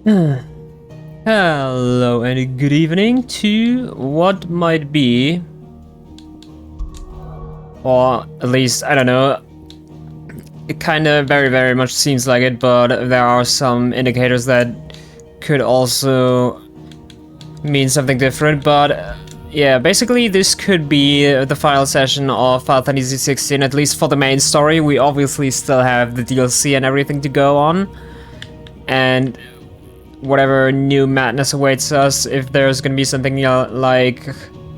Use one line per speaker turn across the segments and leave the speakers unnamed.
Hello and good evening to what might be, or at least, I don't know, it kinda very much seems like it, but there are some indicators that could also mean something different, but yeah, basically this could be the final session of Final Fantasy 16, at least for the main story. We obviously still have the DLC and everything to go on, and whatever new madness awaits us, if there's gonna be something like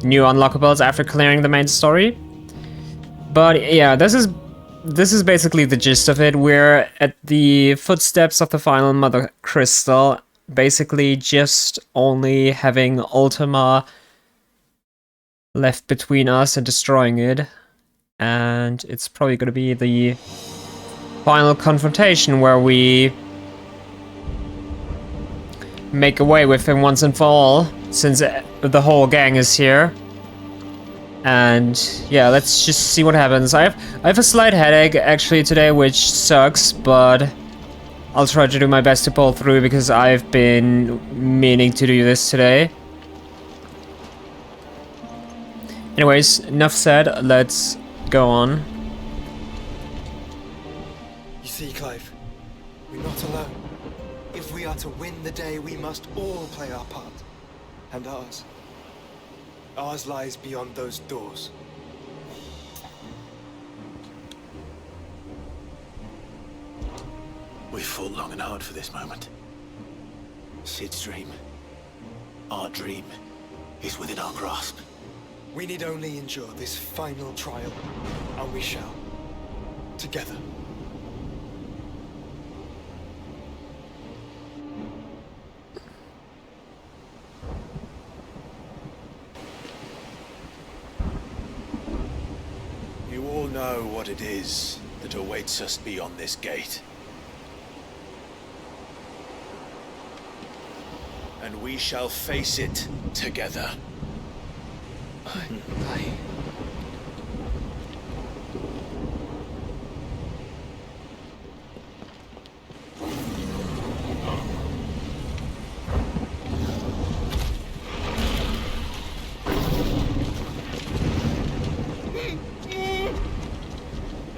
new unlockables after clearing the main story. But yeah, this is basically the gist of it. We're at the footsteps of the final Mother Crystal, basically just only having Ultima left between us and destroying it. And it's probably gonna be the final confrontation where we make away with him once and for all, since the whole gang is here. And yeah, let's just see what happens. I have a slight headache actually today, which sucks, but I'll try to do my best to pull through because I've been meaning to do this today. Anyways, enough said, let's go on.
You see, Clive, we're not alone. If we are to win the day, we must all play our part. And ours. Ours lies beyond those doors.
We've fought long and hard for this moment. Sid's dream, our dream, is within our grasp.
We need only endure this final trial, and we shall. Together.
You all know what it is that awaits us beyond this gate. And we shall face it together.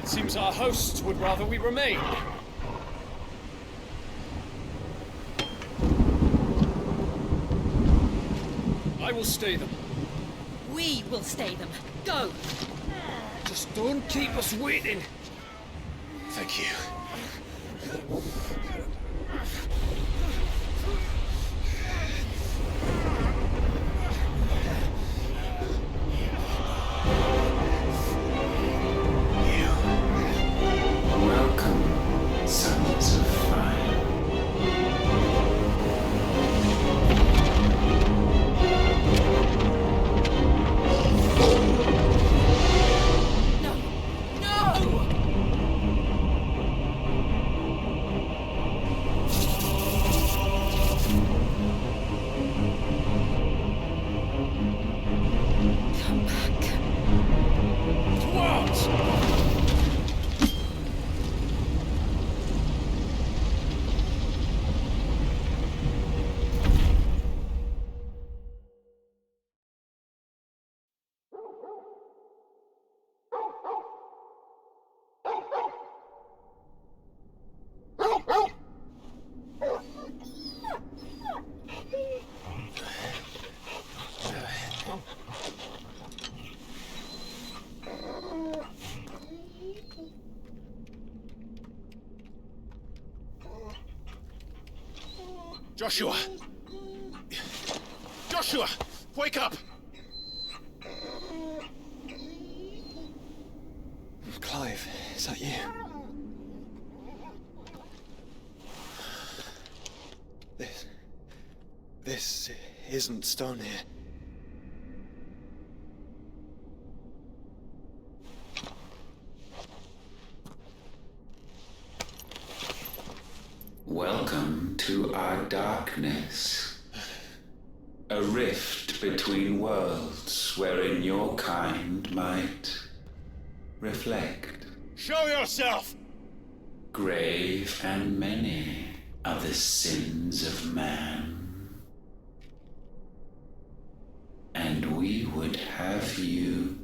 It seems our hosts would rather we remain. I will stay them.
We will stay them. Go!
Just don't keep us waiting.
Thank you.
Welcome, sons of fire.
No! No! Come back.
Towards!
Joshua! Joshua! Wake up!
Clive, is that you? This isn't stone here.
Welcome to our darkness. A rift between worlds wherein your kind might reflect.
Show yourself!
Grave and many, are the sins of man. And we would have you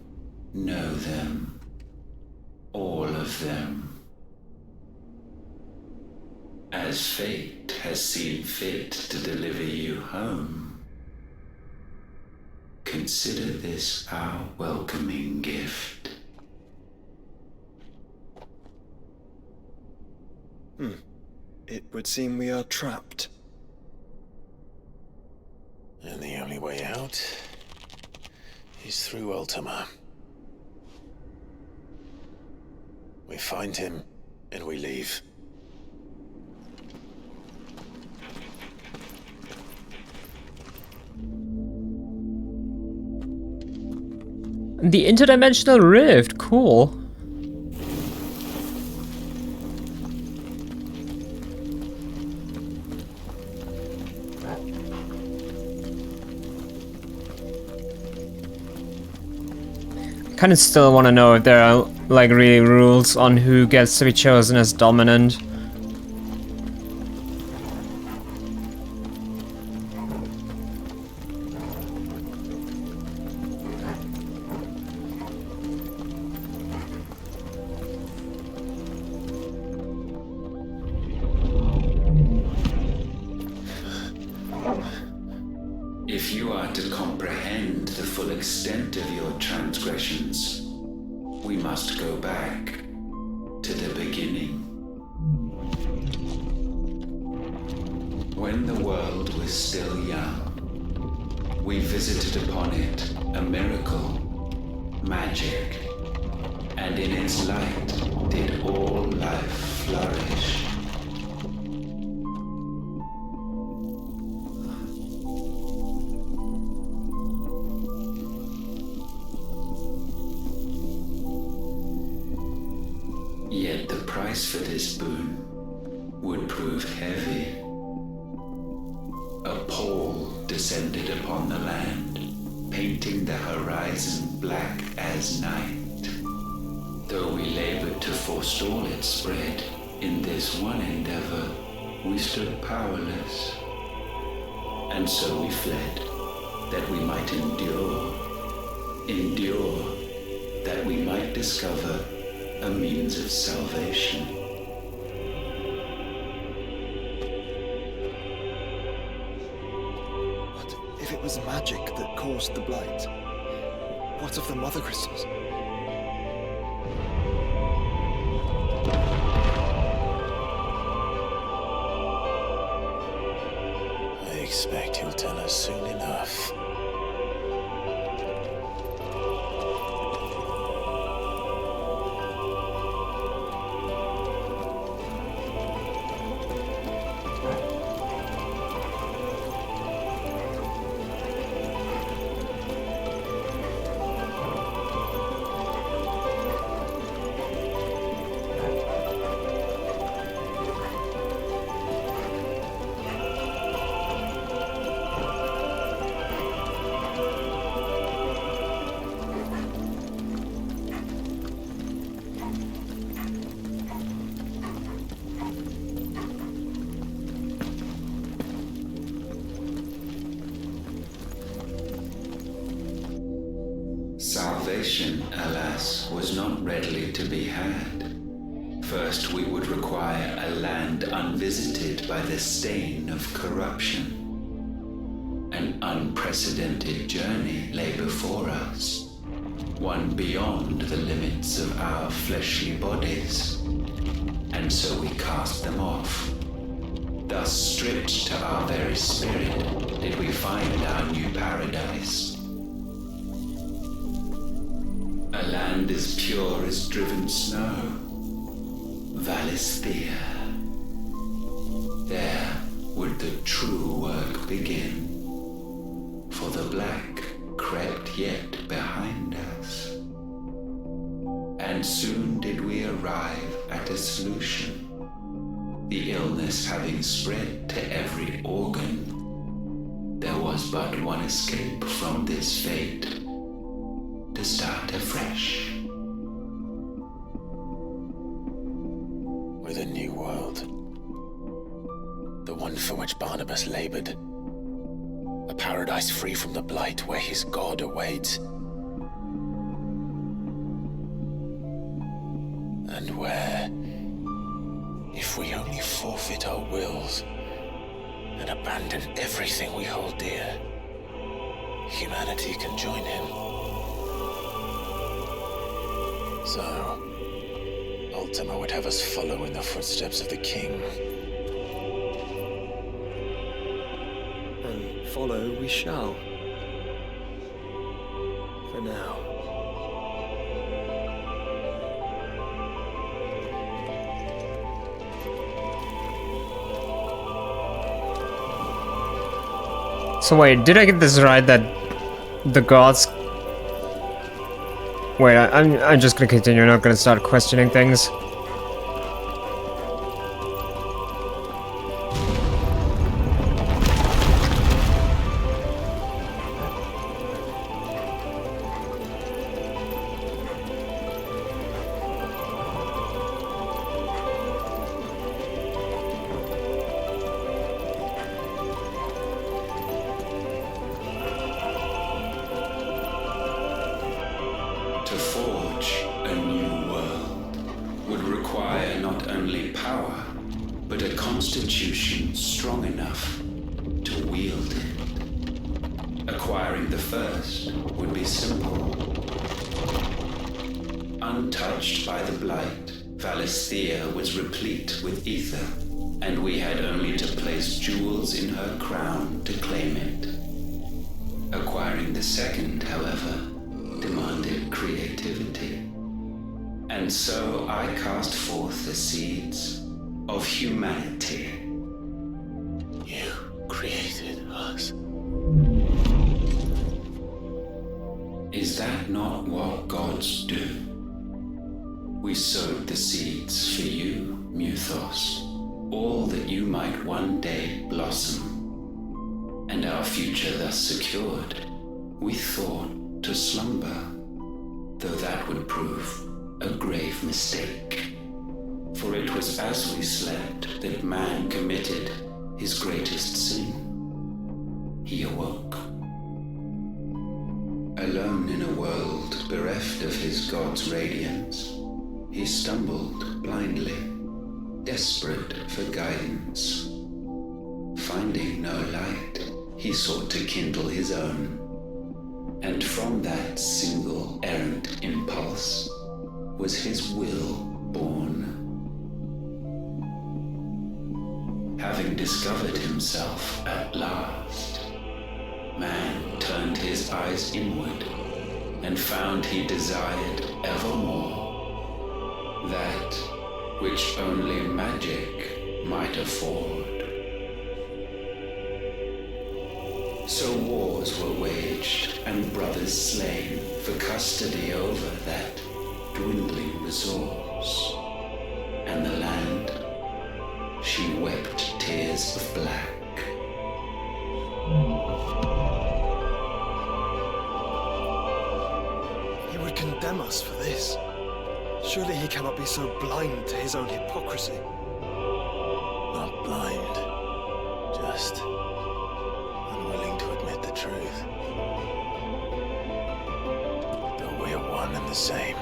know them, all of them, as fate has seen fit to deliver you home. Consider this our welcoming gift.
It would seem we are trapped.
And the only way out is through Ultima. We find him, and we leave.
The interdimensional rift, cool. Kind of still want to know if there are like really rules on who gets to be chosen as dominant.
If you are to comprehend the full extent of your transgressions, we must go back to the beginning. When the world was still young, we visited upon it a miracle, magic, and in its light did all life flourish. Yet the price for this boon would prove heavy. A pall descended upon the land, painting the horizon black as night. Though we labored to forestall its spread, in this one endeavor we stood powerless. And so we fled, that we might endure, that we might discover a means of salvation.
But if it was magic that caused the blight, what of the mother crystals?
I expect he'll tell us soon enough.
Salvation, alas, was not readily to be had. First, we would require a land unvisited by the stain of corruption. An unprecedented journey lay before us, one beyond the limits of our fleshly bodies. And so we cast them off. Thus, stripped to our very spirit, did we find our new paradise. A land as pure as driven snow, Valisthea. There would the true work begin, for the black crept yet behind us. And soon did we arrive at a solution, the illness having spread to every organ. There was but one escape from this fate, to start afresh.
With a new world. for which Barnabas labored. A paradise free from the blight where his God awaits. And where, if we only forfeit our wills and abandon everything we hold dear, humanity can join him. So, Ultima would have us follow in the footsteps of the king.
And follow we shall. For now.
So wait, did I get this right that the gods... Wait, I'm just gonna continue, I'm not gonna start questioning things.
To forge a new world would require not only power, but a constitution strong enough to wield it. Acquiring the first would be simple. Untouched by the blight, Valisthea was replete with ether, and we had only to place jewels in her crown to claim it. Acquiring the second, however, demanded creativity. And so I cast forth the seeds of humanity.
You created us.
Is that not what gods do? We sowed the seeds for you, Muthos, all that you might one day blossom. And our future thus secured, we thought to slumber, though that would prove a grave mistake. For it was as we slept that man committed his greatest sin. He awoke. Alone in a world bereft of his God's radiance, he stumbled blindly, desperate for guidance. Finding no light, he sought to kindle his own. And from that single errant impulse was his will born. Having discovered himself at last, man turned his eyes inward and found he desired evermore that which only magic might afford. So wars were waged and brothers slain for custody over that dwindling resource. And the land, she wept tears of black.
He would condemn us for this. Surely he cannot be so blind to his own hypocrisy.
Not blind, just unwilling to admit the truth. Though we are one and the same.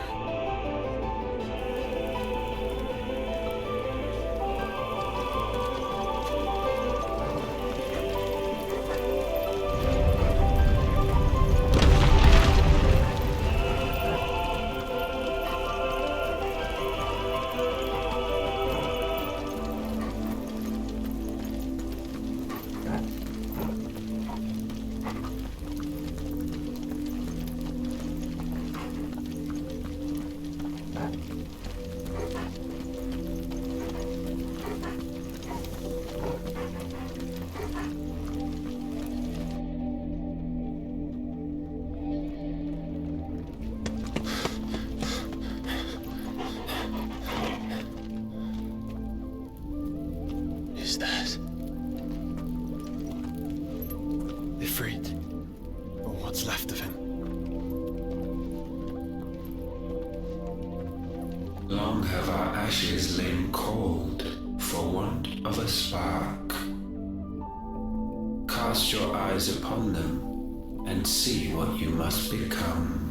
Is that
Ifrit, or what's left of him.
Long have our ashes lain cold for want of a spark. cast your eyes upon them and see what you must become.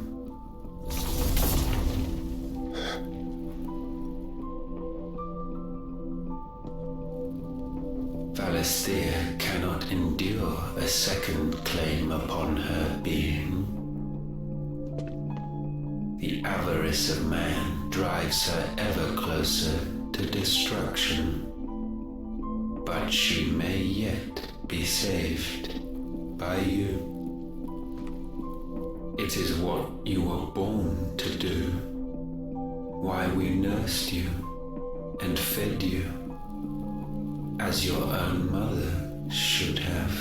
Valisthea cannot endure a second claim upon her being. The avarice of man drives her ever closer to destruction. But she may yet be saved by you. It is what you were born to do, why we nursed you and fed you, as your own mother should have.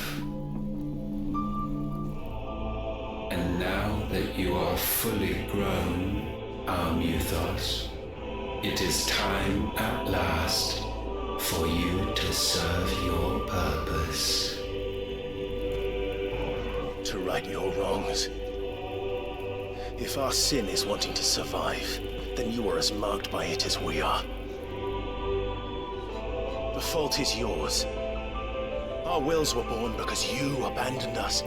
And now that you are fully grown, our Muthos, it is time at last for you to serve your purpose.
To right your wrongs. If our sin is wanting to survive, then you are as marked by it as we are. The fault is yours. Our wills were born because you abandoned us.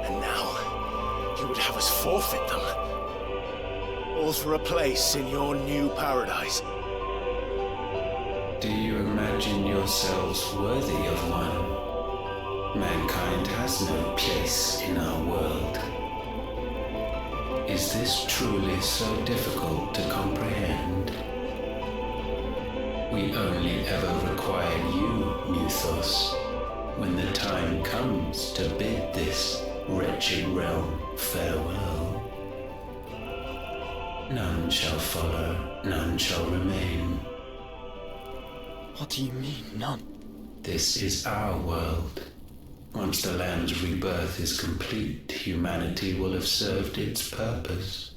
And now, you would have us forfeit them. All for a place in your new paradise.
Do you imagine yourselves worthy of one? Mankind has no place in our world. Is this truly so difficult to comprehend? We only ever require you, Muthos, when the time comes to bid this wretched realm farewell. None shall follow, none shall remain.
What do you mean, none?
This is our world. Once the land's rebirth is complete, humanity will have served its purpose.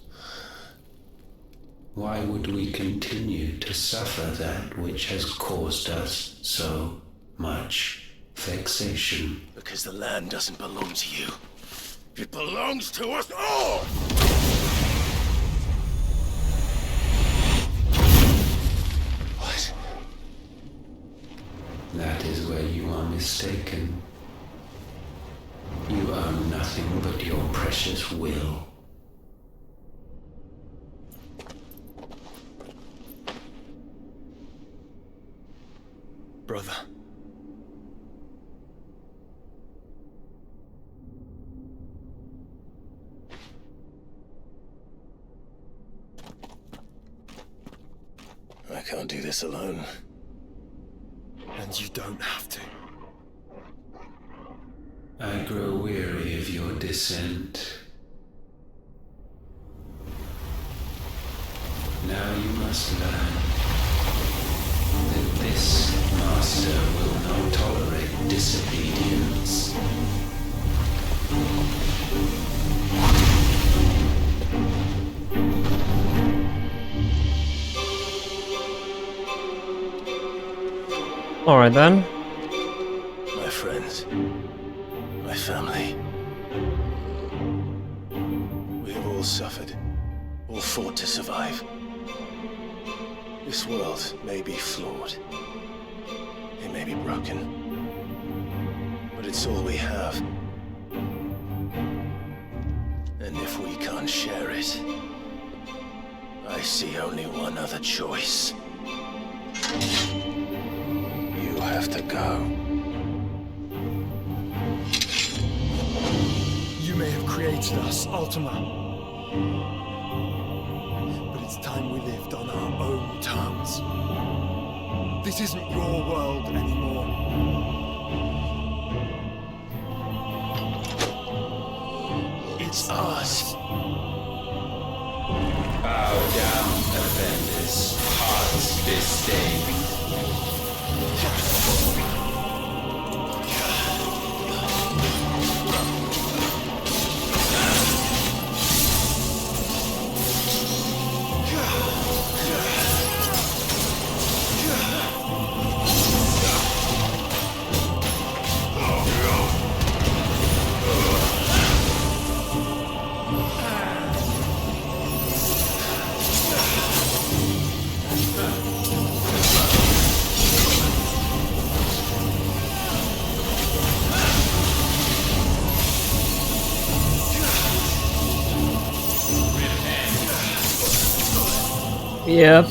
Why would we continue to suffer that which has caused us so much vexation?
Because the land doesn't belong to you. It belongs to us all! What?
That is where you are mistaken. You own nothing but your precious will.
Brother.
I can't do this alone.
And you don't have to.
I grow weary of your dissent. Now you must learn that this master will not tolerate disobedience.
Alright then.
My friends, my family. We have all suffered, all fought to survive. This world may be flawed. It may be broken. But it's all we have. And if we can't share it, I see only one other choice. You have to go.
You may have created us, Ultima. But it's time we lived on our own terms. This isn't your world anymore. It's ours.
Bow down, offenders, hearts disdain.
Yep.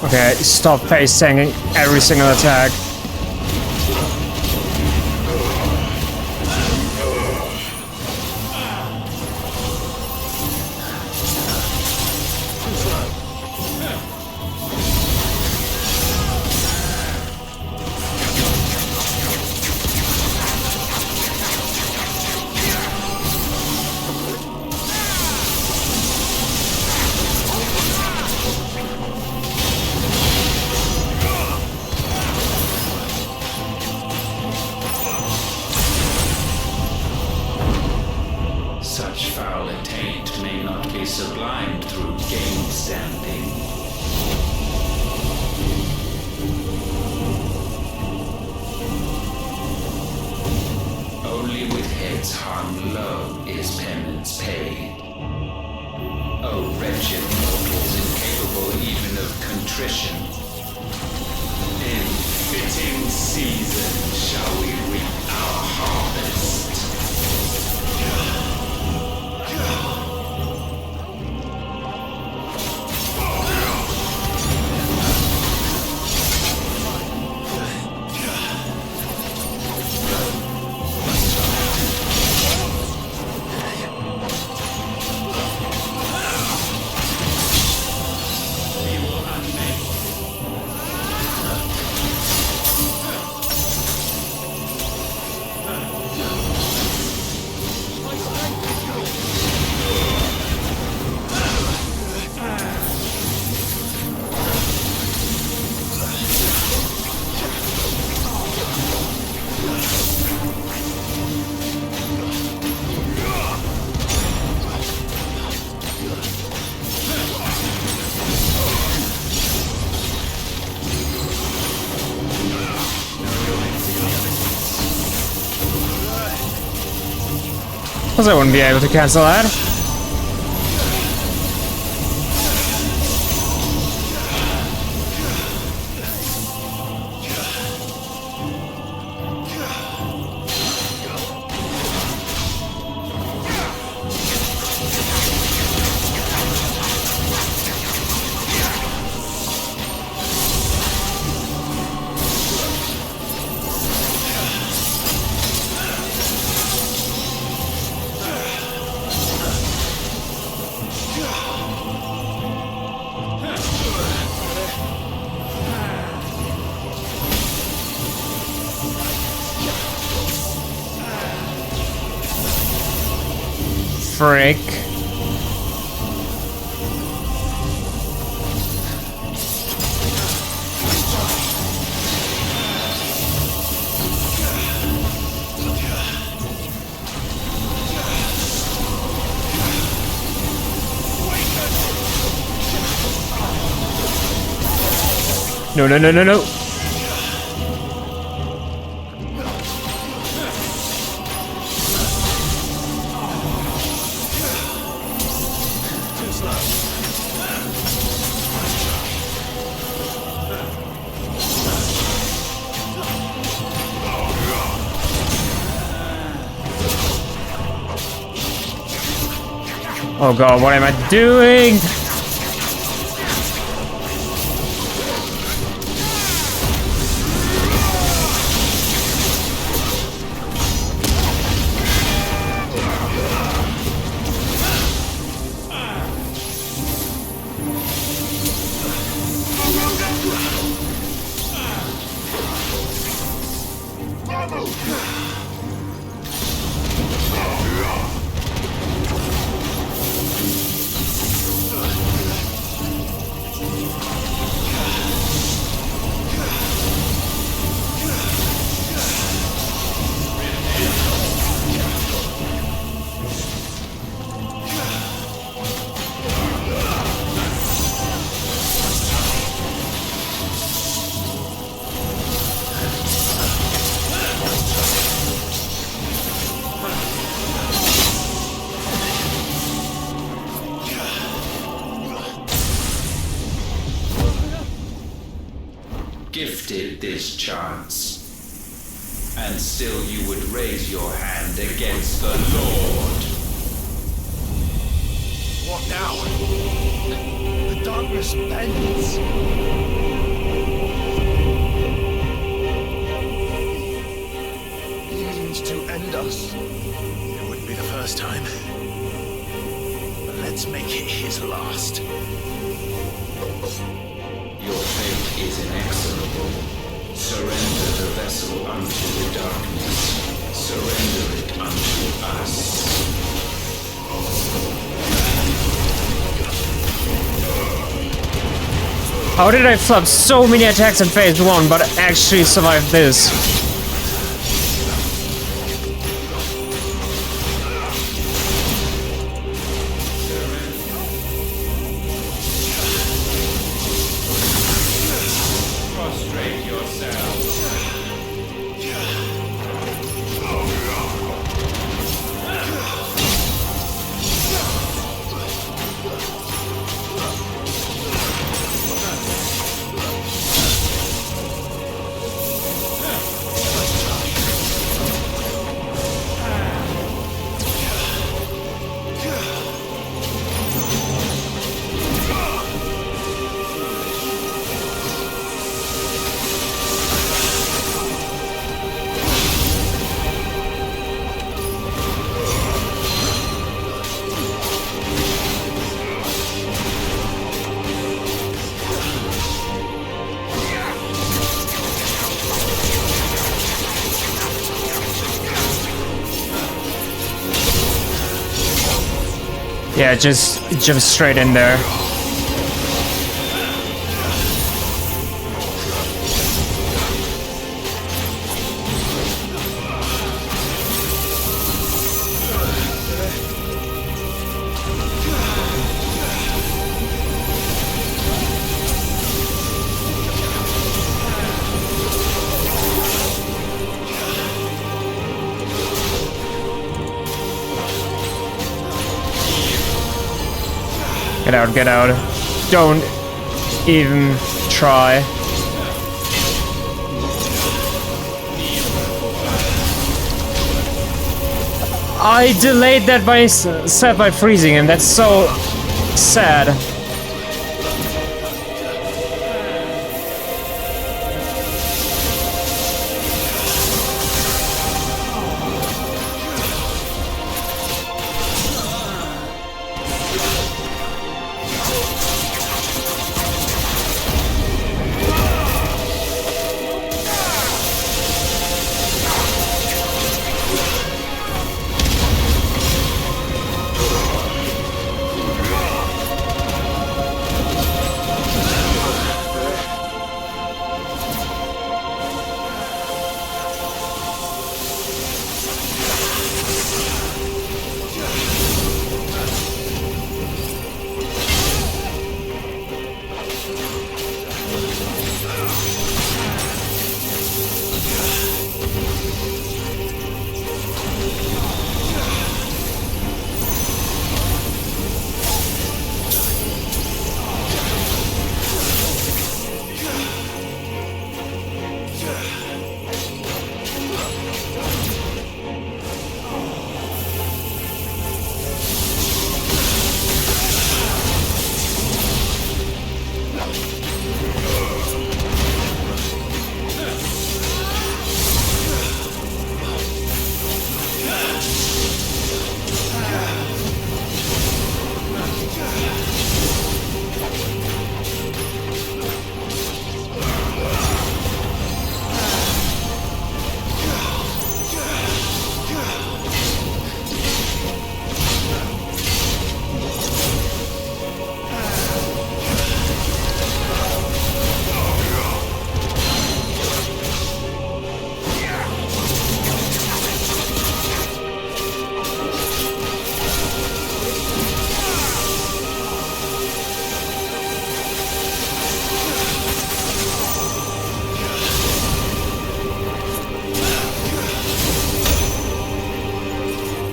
Okay, stop facing every single attack.
Such foul attaint may not be sublimed through game standing. Only with heads hung low is penance paid. O wretched mortals incapable even of contrition. In fitting season shall we reap our harvest.
Because I wouldn't be able to cancel that. Frick. No, no, no, no, no. Oh god, what am I doing?
Gifted this chance, and still you would raise your hand against the Lord.
What now? The darkness bends. He means to end us.
It wouldn't be the first time. But let's make it his last.
Your fate is inexorable. Surrender the vessel unto the darkness. Surrender it unto us.
How did I flub so many attacks in phase 1 but actually survive this?
Prostrate yourselves.
Yeah, just jump straight in there. Get out, get out. Don't even try. I delayed that by set by freezing him. That's so sad.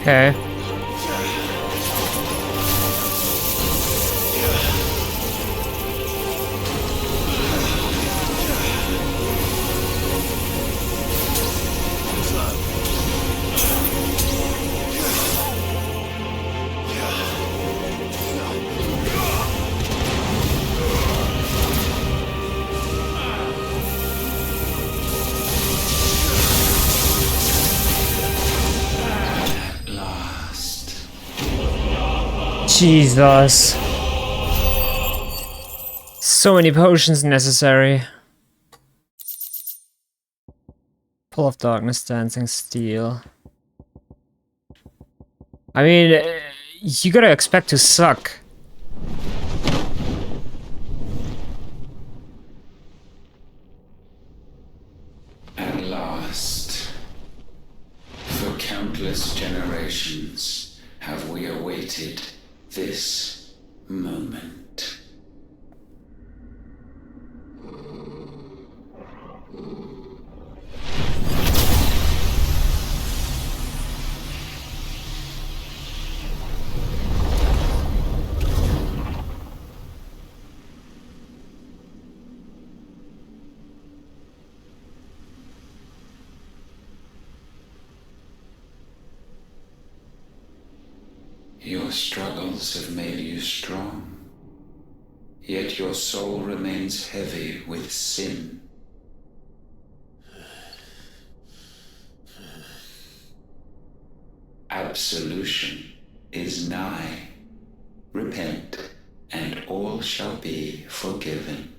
Okay. Jesus. So many potions necessary. Pull of Darkness, Dancing Steel. I mean, you gotta expect to suck.
At last, for countless generations, have we awaited this moment. Your struggles have made you strong, yet your soul remains heavy with sin. Absolution is nigh. Repent, and all shall be forgiven.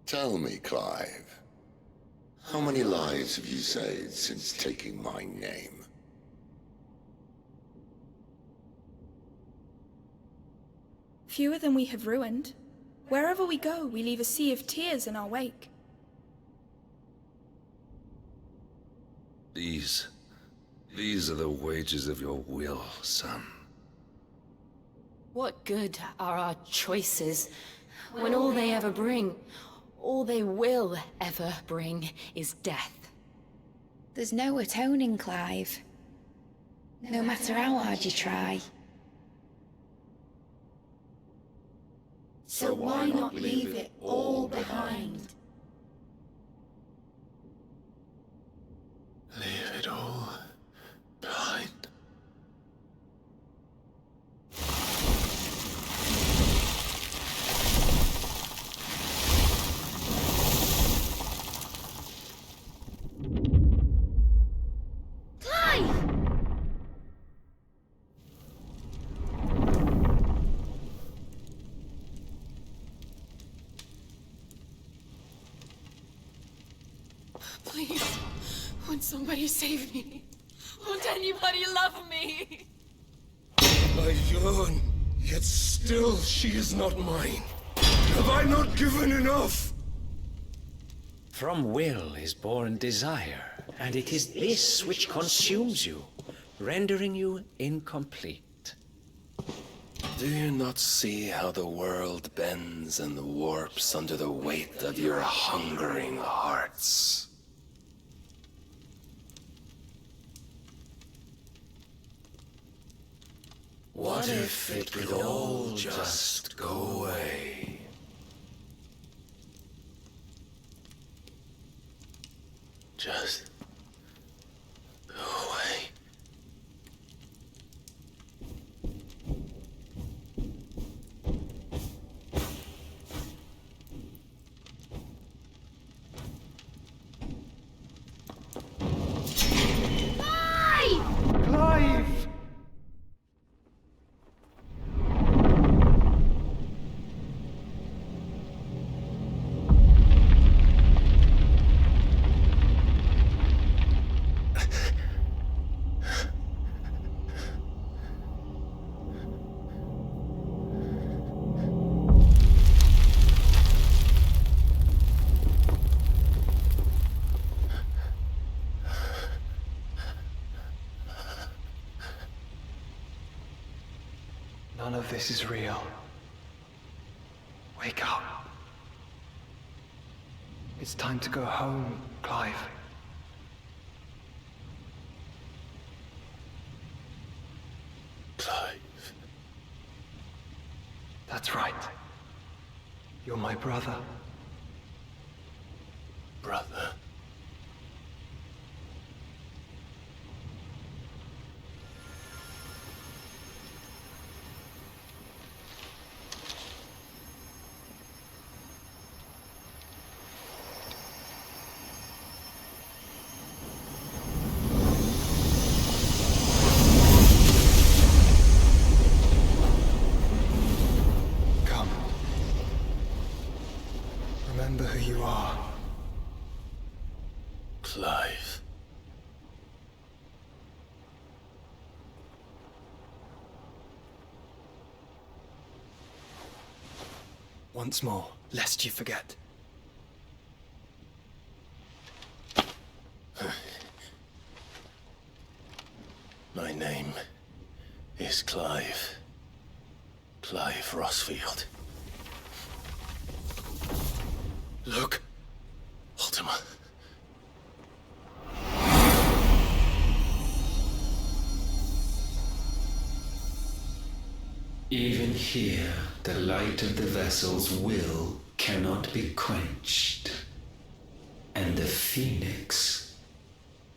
Tell me, Clive, how many lives have you saved since taking my name?
Fewer than we have ruined. Wherever we go, we leave a sea of tears in our wake.
These are the wages of your will, son.
What good are our choices when all they ever bring, all they will ever bring, is death?
There's no atoning, Clive. No matter how hard you try. So why not leave it all behind?
Leave it all behind.
Please, won't somebody save me? Won't anybody love me?
I yearn, yet still she is not mine. Have I not given enough?
From will is born desire, and it is this which consumes you, rendering you incomplete.
Do you not see how the world bends and warps under the weight of your hungering hearts? What if it could all just go away? Just go away.
this is real. Wake up. It's time to go home, Clive.
Clive.
That's right. You're my brother.
Brother.
Come. Remember who you are.
Clive.
Once more, lest you forget.
My name is Clive. Clive Rossfield.
Look.
Ultima.
Even here, the light of the vessel's will cannot be quenched. And the Phoenix,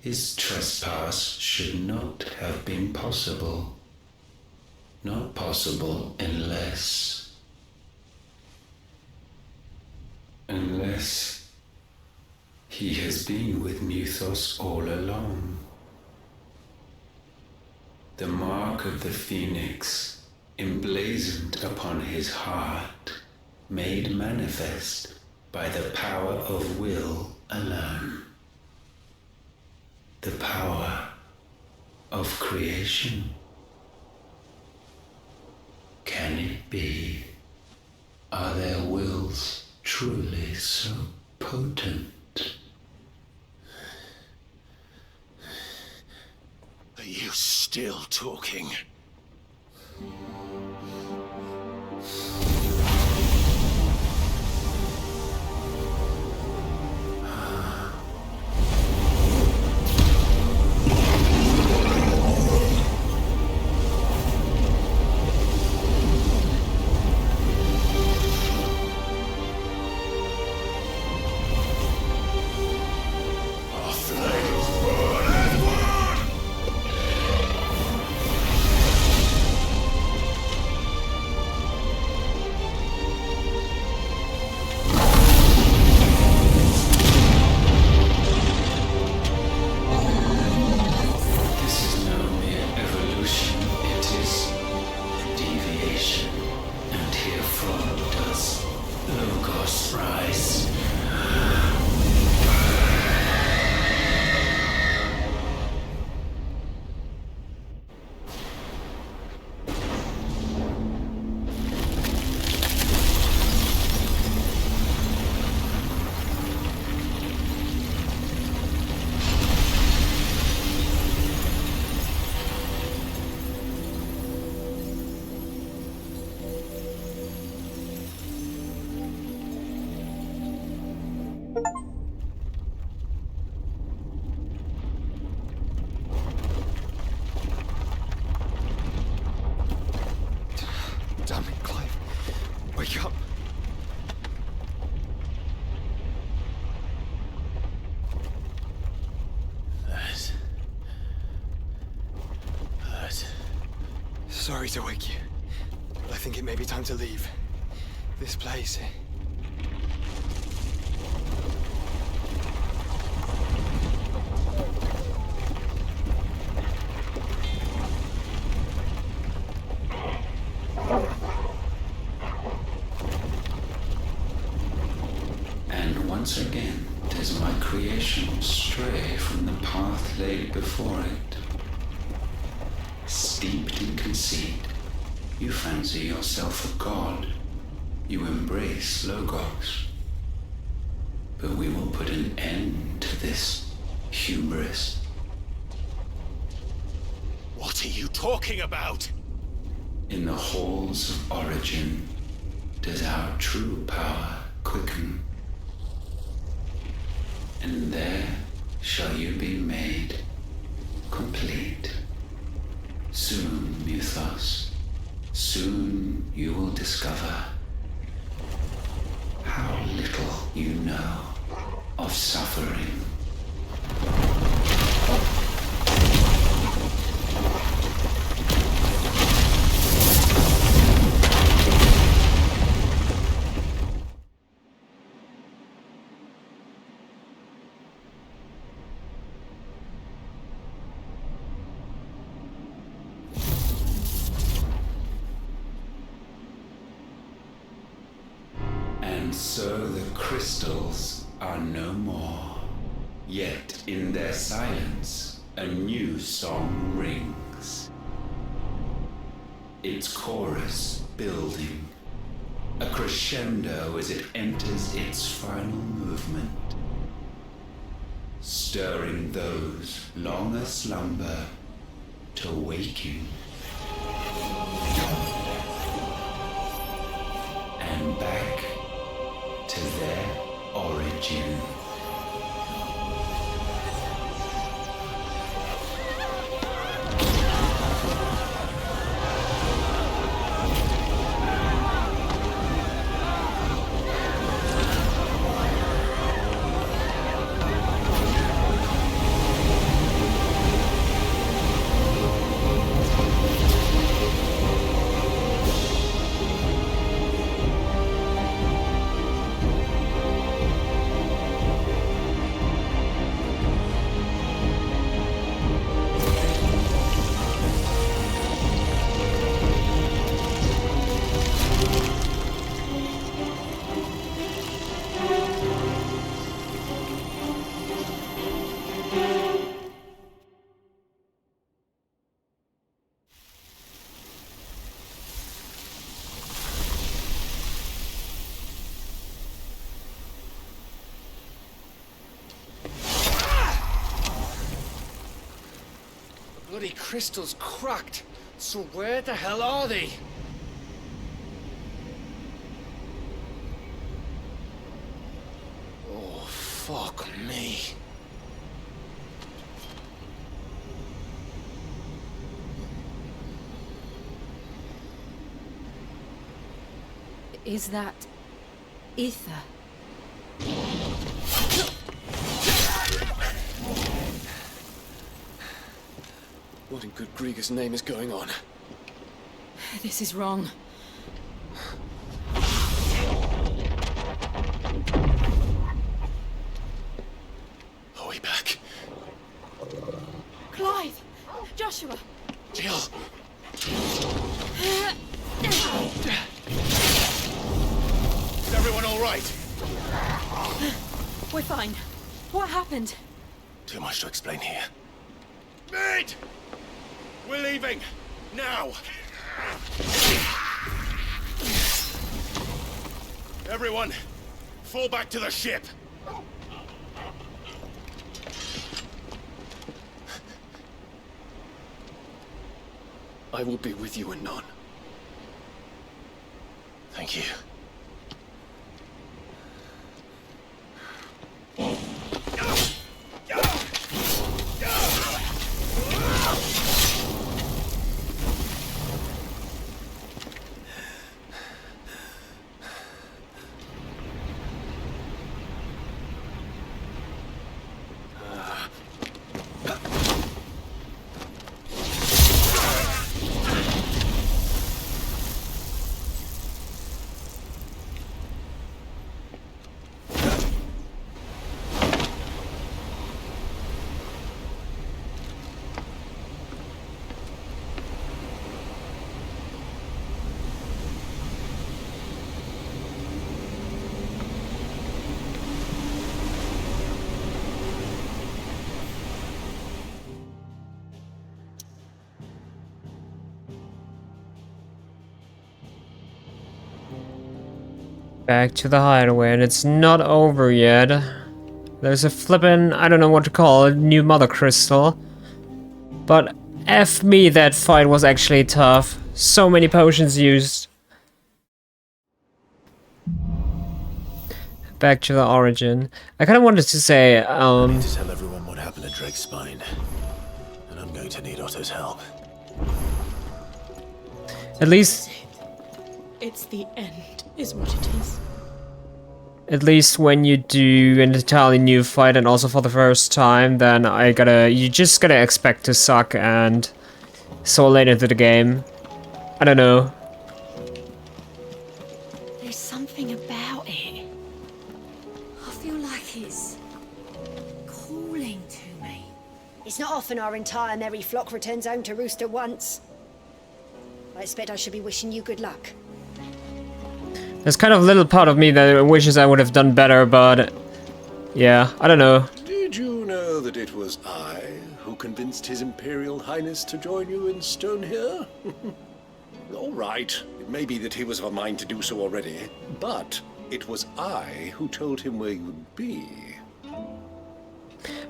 his trespass should not have been possible. Not possible unless he has been with Mythos all along. The mark of the Phoenix, emblazoned upon his heart, made manifest by the power of will alone. The power of creation. Can it be? Are their wills truly so potent?
Are you still talking?
Damn it, Clive. Wake up.
That.
Sorry to wake you, but I think it may be time to leave. This place.
And once again, does my creation stray from the path laid before it. Steeped in conceit, you fancy yourself a god. You embrace Logos. But we will put an end to this hubris.
What are you talking about?
In the halls of origin does our true power quicken. And there shall you be made complete. Soon, Mythos, soon you will discover how little you know of suffering. And so the crystals are no more. Yet in their silence, a new song rings. Its chorus building, a crescendo as it enters its final movement, stirring those long aslumber to waking. And back to their origin.
Bloody crystal's cracked. So where the hell are they? Oh, fuck me.
Is that ether?
What in good Grieger's name is going on?
This is wrong.
Are we back?
Clive! Joshua!
Jill!
Is everyone all right?
We're fine. What happened?
Too much to explain here.
Mate! We're leaving! Now! Everyone, fall back to the ship! I will be with you anon.
Thank you.
Back to the hideaway, and it's not over yet. There's a flippin', I don't know what to call it, new mothercrystal. But F me, that fight was actually tough. So many potions used. Back to the origin. I kind of wanted to say,
I need to tell everyone what happened at Drake's Spine. And I'm going to need Otto's help.
at least
It's the end, is what it is.
At least when you do an entirely new fight and also for the first time, then you just gotta expect to suck and so late into the game. I don't know.
There's something about it. I feel like it's calling to me.
It's not often our entire merry flock returns home to roost at once. I expect I should be wishing you good luck.
There's kind of a little part of me that wishes I would have done better, but yeah, I don't know.
Did you know that it was I who convinced His Imperial Highness to join you in stone here? All right, it may be that he was of a mind to do so already, but it was I who told him where you would be.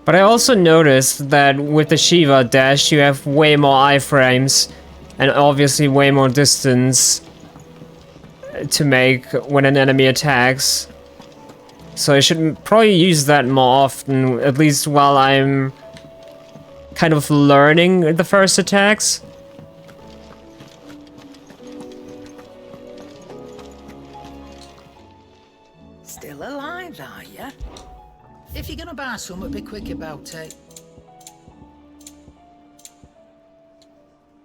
But I also noticed that with the Shiva dash, you have way more iframes and obviously way more distance to make when an enemy attacks. So I should probably use that more often, at least while I'm kind of learning the first attacks.
Still alive, are ya? If you're gonna buy something, be quick about it.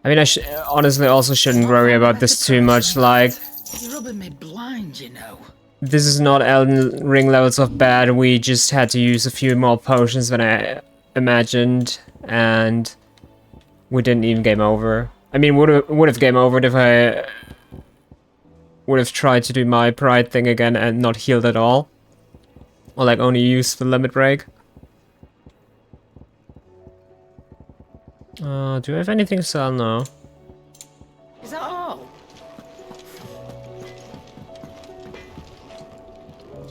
I mean, I honestly also shouldn't worry about this too much, like...
You're rubbing me blind, you know.
This is not Elden Ring levels of bad, we just had to use a few more potions than I imagined, and we didn't even game over. I mean, would have game overed if I would have tried to do my pride thing again and not healed at all. Or like only use the limit break. Do I have anything to sell? No.
Is that all?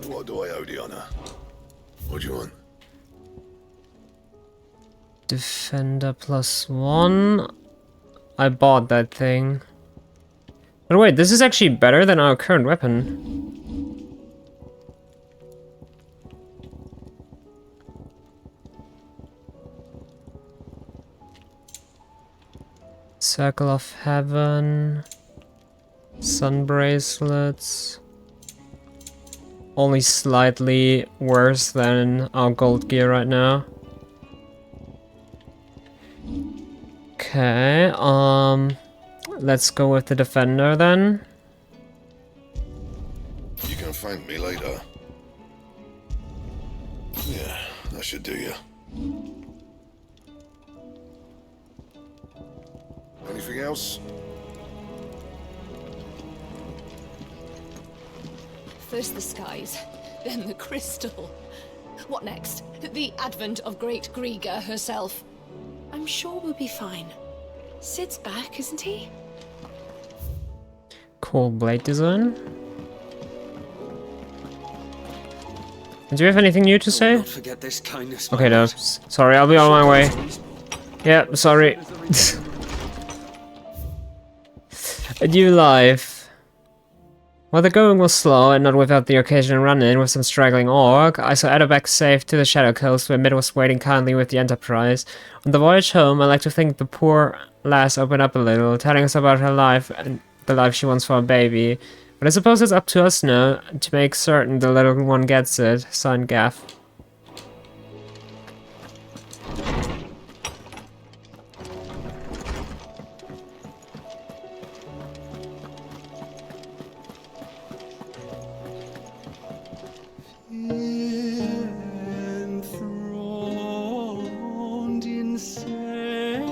So what do I owe the honor? What do you want?
Defender +1. I bought that thing. But wait, this is actually better than our current weapon. Circle of Heaven. Sun bracelets. Only slightly worse than our gold gear right now. Okay, let's go with the defender then.
You can thank me later. Yeah, that should do you. Anything else?
First the skies, then the crystal. What next? The advent of Great Griga herself. I'm sure we'll be fine. Sid's back, isn't he?
Cool blade design. Do you have anything new to say?
Not forget this kindness.
Okay, no. Sorry, I'll be on my way. Yeah, sorry. A new life. While the going was slow and not without the occasional run-in with some straggling orc, I saw Ada back safe to the Shadow Coast where Mid was waiting kindly with the Enterprise. On the voyage home, I like to think the poor lass opened up a little, telling us about her life and the life she wants for a baby. But I suppose it's up to us now to make certain the little one gets it. Signed, Gaff.
Enthroned in sable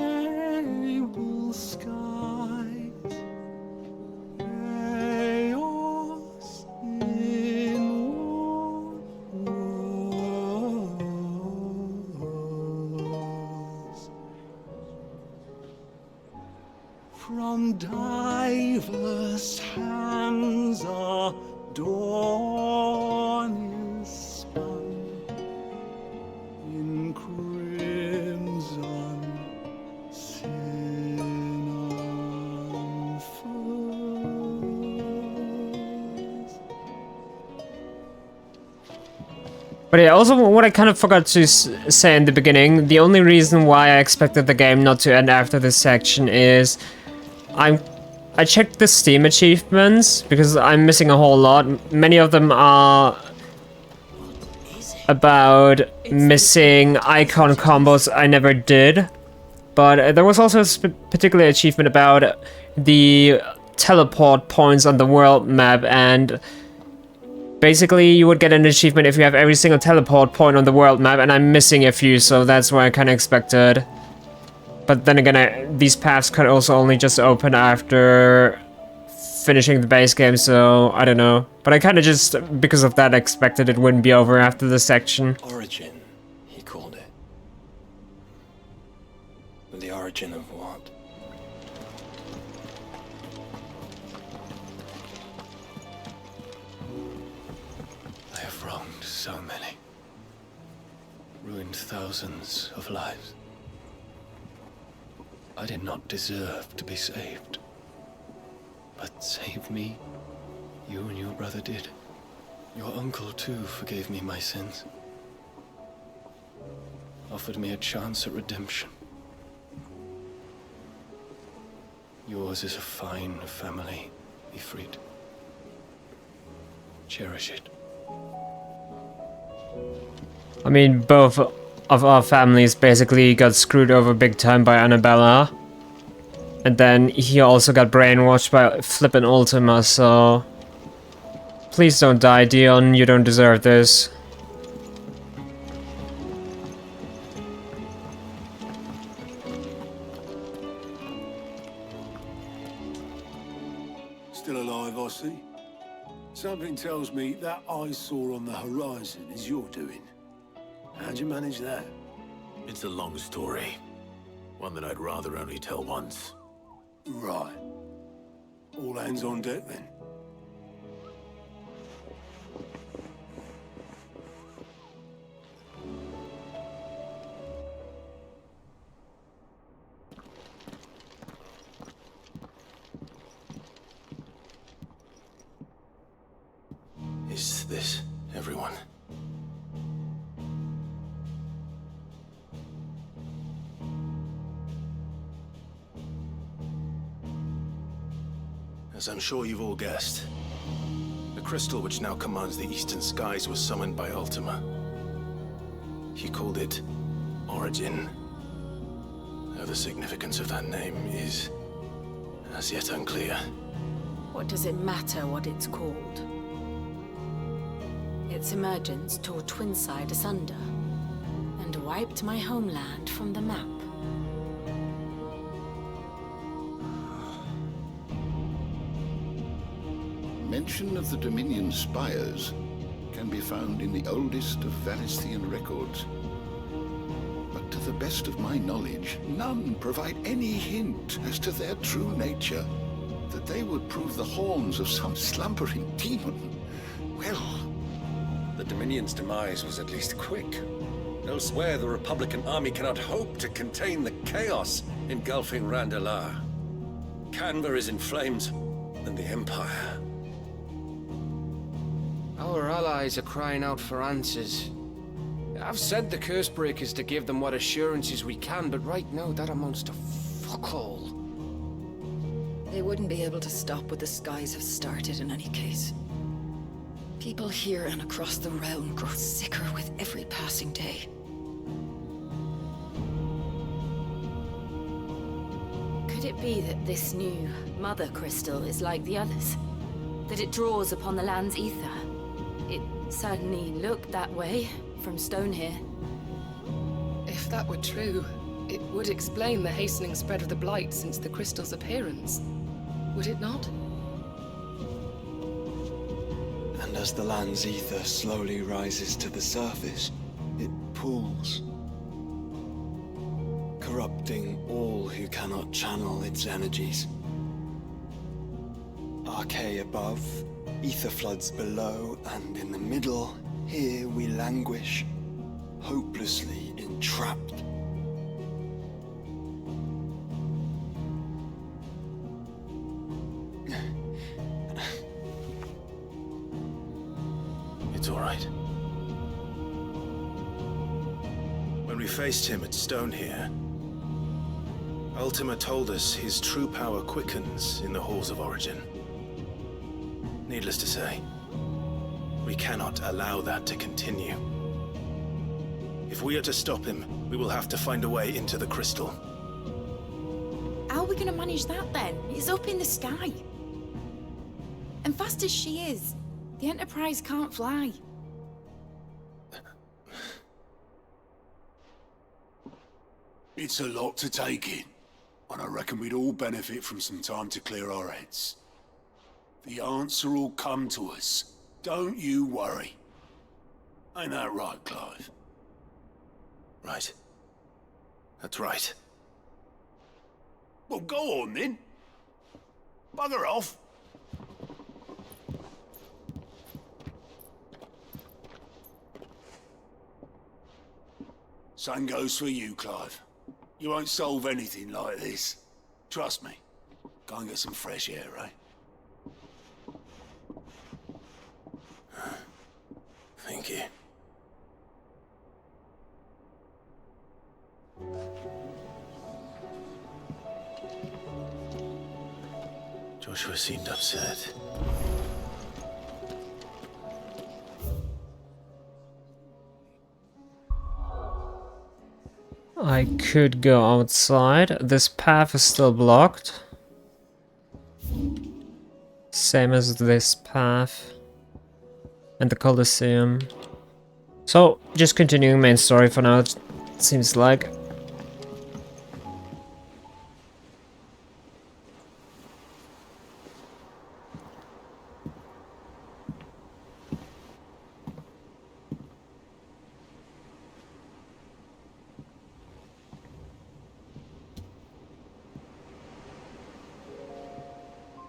skies, chaos in walls. From diverse hands a dawn is spun in crimson sin unfold.
But yeah, also what I kind of forgot to say in the beginning, the only reason why I expected the game not to end after this section is I checked the Steam achievements because I'm missing a whole lot. Many of them are about missing icon combos I never did. But there was also a particular achievement about the teleport points on the world map, and basically you would get an achievement if you have every single teleport point on the world map, and I'm missing a few, so that's what I kind of expected. But then again, these paths could also only just open after finishing the base game, so I don't know. But I kind of just, because of that, expected it wouldn't be over after this section.
Origin, he called it. But the origin of what? I have wronged so many. Ruined thousands of lives. I did not deserve to be saved. But save me, you and your brother did. Your uncle too forgave me my sins. Offered me a chance at redemption. Yours is a fine family, Ifrit. Cherish it.
I mean, both of our families basically got screwed over big time by Annabella. And then he also got brainwashed by flippin' Ultima, so... Please don't die, Dion, you don't deserve this.
Still alive, I see. Something tells me that eyesore on the horizon is your doing. How'd you manage that?
It's a long story. One that I'd rather only tell once.
Right. All hands on deck then.
Is this everyone? As I'm sure you've all guessed, the crystal which now commands the eastern skies was summoned by Ultima. He called it Origin. Though the significance of that name is as yet unclear.
What does it matter what it's called? Its emergence tore Twinside asunder and wiped my homeland from the map.
Mention of the Dominion spires can be found in the oldest of Valisthian records. But to the best of my knowledge, none provide any hint as to their true nature. That they would prove the horns of some slumbering demon. Well...
The Dominion's demise was at least quick. Elsewhere, the Republican army cannot hope to contain the chaos engulfing Randalar. Canva is in flames, and the Empire.
Our allies are crying out for answers. I've sent the Cursebreakers to give them what assurances we can, but right now that amounts to fuck all.
They wouldn't be able to stop what the skies have started in any case. People here and across the realm grow sicker with every passing day.
Could it be that this new mother crystal is like the others? That it draws upon the land's ether? It certainly looked that way from stone here.
If that were true, it would explain the hastening spread of the Blight since the crystal's appearance. Would it not?
And as the land's ether slowly rises to the surface, it pools, corrupting all who cannot channel its energies. Archay above, ether floods below, and in the middle, here we languish, hopelessly entrapped.
It's all right. We faced him at Stone here. Ultima told us his true power quickens in the halls of origin. Needless to say, we cannot allow that to continue. If we are to stop him, we will have to find a way into the crystal.
How are we gonna manage that then? It's up in the sky. And fast as she is, the Enterprise can't fly.
It's a lot to take in, and I reckon we'd all benefit from some time to clear our heads. The answer will come to us. Don't you worry. Ain't that right, Clive?
Right. That's right.
Well, go on then. Bugger off. Same goes for you, Clive. You won't solve anything like this. Trust me. Go and get some fresh air, eh?
Thank you. Joshua seemed upset.
I could go outside. This path is still blocked. Same as this path. And the Colosseum. So, just continuing main story for now, it seems like.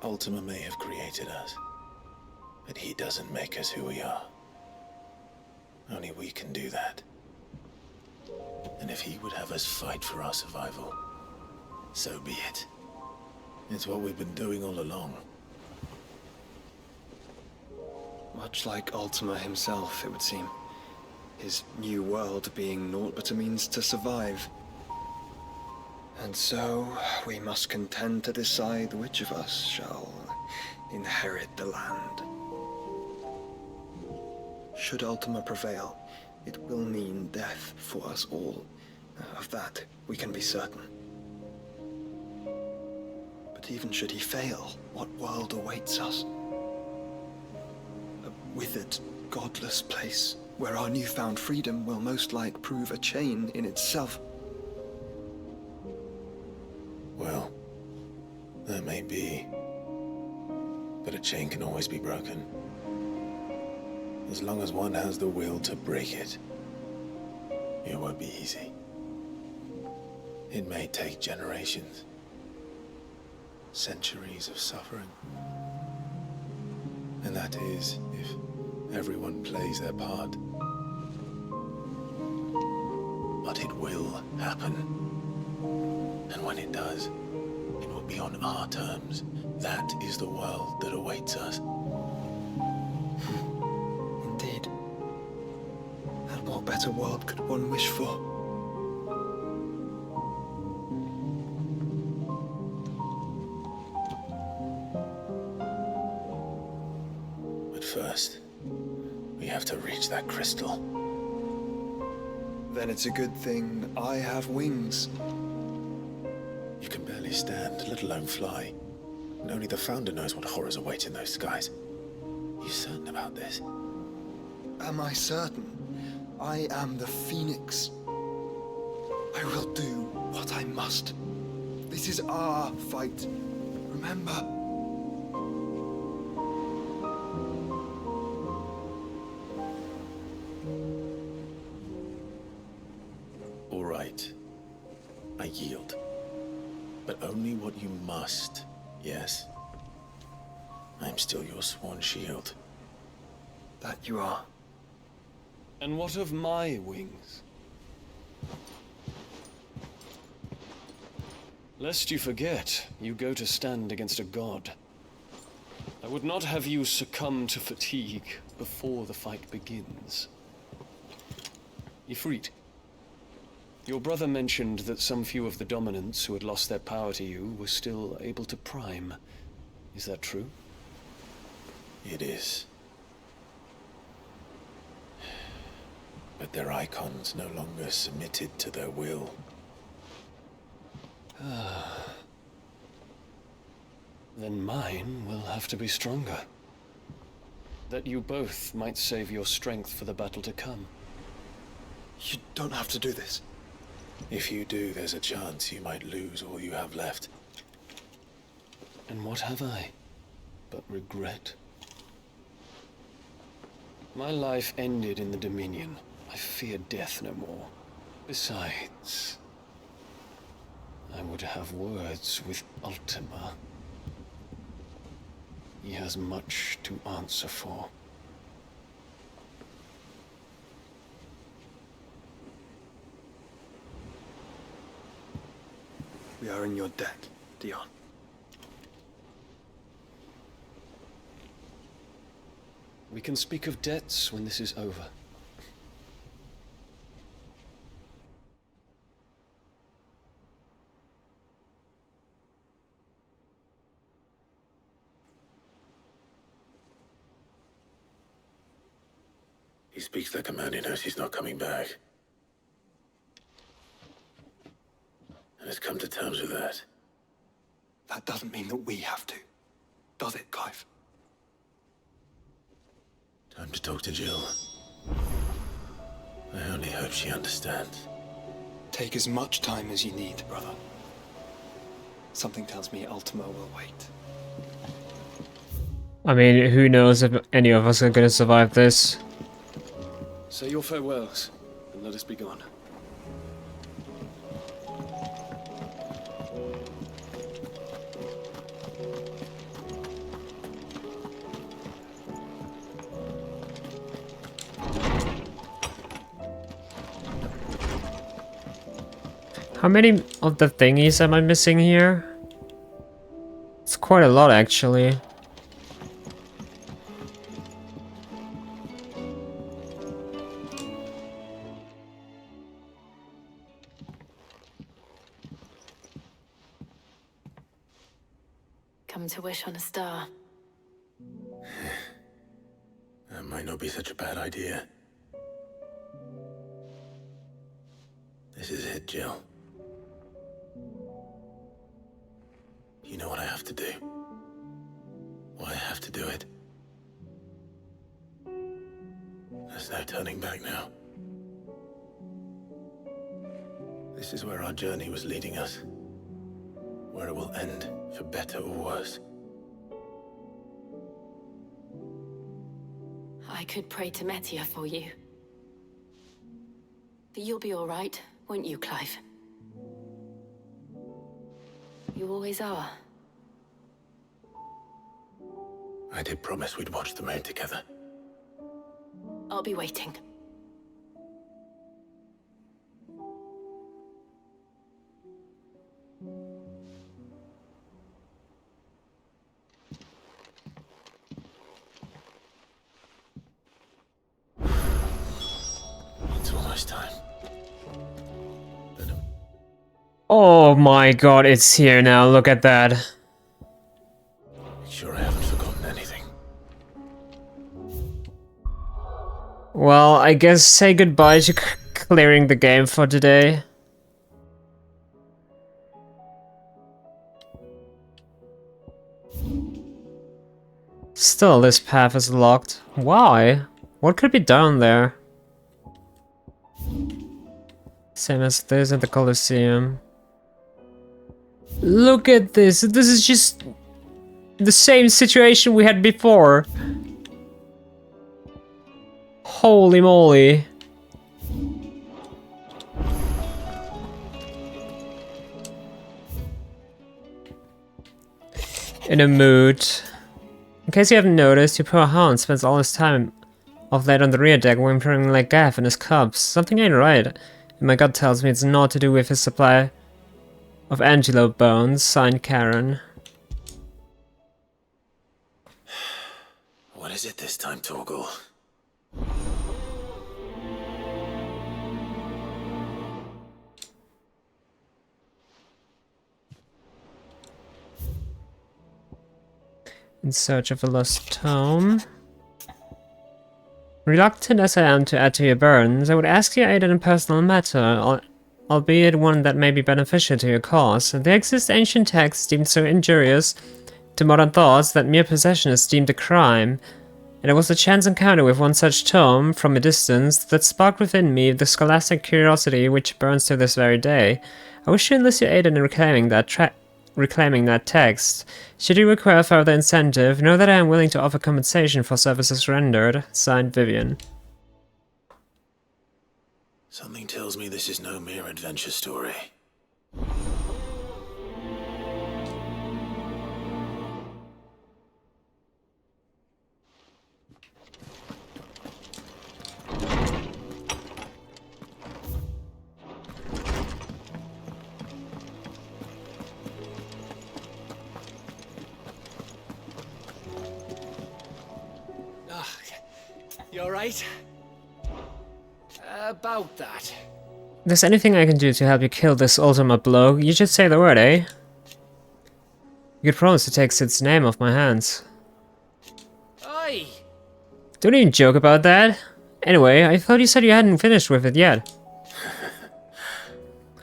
Ultima may have created us, but he doesn't make us who we are. Only we can do that. And if he would have us fight for our survival, so be it. It's what we've been doing all along.
Much like Ultima himself, it would seem. His new world being naught but a means to survive. And so, we must contend to decide which of us shall inherit the land. Should Ultima prevail, it will mean death for us all. Of that, we can be certain. But even should he fail, what world awaits us? A withered, godless place, where our newfound freedom will most like prove a chain in itself.
Well, that may be. But a chain can always be broken. As long as one has the will to break it. It won't be easy. It may take generations. Centuries of suffering. And that is, if everyone plays their part. But it will happen. And when it does, it will be on our terms. That is the world that awaits us.
Indeed. And what better world could one wish for?
But first, we have to reach that crystal.
Then it's a good thing I have wings.
You can barely stand, let alone fly. And only the Founder knows what horrors await in those skies. You certain about this?
Am I certain? I am the Phoenix. I will do what I must. This is our fight. Remember?
All right. I yield. But only what you must, yes? I'm still your sworn shield.
That you are.
And what of my wings? Lest you forget, you go to stand against a god. I would not have you succumb to fatigue before the fight begins. Ifrit, Your brother mentioned that some few of the dominants who had lost their power to you were still able to prime. Is that true?
It is. But their icons no longer submitted to their will.
Then mine will have to be stronger. That you both might save your strength for the battle to come.
You don't have to do this.
If you do, there's a chance you might lose all you have left.
And what have I but regret? My life ended in the Dominion. I fear death no more. Besides, I would have words with Ultima. He has much to answer for.
We are in your debt, Dion.
We can speak of debts when this is over.
He speaks like a man who knows he's not coming back. And has come to terms with that.
That doesn't mean that we have to, does it, Clive?
Time to talk to Jill. I only hope she understands.
Take as much time as you need, brother. Something tells me Ultima will wait.
I mean, who knows if any of us are gonna survive this?
Say your farewells, and let us be gone.
How many of the thingies am I missing here? It's quite a lot, actually.
Come to wish on a star.
That might not be such a bad idea. This is it, Jill. You know what I have to do. Why I have to do it. There's no turning back now. This is where our journey was leading us. Where it will end, for better or worse.
I could pray to Metia for you. But you'll be all right, won't you, Clive? You always are.
I did promise we'd watch the moon together.
I'll be waiting.
It's almost time.
Oh my god, it's here now, look at that.
Make sure I haven't forgotten anything.
Well, I guess say goodbye to clearing the game for today. Still, this path is locked. Why? What could be down there? Same as this at the Colosseum. Look at this. This is just the same situation we had before. Holy moly. In a mood. In case you haven't noticed, your poor hound spends all his time off late on the rear deck whimpering like Gaff in his cubs. Something ain't right. And my gut tells me it's not to do with his supply of antelope bones, signed Karen.
What is it this time, Torgal?
In search of a lost tome. Reluctant as I am to add to your burdens, I would ask your aid in a personal matter, albeit one that may be beneficial to your cause. There exist ancient texts deemed so injurious to modern thoughts that mere possession is deemed a crime, and it was a chance encounter with one such tome, from a distance, that sparked within me the scholastic curiosity which burns to this very day. I wish to enlist your aid in reclaiming that text. Should you require further incentive, know that I am willing to offer compensation for services rendered. Signed, Vivian.
Something tells me this is no mere adventure story.
You alright? About that.
If there's anything I can do to help you kill this Ultima bloke, you just say the word, eh? You could promise to take Sid's name off my hands.
Oi!
Don't even joke about that. Anyway, I thought you said you hadn't finished with it yet.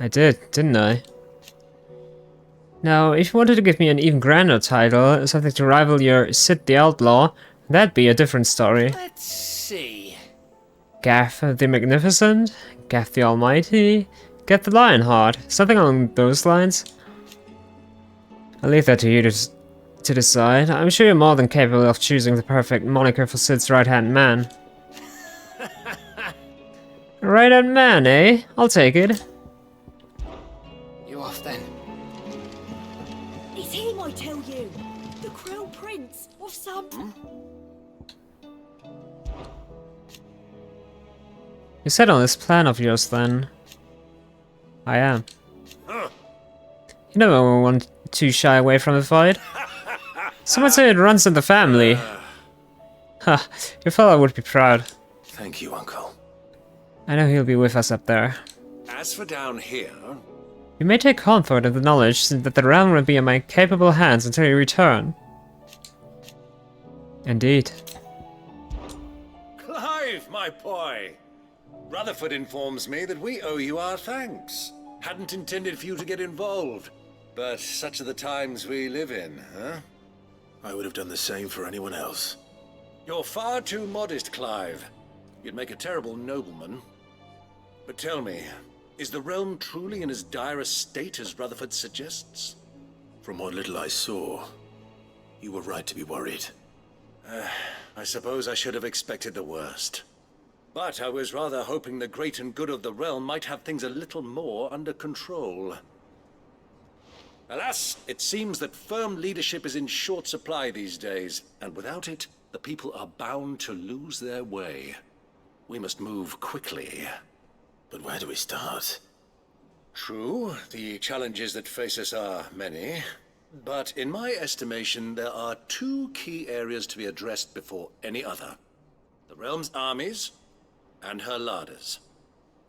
I did, didn't I? Now, if you wanted to give me an even grander title, something to rival your Sid the Outlaw, that'd be a different story.
Let's see.
Gaff the Magnificent? Gaff the Almighty? Gaff the Lionheart? Something along those lines? I'll leave that to you to decide. I'm sure you're more than capable of choosing the perfect moniker for Sid's right-hand man. Right-hand man, eh? I'll take it.
You off then?
It's him, I tell you! The Crown Prince of some...
You said on this plan of yours, then. I am. You never want to shy away from a fight. Someone say it runs in the family. Ha, your father would be proud.
Thank you, Uncle.
I know he'll be with us up there.
As for down here...
You may take comfort in the knowledge that the realm will be in my capable hands until you return. Indeed.
Clive, my boy! Rutherford informs me that we owe you our thanks. Hadn't intended for you to get involved, but such are the times we live in, huh?
I would have done the same for anyone else.
You're far too modest, Clive. You'd make a terrible nobleman. But tell me, is the realm truly in as dire a state as Rutherford suggests?
From what little I saw, you were right to be worried.
I suppose I should have expected the worst. But I was rather hoping the great and good of the realm might have things a little more under control. Alas, it seems that firm leadership is in short supply these days, and without it, the people are bound to lose their way. We must move quickly.
But where do we start?
True, the challenges that face us are many. But in my estimation, there are two key areas to be addressed before any other. The realm's armies, and her larders.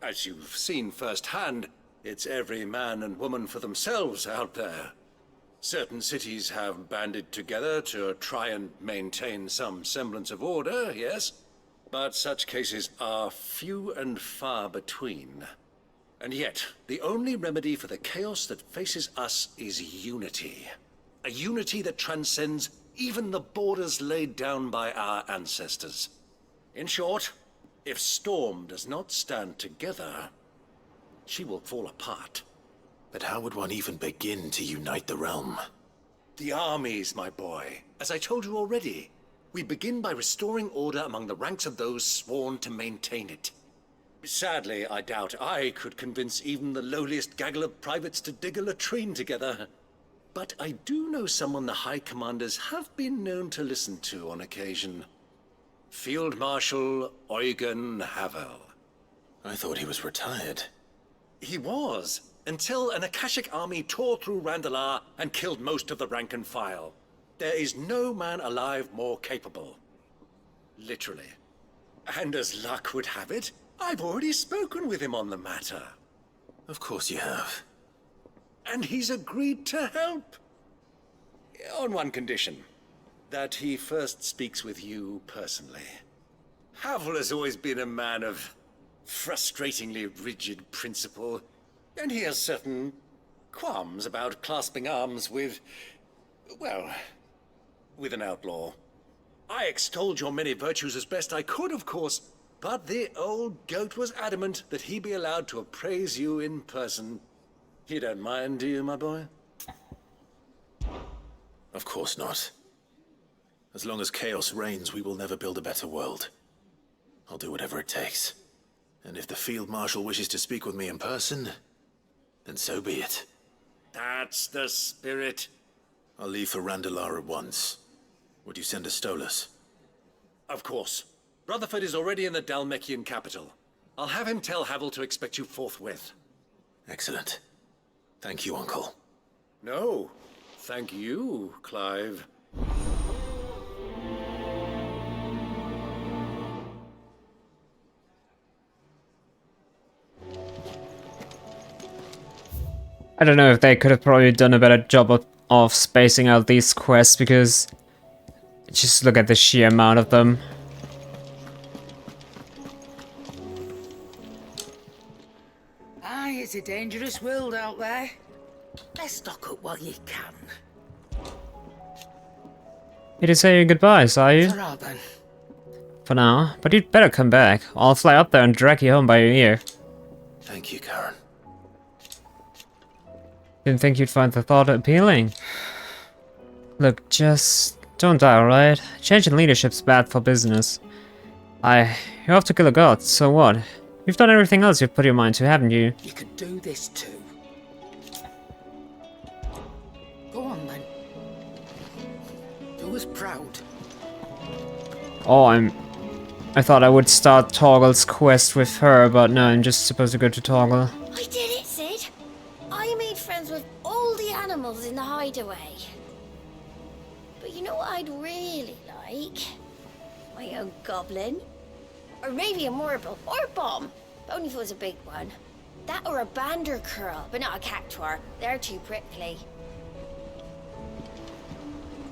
As you've seen firsthand, it's every man and woman for themselves out there. Certain cities have banded together to try and maintain some semblance of order, yes? But such cases are few and far between. And yet, the only remedy for the chaos that faces us is unity. A unity that transcends even the borders laid down by our ancestors. In short, if Storm does not stand together, she will fall apart.
But how would one even begin to unite the realm?
The armies, my boy. As I told you already, we begin by restoring order among the ranks of those sworn to maintain it. Sadly, I doubt I could convince even the lowliest gaggle of privates to dig a latrine together. But I do know someone the High Commanders have been known to listen to on occasion. Field Marshal Eugen Havel.
I thought he was retired.
He was, until an Akashic army tore through Randalar and killed most of the rank and file. There is no man alive more capable. Literally. And as luck would have it, I've already spoken with him on the matter.
Of course you have.
And he's agreed to help. On one condition. that he first speaks with you personally. Havel has always been a man of frustratingly rigid principle, and he has certain qualms about clasping arms with, well, with an outlaw. I extolled your many virtues as best I could, of course, but the old goat was adamant that he be allowed to appraise you in person. You don't mind, do you, my boy?
Of course not. As long as chaos reigns, we will never build a better world. I'll do whatever it takes. And if the Field Marshal wishes to speak with me in person, then so be it.
That's the spirit.
I'll leave for Randalar at once. Would you send a Stolas?
Of course. Rutherford is already in the Dalmekian capital. I'll have him tell Havel to expect you forthwith.
Excellent. Thank you, Uncle.
No, thank you, Clive.
I don't know if they could have probably done a better job of spacing out these quests, because just look at the sheer amount of them.
Aye, it's a dangerous world out there. Let's stock up while you can.
It is saying goodbyes, are you?
Ta-ra then.
For now, but you'd better come back. I'll fly up there and drag you home by your ear.
Thank you, Karen.
Didn't think you'd find the thought appealing. Look, just don't die, alright? Changing leadership's bad for business. You're off to kill a god, so what? You've done everything else you've put your mind to, haven't you?
You could do this too. Go on then. Do us proud.
Oh, I thought I would start Toggle's quest with her, but no, I'm just supposed to go to Toggle.
I did it, Sid. I made friends with all the animals in the hideaway. But you know what I'd really like? My own goblin. Or maybe a marble or a bomb. But only if it was a big one. That or a bandercurl, but not a cactuar. They're too prickly.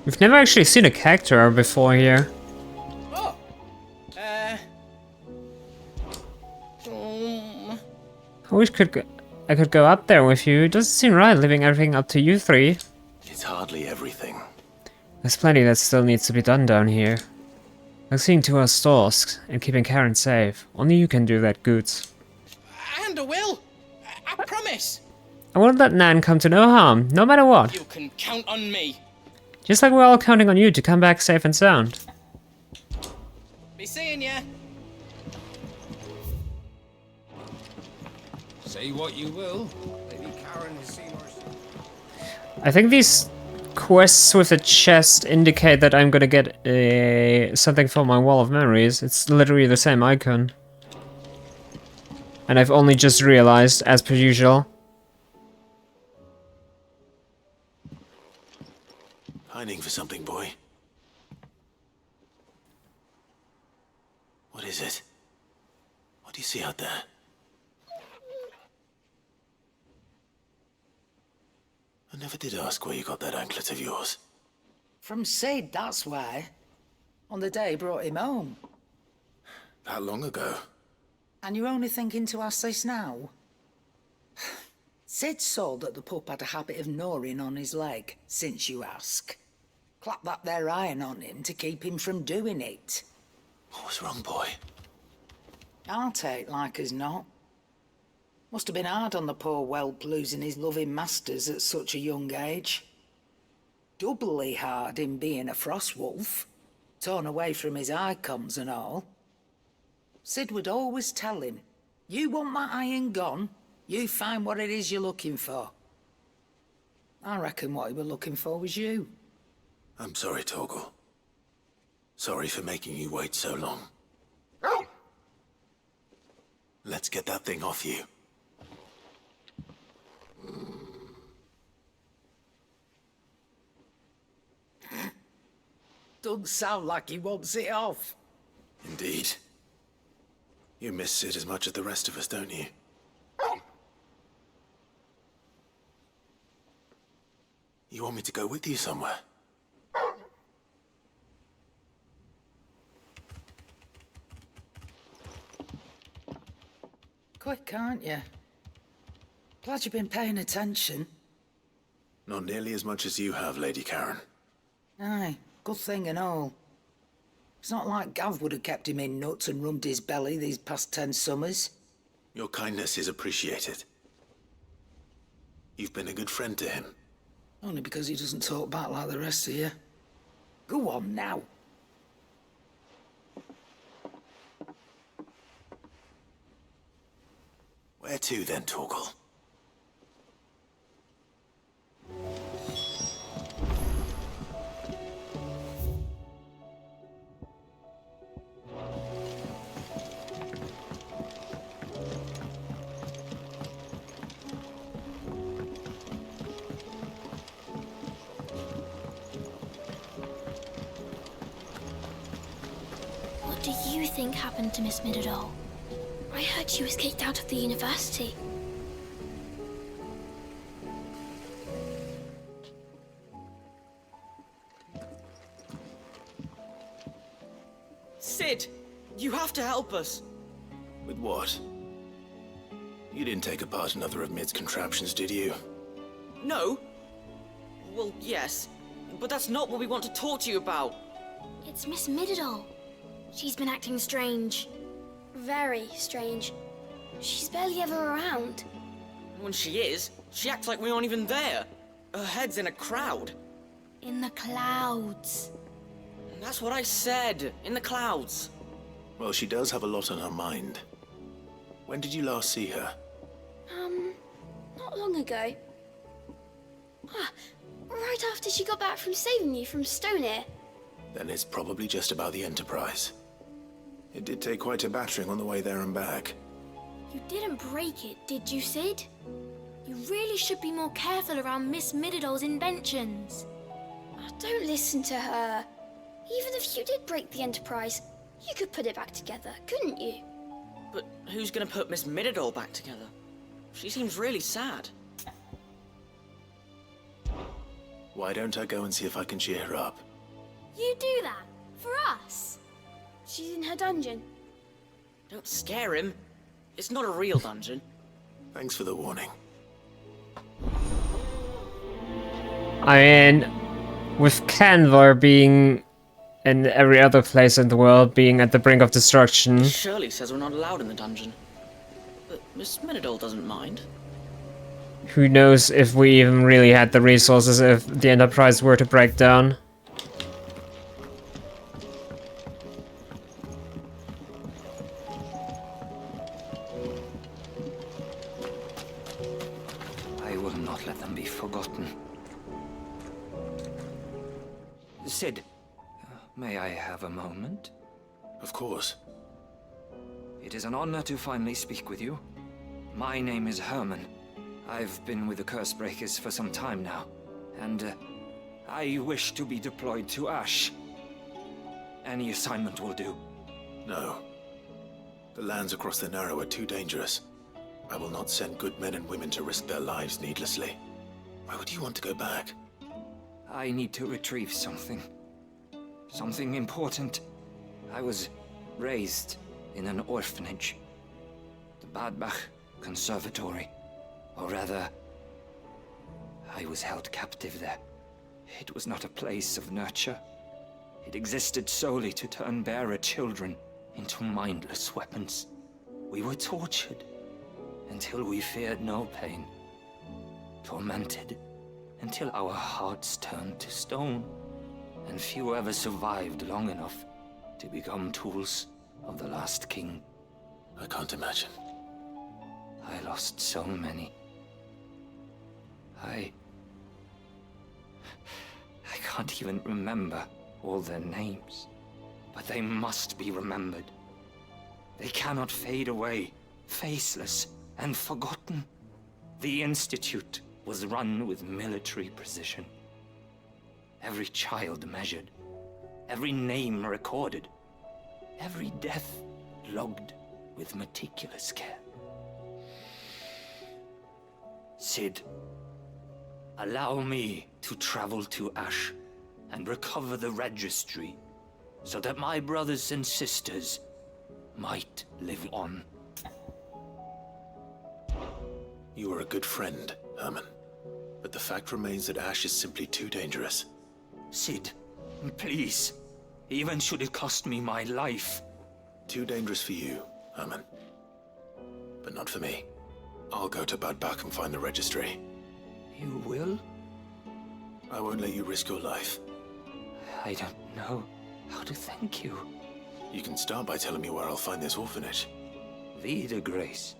We've never actually seen a cactuar before here.
Oh.
I wish I could go up there with you. It doesn't seem right leaving everything up to you three.
It's hardly everything.
There's plenty that still needs to be done down here. Like seeing to our stores and keeping Karen safe. Only you can do that, Goots.
And I will. I promise.
I won't let Nan come to no harm, no matter what.
You can count on me.
Just like we're all counting on you to come back safe and sound.
Be seeing ya.
Say what you will. Lady Karen has seen her.
I think these quests with the chest indicate that I'm gonna get something for my wall of memories. It's literally the same icon. And I've only just realized, as per usual.
Pining for something, boy. What is it? What do you see out there? I never did ask where you got that anklet of yours.
From Sid, that's why. On the day he brought him home.
That long ago?
And you're only thinking to ask this now? Sid saw that the pup had a habit of gnawing on his leg, since you ask. Clap that there iron on him to keep him from doing it.
What was wrong, boy?
I'll take like as not. Must have been hard on the poor whelp losing his loving masters at such a young age. Doubly hard in being a frost wolf, torn away from his icons and all. Sid would always tell him, you want that iron gone, you find what it is you're looking for. I reckon what he was looking for was you.
I'm sorry, Torgal. Sorry for making you wait so long. Let's get that thing off you.
Doesn't sound like he wants it off.
Indeed. You miss Sid as much as the rest of us, don't you? You want me to go with you somewhere?
Quick, aren't you? Glad you've been paying attention.
Not nearly as much as you have, Lady Karen.
Aye, good thing and all. It's not like Gav would have kept him in nuts and rubbed his belly these past 10 summers.
Your kindness is appreciated. You've been a good friend to him.
Only because he doesn't talk back like the rest of you. Go on now.
Where to then, Torgal?
What do you think happened to Miss Midadol? I heard she was kicked out of the university.
Sid, you have to help us.
With what? You didn't take apart another of Mid's contraptions, did you?
No. Well, yes. But that's not what we want to talk to you about.
It's Miss Midadol. She's been acting strange. Very strange. She's barely ever around.
When she is, she acts like we aren't even there. Her head's in a crowd.
In the clouds.
That's what I said. In the clouds.
Well, she does have a lot on her mind. When did you last see her?
Not long ago. Right after she got back from saving you from Stoneham.
Then it's probably just about the Enterprise. It did take quite a battering on the way there and back.
You didn't break it, did you, Sid? You really should be more careful around Miss Midadol's inventions. Don't listen to her. Even if you did break the Enterprise, you could put it back together, couldn't you?
But who's gonna put Miss Midadol back together? She seems really sad.
Why don't I go and see if I can cheer her up?
You do that? For us? She's in her dungeon.
Don't scare him. It's not a real dungeon.
Thanks for the warning.
I mean, with Canvar being and every other place in the world being at the brink of destruction.
Shirley says we're not allowed in the dungeon. But Miss Midadol doesn't mind.
Who knows if we even really had the resources if the Enterprise were to break down.
I will not let them be forgotten. Sid, may I have a moment?
Of course.
It is an honor to finally speak with you. My name is Herman. I've been with the Cursebreakers for some time now, and I wish to be deployed to Ash. Any assignment will do.
No. The lands across the Narrow are too dangerous. I will not send good men and women to risk their lives needlessly. Why would you want to go back?
I need to retrieve something. Something important. I was raised in an orphanage. The Badbach Conservatory. Or rather, I was held captive there. It was not a place of nurture. It existed solely to turn bearer children into mindless weapons. We were tortured until we feared no pain. Tormented until our hearts turned to stone. And few ever survived long enough to become tools of the last king.
I can't imagine.
I lost so many. I can't even remember all their names, but they must be remembered. They cannot fade away, faceless and forgotten. The Institute was run with military precision. Every child measured, every name recorded, every death logged with meticulous care. Sid, allow me to travel to Ash and recover the registry so that my brothers and sisters might live on.
You were a good friend, Herman. But the fact remains that Ash is simply too dangerous.
Sid, please. Even should it cost me my life.
Too dangerous for you, Herman. But not for me. I'll go to Bad Bach and find the registry.
You will?
I won't let you risk your life.
I don't know how to thank you.
You can start by telling me where I'll find this orphanage.
Vida Grace.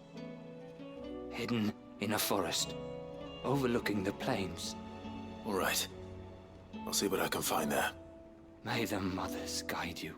Hidden in a forest, overlooking the plains.
All right. I'll see what I can find there.
May the mothers guide you.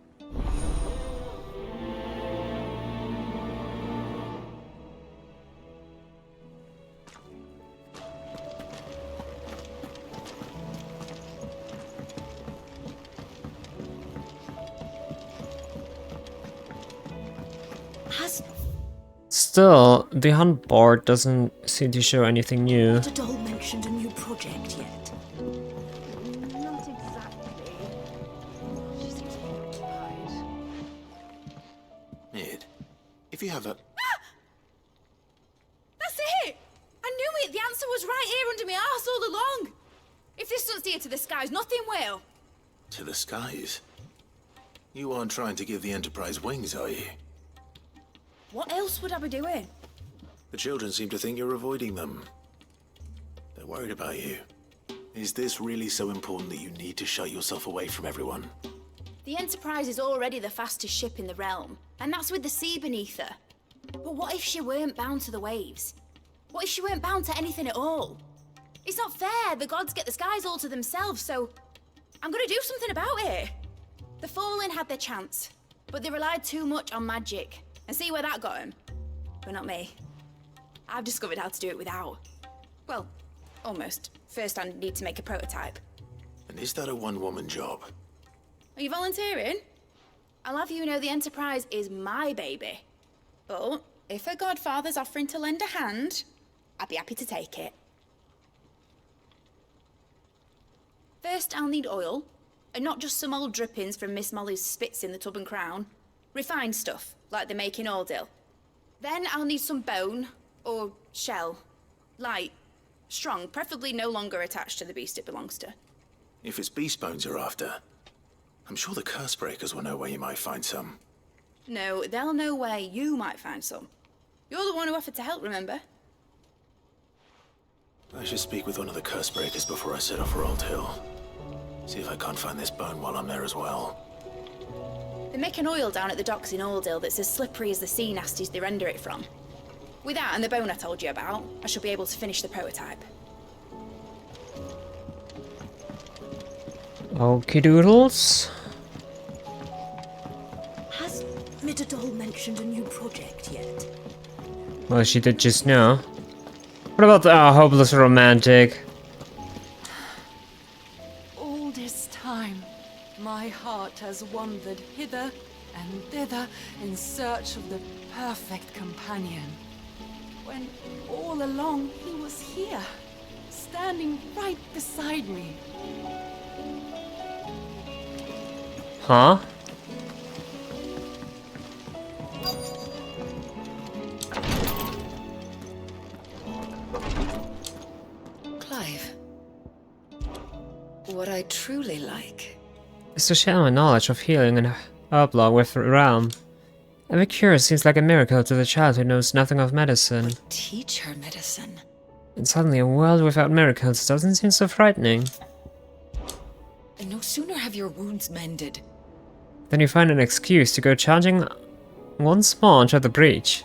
Still, the hunt board doesn't seem to show anything new.
Not at all mentioned a new project yet.
Not exactly. She seems preoccupied.
Mid, if you have a...
That's it! I knew it! The answer was right here under my arse all along! If this doesn't steer to the skies, nothing will!
To the skies? You aren't trying to give the Enterprise wings, are you?
What else would I be doing?
The children seem to think you're avoiding them. They're worried about you. Is this really so important that you need to shut yourself away from everyone?
The Enterprise is already the fastest ship in the realm, and that's with the sea beneath her. But what if she weren't bound to the waves? What if she weren't bound to anything at all? It's not fair. The gods get the skies all to themselves, so I'm gonna do something about it. The Fallen had their chance, but they relied too much on magic. And see where that got him? But not me. I've discovered how to do it without. Well, almost. First I need to make a prototype.
And is that a one-woman job?
Are you volunteering? I'll have you know the Enterprise is my baby. But if a godfather's offering to lend a hand, I'd be happy to take it. First I'll need oil, and not just some old drippings from Miss Molly's spits in the tub and crown. Refined stuff, like they make in Ordil. Then I'll need some bone, or shell. Light, strong, preferably no longer attached to the beast it belongs to.
If it's beast bones you're after, I'm sure the curse breakers will know where you might find some.
No, they'll know where you might find some. You're the one who offered to help, remember?
I should speak with one of the curse breakers before I set off for Old Hill. See if I can't find this bone while I'm there as well.
They make an oil down at the docks in Ordil that's as slippery as the sea nasties they render it from. With that and the bone I told you about, I shall be able to finish the prototype.
Okie doodles.
Has Midadol mentioned a new project yet?
Well, she did just now. What about the hopeless romantic?
All this time, my heart has wandered hither and thither in search of the perfect companion. When all along he was here, standing right beside me.
Huh?
Clive, what I truly like
Is to share my knowledge of healing and herblore with the realm. Every cure seems like a miracle to the child who knows nothing of medicine.
teach her medicine.
And suddenly a world without miracles doesn't seem so frightening.
And no sooner have your wounds mended.
Then you find an excuse to go charging once more into the breach.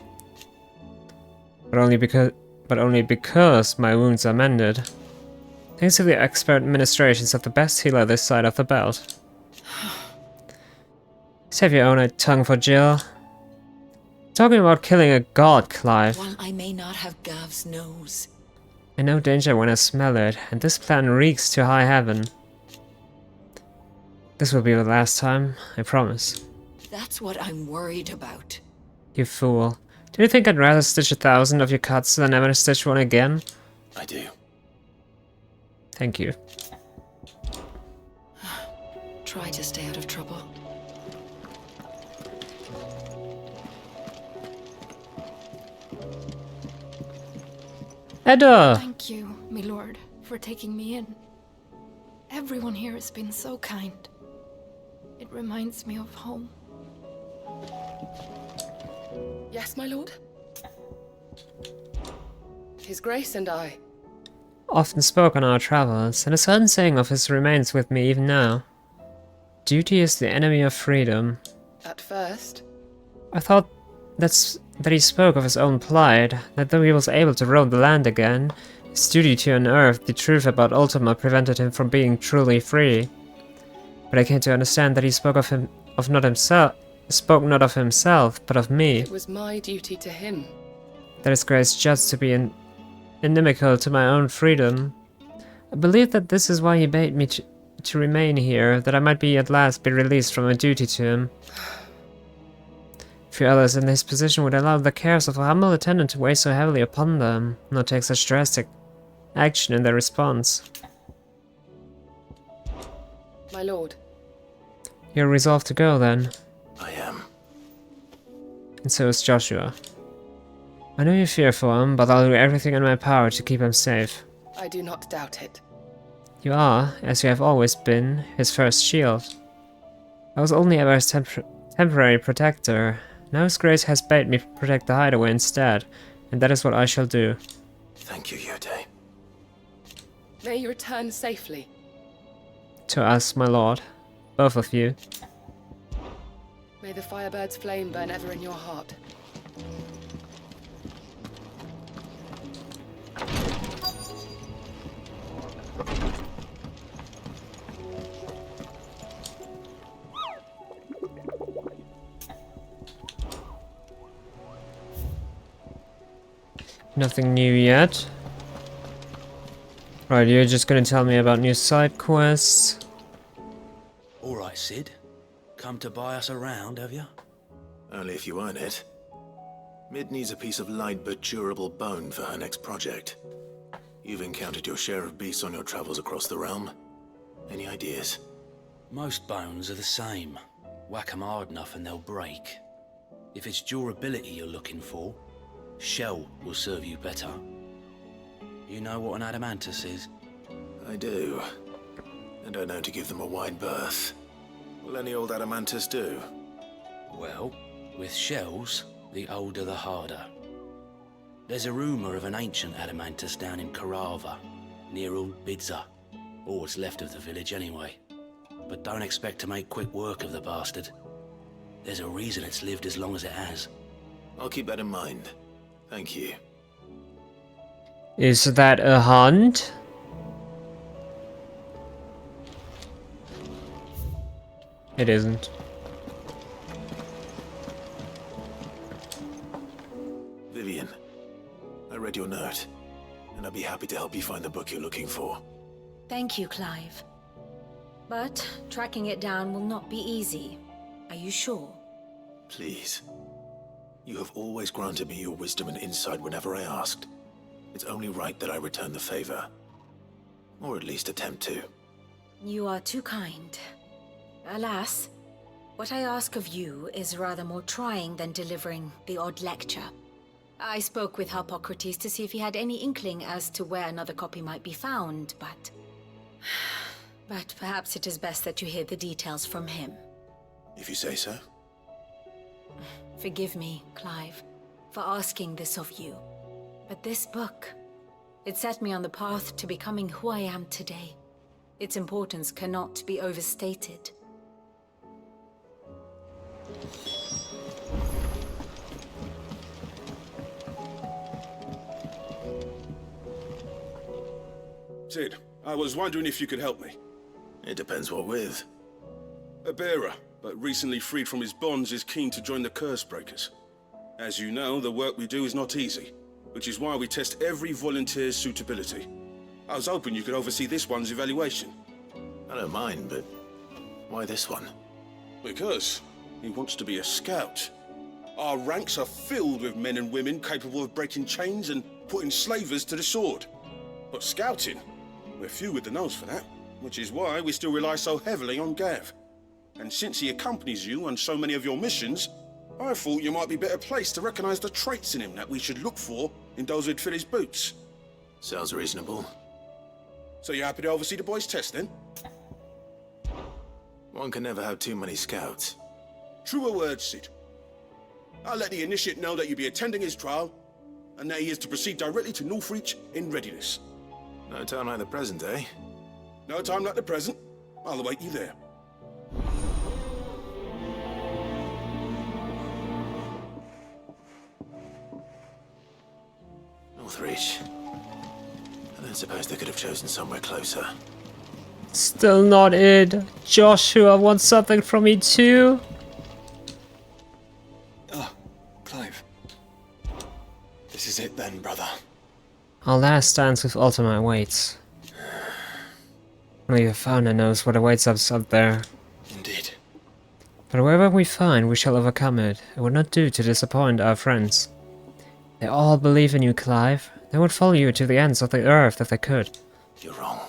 But only because my wounds are mended. Thanks to the expert ministrations of the best healer this side of the belt. Save your own tongue for Jill. Talking about killing a god, Clive.
While I may not have Gav's nose,
I know danger when I smell it, and this plan reeks to high heaven. This will be the last time, I promise.
that's what I'm worried about.
You fool. Do you think I'd rather stitch 1,000 of your cuts than never stitch one again?
I do.
Thank you.
Try to stay out of trouble.
Edda!
Thank you, my lord, for taking me in. Everyone here has been so kind. It reminds me of home. Yes, my lord? His Grace and I.
Often spoke on our travels, and a certain saying of his remains with me even now. Duty is the enemy of freedom.
At first.
I thought that he spoke of his own plight, that though he was able to roam the land again, his duty to unearth the truth about Ultima prevented him from being truly free. But I came to understand that he spoke not of himself, but of me.
It was my duty to him.
That his Grace judged to be inimical to my own freedom. I believe that this is why he bade me to remain here, that I might at last be released from my duty to him. Few others in his position would allow the cares of a humble attendant to weigh so heavily upon them, nor take such drastic action in their response.
My lord.
You're resolved to go, then?
I am.
And so is Joshua. I know you fear for him, but I'll do everything in my power to keep him safe.
I do not doubt it.
You are, as you have always been, his first shield. I was only ever his temporary protector. Now his Grace has bade me protect the hideaway instead, and that is what I shall do.
Thank you, Yode.
May you return safely.
To us, my lord. Both of you.
May the Firebird's flame burn ever in your heart.
Nothing new yet. Right, you're just gonna tell me about new side quests.
Alright, Sid. Come to buy us around, have you?
Only if you earn it. Mid needs a piece of light but durable bone for her next project. You've encountered your share of beasts on your travels across the realm. Any ideas?
Most bones are the same. Whack 'em hard enough and they'll break. If it's durability you're looking for, shell will serve you better. You know what an adamantus is?
I do. And I know to give them a wide berth. Will any old adamantus do?
Well, with shells, the older the harder. There's a rumour of an ancient adamantus down in Karava, near Bidza, or what's left of the village anyway. But don't expect to make quick work of the bastard. There's a reason it's lived as long as it has.
I'll keep that in mind. Thank you.
Is that a hunt? It isn't.
Vivian, I read your note, and I'd be happy to help you find the book you're looking for.
Thank you, Clive. But tracking it down will not be easy. Are you sure?
Please. You have always granted me your wisdom and insight whenever I asked. It's only right that I return the favor. Or at least attempt to.
You are too kind. Alas, what I ask of you is rather more trying than delivering the odd lecture. I spoke with Harpocrates to see if he had any inkling as to where another copy might be found, but perhaps it is best that you hear the details from him.
If you say so.
Forgive me, Clive, for asking this of you. But this book, it set me on the path to becoming who I am today. Its importance cannot be overstated.
Sid, I was wondering if you could help me.
It depends what with.
A bearer, but recently freed from his bonds, is keen to join the Cursebreakers. As you know, the work we do is not easy, which is why we test every volunteer's suitability. I was hoping you could oversee this one's evaluation.
I don't mind, but why this one?
Because he wants to be a scout. Our ranks are filled with men and women capable of breaking chains and putting slavers to the sword. But scouting, we're few with the nose for that, which is why we still rely so heavily on Gav. And since he accompanies you on so many of your missions, I thought you might be better placed to recognize the traits in him that we should look for in those who'd fill his boots.
Sounds reasonable.
So you happy to oversee the boys' test then?
One can never have too many scouts.
Truer words, Sid. I'll let the initiate know that you'll be attending his trial, and that he is to proceed directly to Northreach in readiness.
No time like the present, eh?
No time like the present. I'll await you there.
Northreach. I don't suppose they could have chosen somewhere closer.
Still not it. Joshua wants something from me too.
Ah, Clive. This is it then, brother.
Our last dance with Ultima awaits. Only the founder knows what awaits us up there.
Indeed.
But wherever we find, we shall overcome it. It would not do to disappoint our friends. They all believe in you, Clive. They would follow you to the ends of the earth if they could.
You're wrong.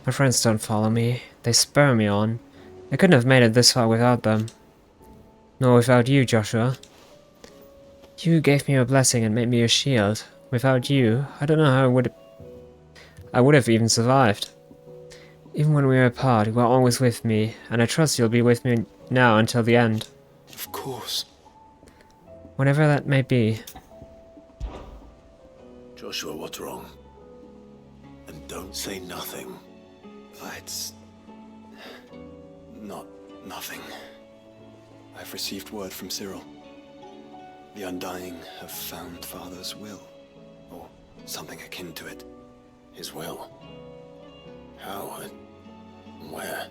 My friends don't follow me. They spur me on. I couldn't have made it this far without them. Nor without you, Joshua. You gave me your blessing and made me a shield. Without you, I don't know how I would have even survived. Even when we were apart, you were always with me, and I trust you'll be with me now until the end.
Of course.
Whenever that may be.
Joshua, what's wrong? And don't say nothing.
It's... not nothing. I've received word from Cyril. The Undying have found Father's will. Or something akin to it.
His will? How and where?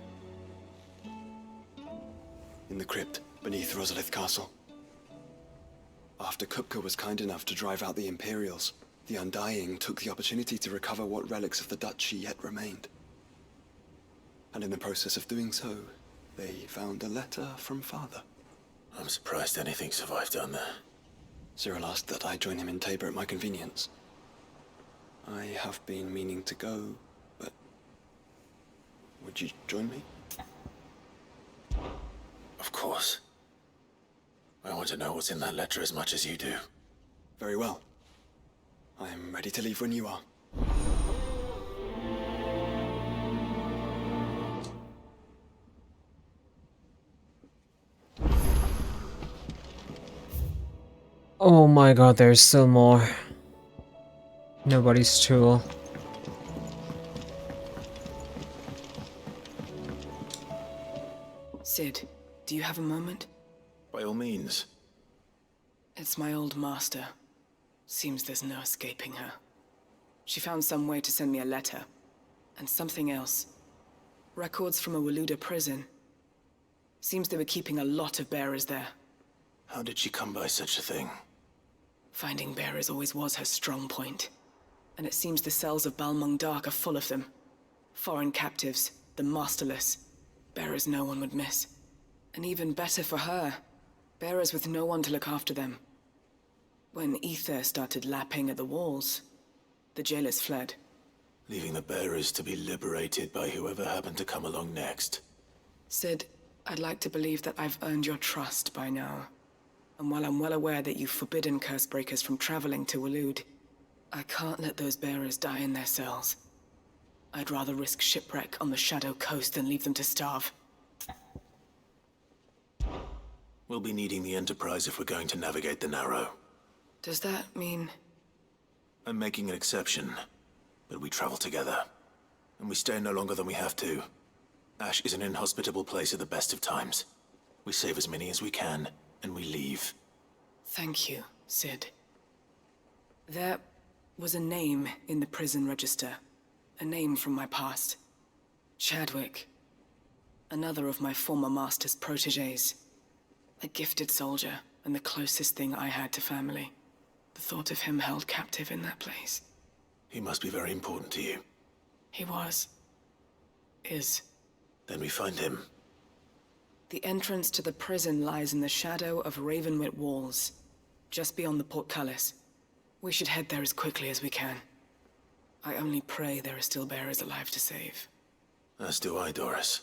In the crypt beneath Rosalith Castle. After Kupka was kind enough to drive out the Imperials, the Undying took the opportunity to recover what relics of the Duchy yet remained. And in the process of doing so, they found a letter from Father.
I'm surprised anything survived down there.
Cyril asked that I join him in Tabor at my convenience. I have been meaning to go, but... would you join me?
Of course. I want to know what's in that letter as much as you do.
Very well. I am ready to leave when you are.
Oh my god, there's still more. Nobody's tool.
Sid, do you have a moment?
By all means.
It's my old master. Seems there's no escaping her. She found some way to send me a letter. And something else. Records from a Waluda prison. Seems they were keeping a lot of bearers there.
How did she come by such a thing?
Finding bearers always was her strong point. And it seems the cells of Balmung Dark are full of them. Foreign captives, the masterless. Bearers no one would miss. And even better for her, bearers with no one to look after them. When ether started lapping at the walls, the jailers fled.
Leaving the bearers to be liberated by whoever happened to come along next.
Sid, I'd like to believe that I've earned your trust by now. And while I'm well aware that you've forbidden Cursebreakers from traveling to Waloed, I can't let those bearers die in their cells. I'd rather risk shipwreck on the Shadow Coast than leave them to starve.
We'll be needing the Enterprise if we're going to navigate the Narrow.
Does that mean...
I'm making an exception, but we travel together. And we stay no longer than we have to. Ash is an inhospitable place at the best of times. We save as many as we can, and we leave.
Thank you, Sid. There was a name in the prison register. A name from my past. Chadwick. Another of my former master's protégés. A gifted soldier, and the closest thing I had to family. The thought of him held captive in that place.
He must be very important to you.
He was. Is.
Then we find him.
The entrance to the prison lies in the shadow of Ravenwit Walls, just beyond the portcullis. We should head there as quickly as we can. I only pray there are still bearers alive to save.
As do I, Doris.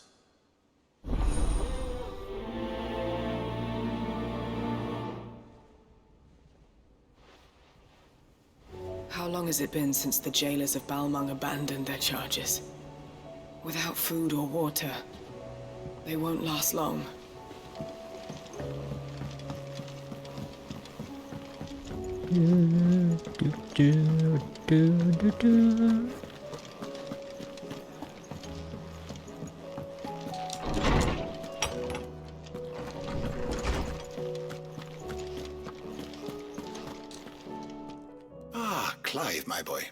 How How long has it been since the jailers of Balmung abandoned their charges? Without food or water, they won't last long.
Ah, Clive, my boy.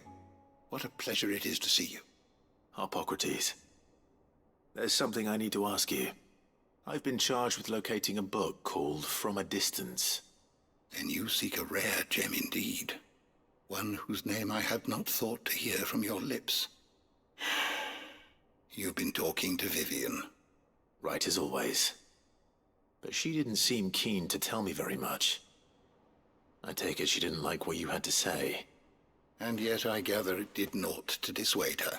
What a pleasure it is to see you.
Hippocrates. There's something I need to ask you. I've been charged with locating a book called From a Distance.
Then you seek a rare gem indeed. One whose name I had not thought to hear from your lips. You've been talking to Vivian.
Right as always. But she didn't seem keen to tell me very much. I take it she didn't like what you had to say.
And yet I gather it did naught to dissuade her.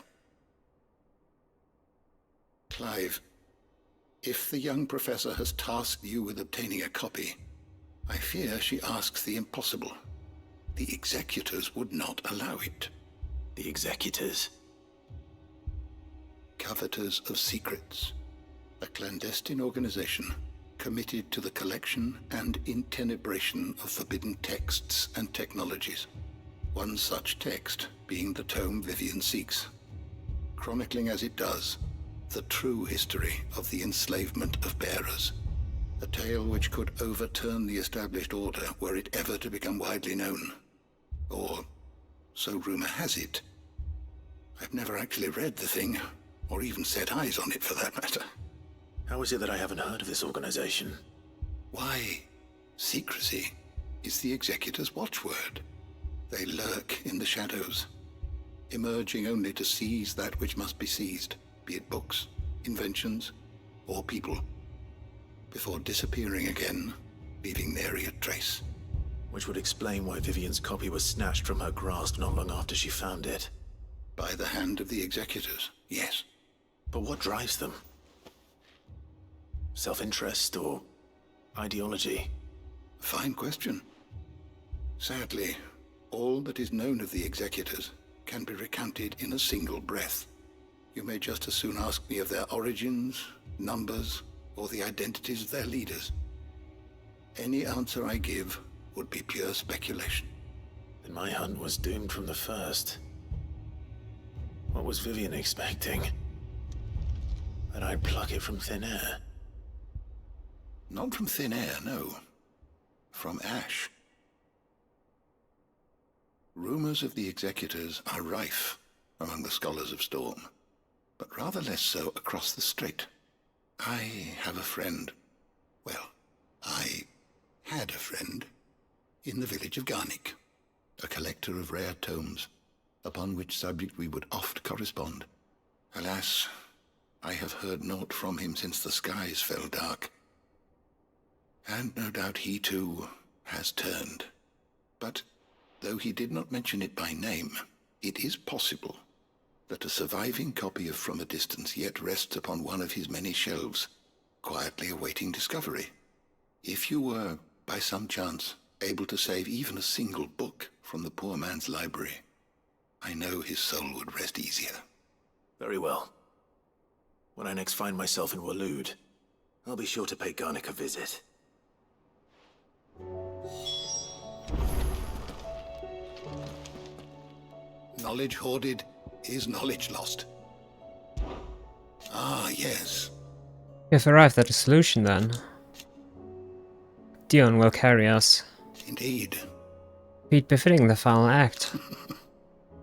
Clive, if the young professor has tasked you with obtaining a copy, I fear she asks the impossible. The executors would not allow it.
The executors?
Coveters of Secrets. A clandestine organization committed to the collection and intenebration of forbidden texts and technologies. One such text being the tome Vivian seeks, chronicling as it does the true history of the enslavement of bearers. A tale which could overturn the established order were it ever to become widely known. Or, so rumor has it. I've never actually read the thing, or even set eyes on it for that matter.
How is it that I haven't heard of this organization?
Why, secrecy is the executor's watchword. They lurk in the shadows, emerging only to seize that which must be seized, be it books, inventions, or people, before disappearing again, leaving nary a trace.
Which would explain why Vivian's copy was snatched from her grasp not long after she found it.
By the hand of the executors, yes.
But what drives them? Self-interest or ideology?
Fine question. Sadly, all that is known of the executors can be recounted in a single breath. You may just as soon ask me of their origins, numbers, or the identities of their leaders. Any answer I give would be pure speculation.
Then my hunt was doomed from the first. What was Vivian expecting? That I'd pluck it from thin air?
Not from thin air, no. From ash. Rumors of the executors are rife among the scholars of Storm, but rather less so across the strait. I have a friend. Well, I had a friend in the village of Garnick, a collector of rare tomes, upon which subject we would oft correspond. Alas, I have heard naught from him since the skies fell dark. And no doubt he too has turned. But though he did not mention it by name, it is possible that a surviving copy of From a Distance yet rests upon one of his many shelves, quietly awaiting discovery. If you were, by some chance, able to save even a single book from the poor man's library, I know his soul would rest easier.
Very well. When I next find myself in Waloed, I'll be sure to pay Garnick a visit.
Knowledge hoarded is knowledge lost. Ah, yes.
We have arrived at a solution then. Dion will carry us.
Indeed.
Feat befitting the final act.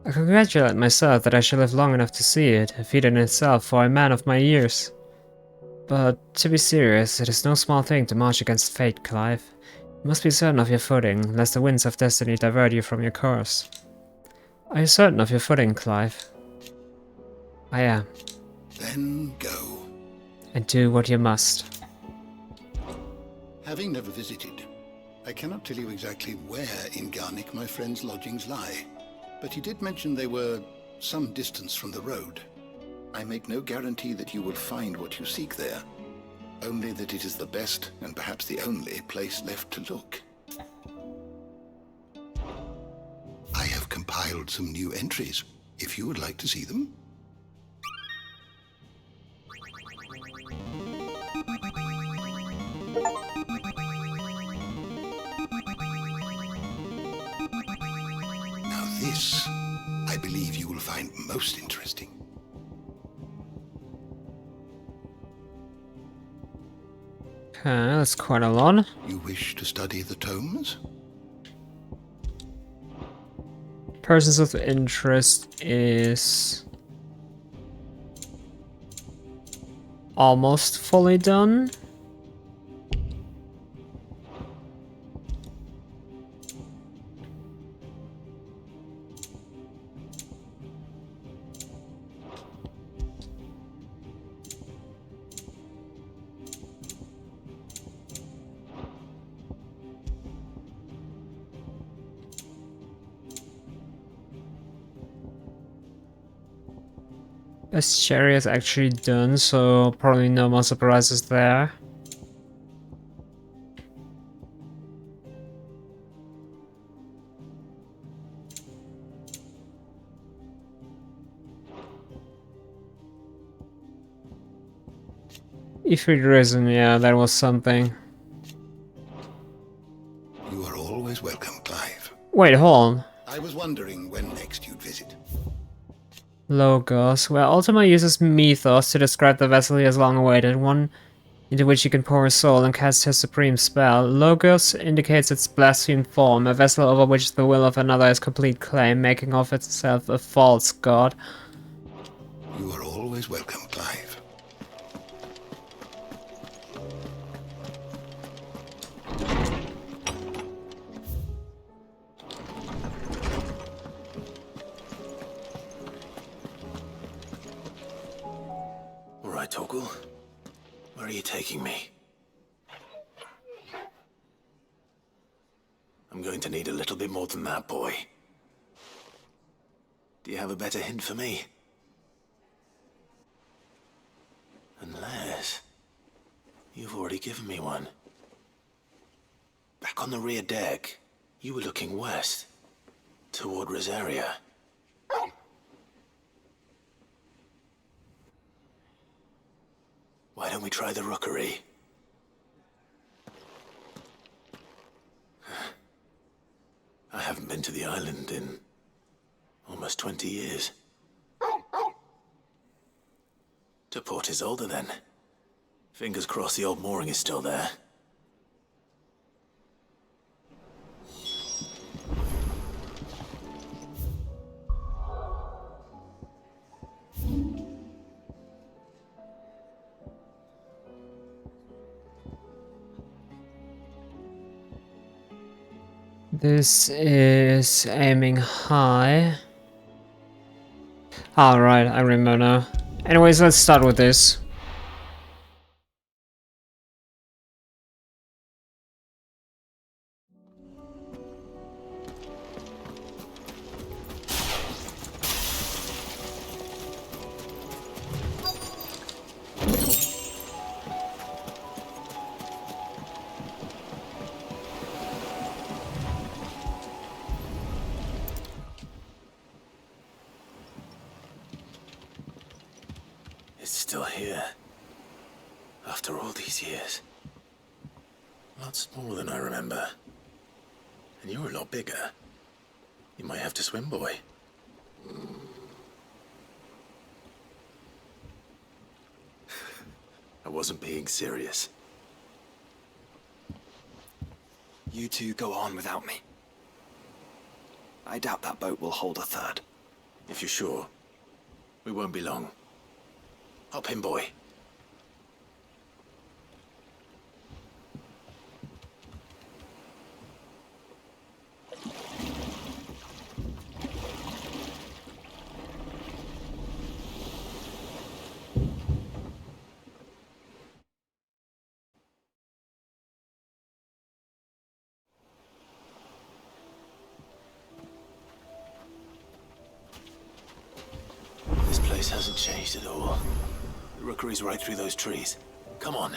I congratulate myself that I shall live long enough to see it, a feat in itself for a man of my years. But to be serious, it is no small thing to march against fate, Clive. You must be certain of your footing, lest the winds of destiny divert you from your course. Are you certain of your footing, Clive? I am.
Then go.
And do what you must.
Having never visited, I cannot tell you exactly where in Garnick my friend's lodgings lie, but he did mention they were some distance from the road. I make no guarantee that you will find what you seek there, only that it is the best and perhaps the only place left to look. I have compiled
compiled some new entries, if you would like to see them. Now this, I believe you will find most interesting.
Okay, that's quite a lot.
You wish to study the tomes?
Persons of interest is almost fully done. Best cherry is actually done, so probably no more surprises there. Ifrit Risen, yeah, that was something.
You are always welcome, Clive.
Wait, hold on.
I was wondering when next you'd visit.
Logos, where Ultima uses mythos to describe the vessel he has long awaited, one into which he can pour his soul and cast his supreme spell. Logos indicates its blasphemed form, a vessel over which the will of another has complete claim, making of itself a false god.
You are always welcome, Clive.
All right, Torgal. Where are you taking me? I'm going to need a little bit more than that, boy. Do you have a better hint for me? Unless you've already given me one. Back on the rear deck, you were looking west, toward Rosaria. Why don't we try the rookery? I haven't been to the island in almost 20 years. To Port Isolde, then. Fingers crossed the old mooring is still there.
This is aiming high. Alright, I remember now. Anyways, let's start with this.
It's still here. After all these years. Lots smaller than I remember. And you're a lot bigger. You might have to swim, boy. I wasn't being serious.
You two go on without me. I doubt that boat will hold a third.
If you're sure, we won't be long. Hop in, boy. This place hasn't changed at all. The rookery's right through those trees. Come on.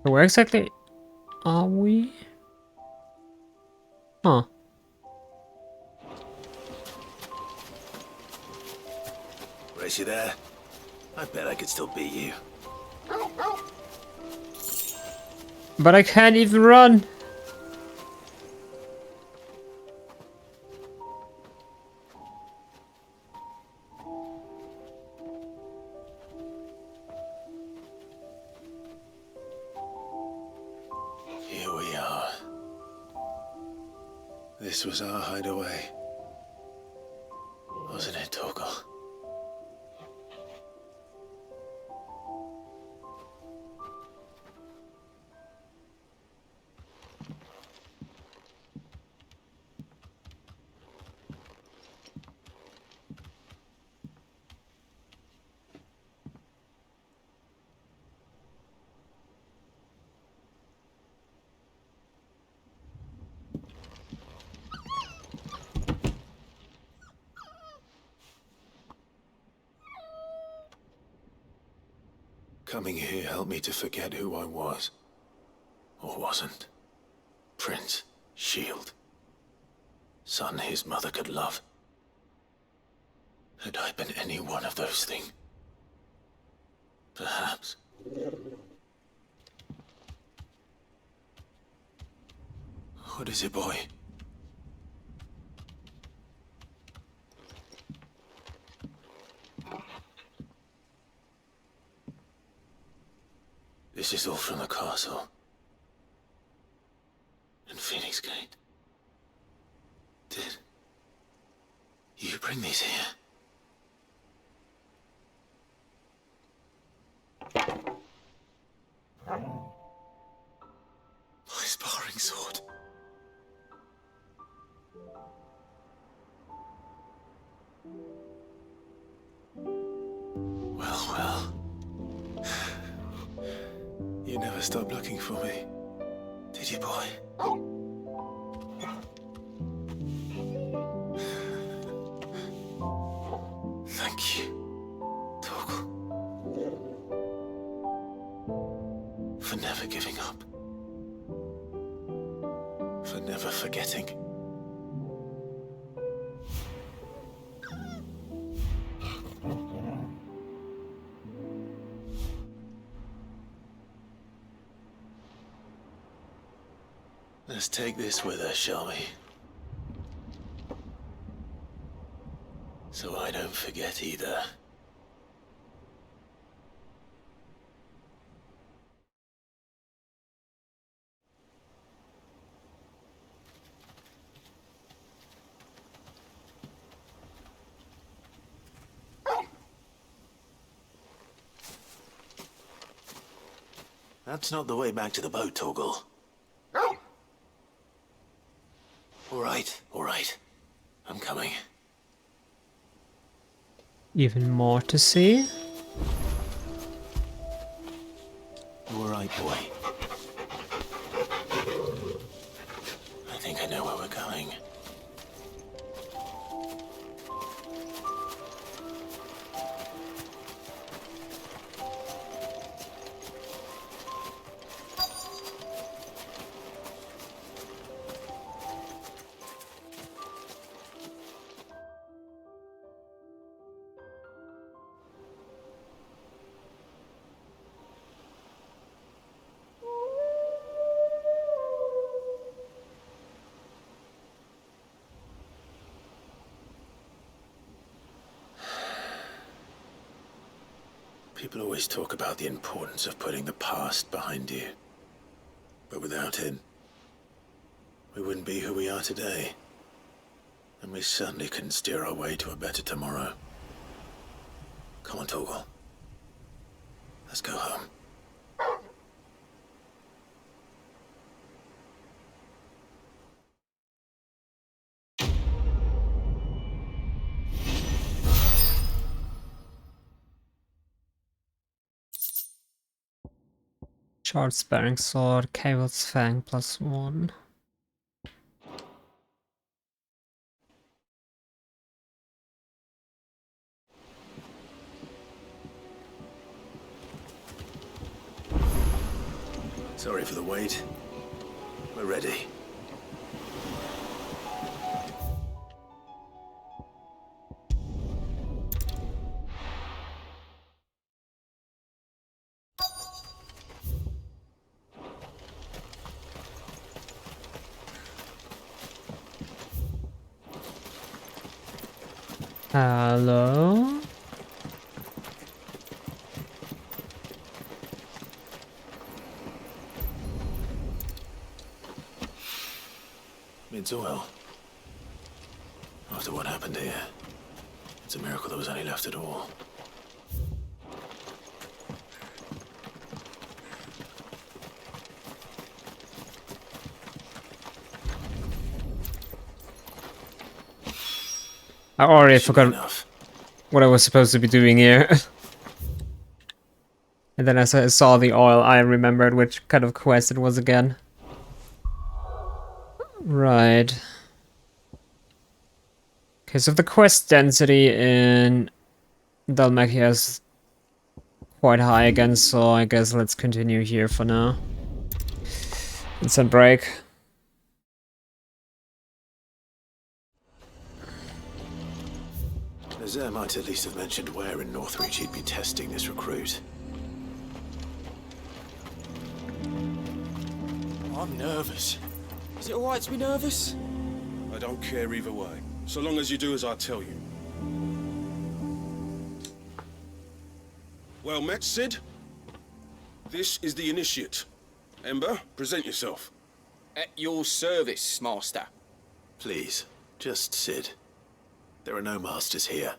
Where exactly are we? Huh.
Is you there? I bet I could still beat you.
But I can't even run.
Here we are. This was our hideaway. Wasn't it, Torgal? Coming here helped me to forget who I was. Or wasn't. Prince, shield. Son his mother could love. Had I been any one of those things? Perhaps. What is it, boy? This is all from the castle. And Phoenix Gate. Did you bring these here? My sparring sword. Well. You never stopped looking for me, did you, boy? Thank you, Torgal. For never giving up. For never forgetting. Let's take this with us, shall we? So I don't forget either. That's not the way back to the boat, Torgal. All right. I'm coming.
Even more to see?
All right, boy. I think I know where we're going. People always talk about the importance of putting the past behind you. But without it, we wouldn't be who we are today. And we certainly couldn't steer our way to a better tomorrow. Come on, Torgal. Let's go home.
Short sparring sword, Cable's Fang +1.
Sorry for the wait. We're ready.
Hello?
It's oil. After what happened here, it's a miracle there was any left at all.
I already forgot what I was supposed to be doing here. And then as I saw the oil, I remembered which kind of quest it was again. Right. Okay, so the quest density in Dalmacia is quite high again, so I guess let's continue here for now. Instant break.
Nazaire might at least have mentioned where in Northreach he'd be testing this recruit.
I'm nervous. Is it alright to be nervous? I don't care either way, so long as you do as I tell you. Well met, Sid. This is the Initiate. Ember, present yourself.
At your service, Master.
Please, just Sid. There are no masters here.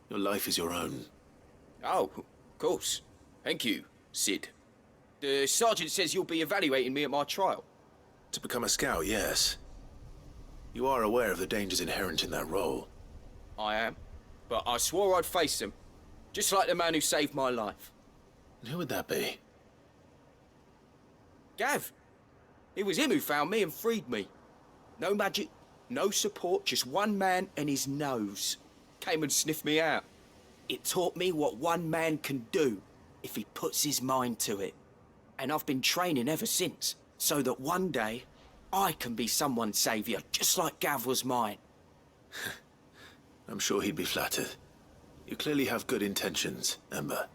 Your life is your own.
Oh, of course. Thank you, Sid. The Sergeant says you'll be evaluating me at my trial.
To become a scout, yes. You are aware of the dangers inherent in that role.
I am. But I swore I'd face them. Just like the man who saved my life.
And who would that be?
Gav. It was him who found me and freed me. No magic, no support, just one man and his nose. Came and sniffed me out. It taught me what one man can do if he puts his mind to it. And I've been training ever since, so that one day I can be someone's saviour, just like Gav was mine.
I'm sure he'd be flattered. You clearly have good intentions, Ember.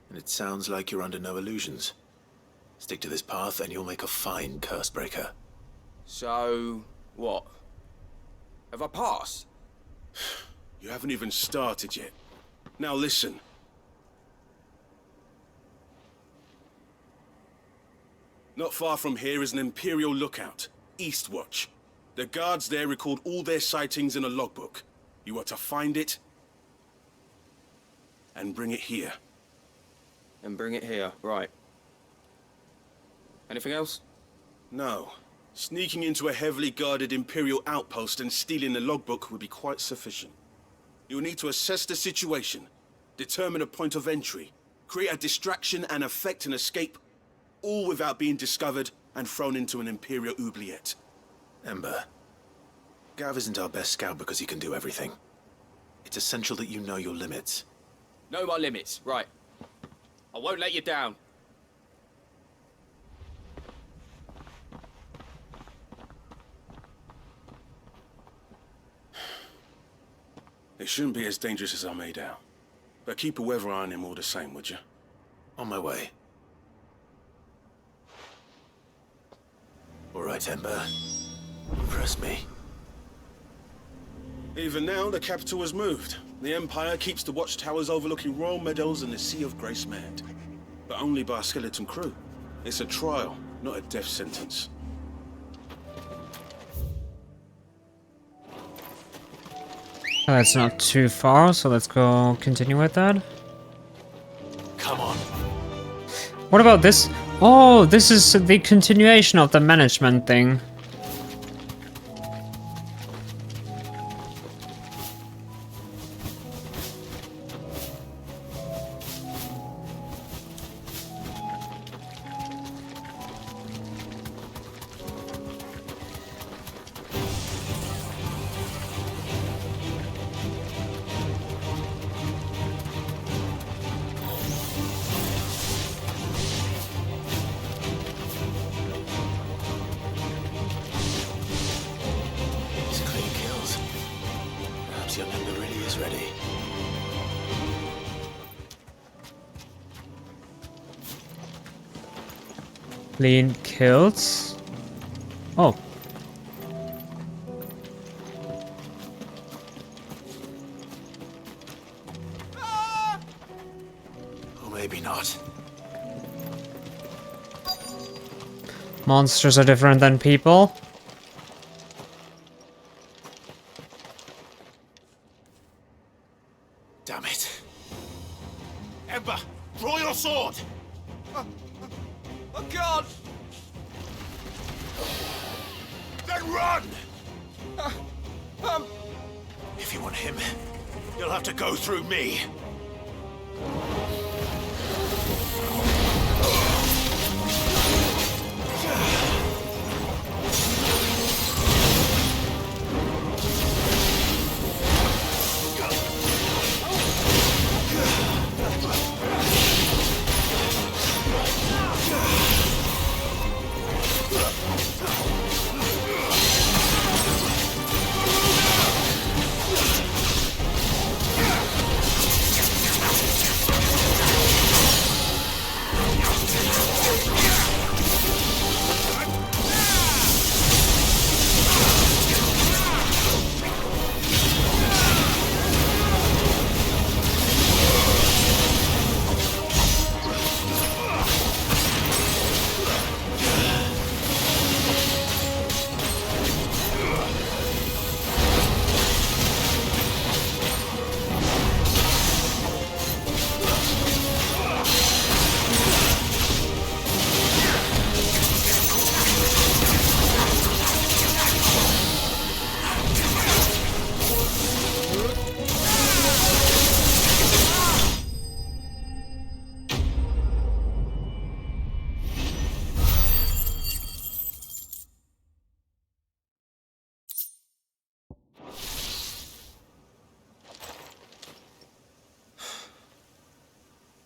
And it sounds like you're under no illusions. Stick to this path and you'll make a fine Cursebreaker.
So, what? Have I passed?
You haven't even started yet. Now listen. Not far from here is an Imperial lookout, Eastwatch. The guards there record all their sightings in a logbook. You are to find it and bring it here.
And bring it here, right. Anything else?
No. Sneaking into a heavily guarded Imperial outpost and stealing the logbook would be quite sufficient. You'll need to assess the situation, determine a point of entry, create a distraction and effect an escape, all without being discovered and thrown into an Imperial oubliette.
Ember, Gav isn't our best scout because he can do everything. It's essential that you know your limits.
Know my limits, right. I won't let you down.
It shouldn't be as dangerous as I made out. But keep a weather eye on him all the same, would you?
On my way. All right, Ember. Impress me.
Even now, the capital has moved. The Empire keeps the watchtowers overlooking royal meadows and the Sea of Grace manned. But only by a skeleton crew. It's a trial, not a death sentence.
That's not too far, so let's go continue with that.
Come on.
What about this? Oh, this is the continuation of the management thing. Clean kills. Oh. monsters are different than people.
Damn it. Ember, draw your sword!
Oh God!
Then run! If you want him, you'll have to go through me.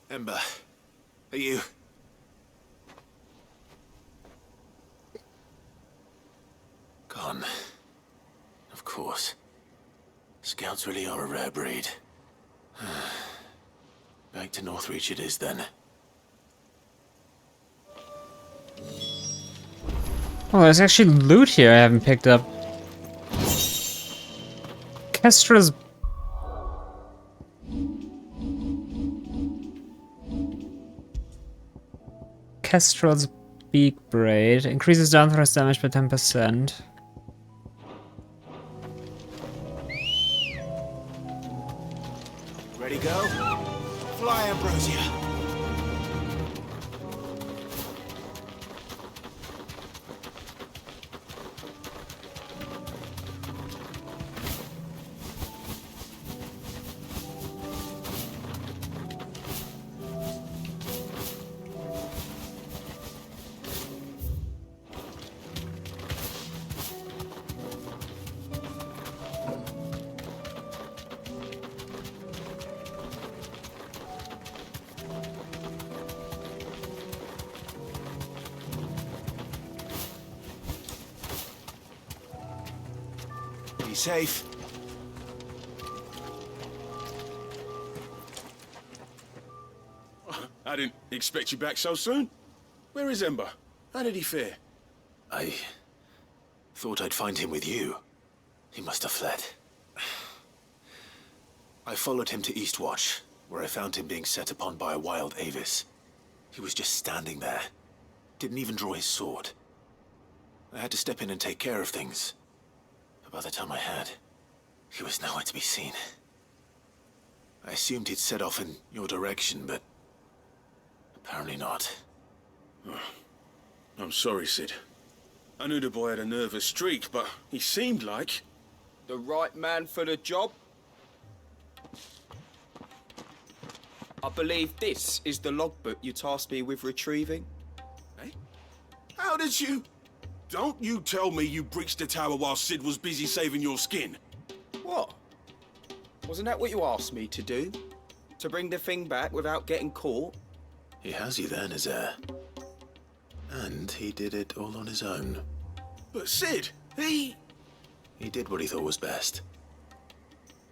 Ember, are you... Gone. Of course. Scouts really are a rare breed. Back to Northreach it is then.
Oh, there's actually loot here I haven't picked up. Kestra's... Kestrel's Beak Braid. Increases down thrust damage by 10%.
Ready, go? Fly, Ambrosia. Be safe. I didn't expect you back so soon. Where is Ember? How did he fare?
I thought I'd find him with you. He must have fled. I followed him to Eastwatch, where I found him being set upon by a wild Avis. He was just standing there. Didn't even draw his sword. I had to step in and take care of things. But by the time I had, he was nowhere to be seen. I assumed he'd set off in your direction, but apparently not.
I'm sorry, Sid. I knew the boy had a nervous streak, but he seemed like...
The right man for the job? I believe this is the logbook you tasked me with retrieving.
Hey? How did you... Don't you tell me you breached the tower while Sid was busy saving your skin.
What? Wasn't that what you asked me to do? To bring the thing back without getting caught?
He has you there, Nazaire. And he did it all on his own.
But Sid, he
did what he thought was best.